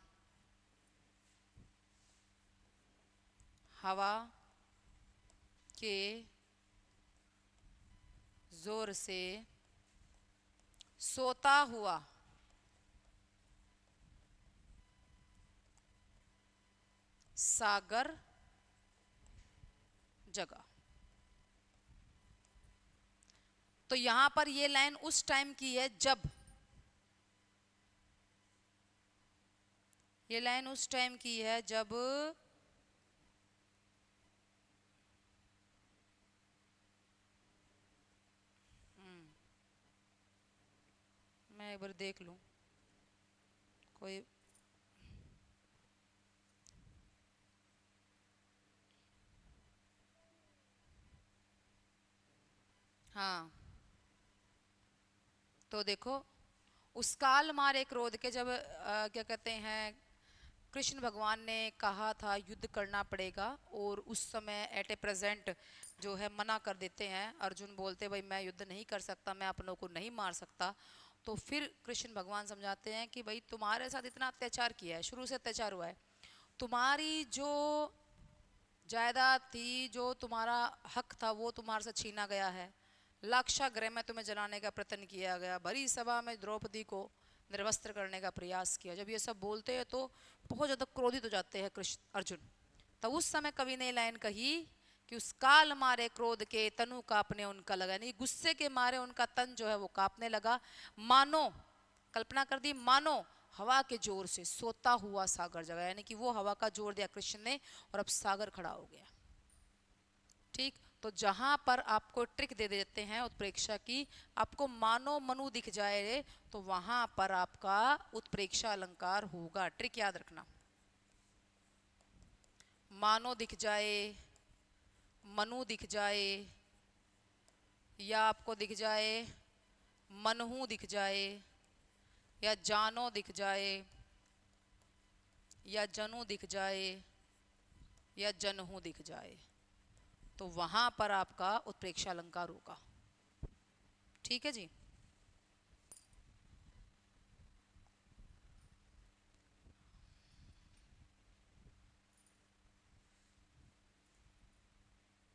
हवा के जोर से सोता हुआ सागर जगा। तो यहां पर ये लाइन उस टाइम की है जब, ये लाइन उस टाइम की है जब मैं एक बार देख लूं कोई, हाँ तो देखो, उस काल मारे क्रोध के, जब क्या कहते हैं, कृष्ण भगवान ने कहा था युद्ध करना पड़ेगा, और उस समय एट ए प्रेजेंट जो है मना कर देते हैं। अर्जुन बोलते भाई मैं युद्ध नहीं कर सकता, मैं अपनों को नहीं मार सकता। तो फिर कृष्ण भगवान समझाते हैं कि भाई तुम्हारे साथ इतना अत्याचार किया है, शुरू से अत्याचार हुआ है, तुम्हारी जो जायदाद थी, जो तुम्हारा हक था, वो तुम्हारे से छीना गया है। लाक्षागृह में तुम्हें जलाने का प्रयत्न किया गया, भरी सभा में द्रौपदी को निर्वस्त्र करने का प्रयास किया। जब ये सब बोलते हैं तो बहुत ज़्यादा क्रोधित हो जाते हैं कृष्ण अर्जुन। तो उस समय कवि ने लाइन कही कि उस काल मारे क्रोध के तनु कांपने उनका लगा, यानी गुस्से के मारे उनका तन जो है वो कांपने लगा। मानो, कल्पना कर दी, मानो हवा के जोर से सोता हुआ सागर जगा, यानी कि वो हवा का जोर दिया कृष्ण ने और अब सागर खड़ा हो गया। ठीक, तो जहां पर आपको ट्रिक दे देते हैं उत्प्रेक्षा की, आपको मानो मनु दिख जाए रे, तो वहां पर आपका उत्प्रेक्षा अलंकार होगा। ट्रिक याद रखना, मानो दिख जाए, मनु दिख जाए, या आपको दिख जाए मनहू दिख जाए, या जानो दिख जाए, या जनू दिख जाए, या जनहू दिख जाए, तो वहां पर आपका उत्प्रेक्षा अलंकार होगा। ठीक है जी।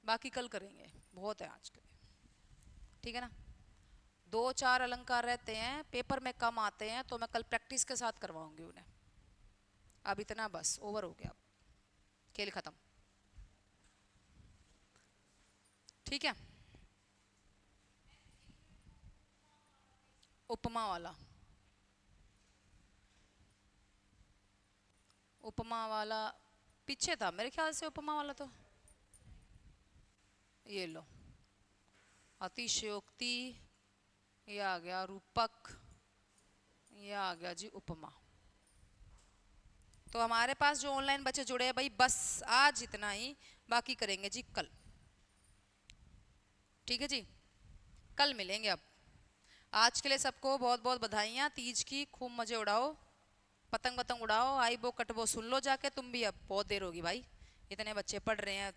बाकी कल करेंगे, बहुत है आज के लिए, ठीक है ना। 2-4 अलंकार रहते हैं, पेपर में कम आते हैं, तो मैं कल प्रैक्टिस के साथ करवाऊंगी उन्हें। अब इतना बस, ओवर हो गया, खेल खत्म। ठीक है, उपमा वाला, उपमा वाला पीछे था मेरे ख्याल से। उपमा वाला तो ये लो, अतिशयोक्ति, ये आ गया रूपक, ये आ गया जी उपमा। तो हमारे पास जो ऑनलाइन बच्चे जुड़े हैं भाई, बस आज इतना ही, बाकी करेंगे जी कल। ठीक है जी, कल मिलेंगे। अब आज के लिए सबको बहुत बहुत बधाइयाँ तीज की, खूब मजे उड़ाओ, पतंग पतंग उड़ाओ, आई बो कटबो सुन लो जाके तुम भी। अब बहुत देर होगी भाई, इतने बच्चे पढ़ रहे हैं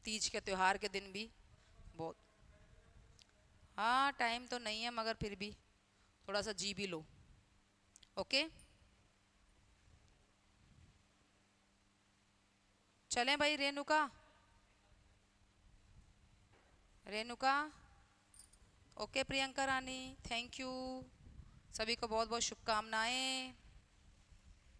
तीज के त्योहार के दिन भी, बहुत। हाँ टाइम तो नहीं है, मगर फिर भी थोड़ा सा जी भी लो। ओके, चलें भाई। Renuka, Renuka, okay. Priyanka Rani, thank you. सभी को बहुत बहुत शुभकामनाएं।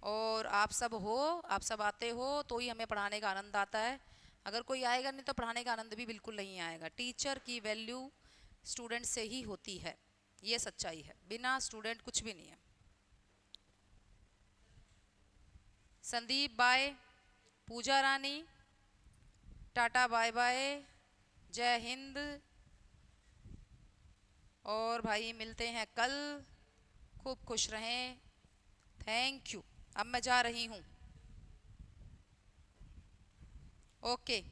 और आप सब हो, आप सब आते हो तो ही हमें पढ़ाने का आनंद आता है। अगर कोई आएगा नहीं तो पढ़ाने का आनंद भी बिल्कुल नहीं आएगा। टीचर की वैल्यू स्टूडेंट से ही होती है, ये सच्चाई है, बिना स्टूडेंट कुछ भी नहीं है। संदीप बाय, पूजा रानी टाटा बाय बाय, जय हिंद। और भाई मिलते हैं कल, खूब खुश रहें। Thank you. अब मैं जा रही हूँ। ओके।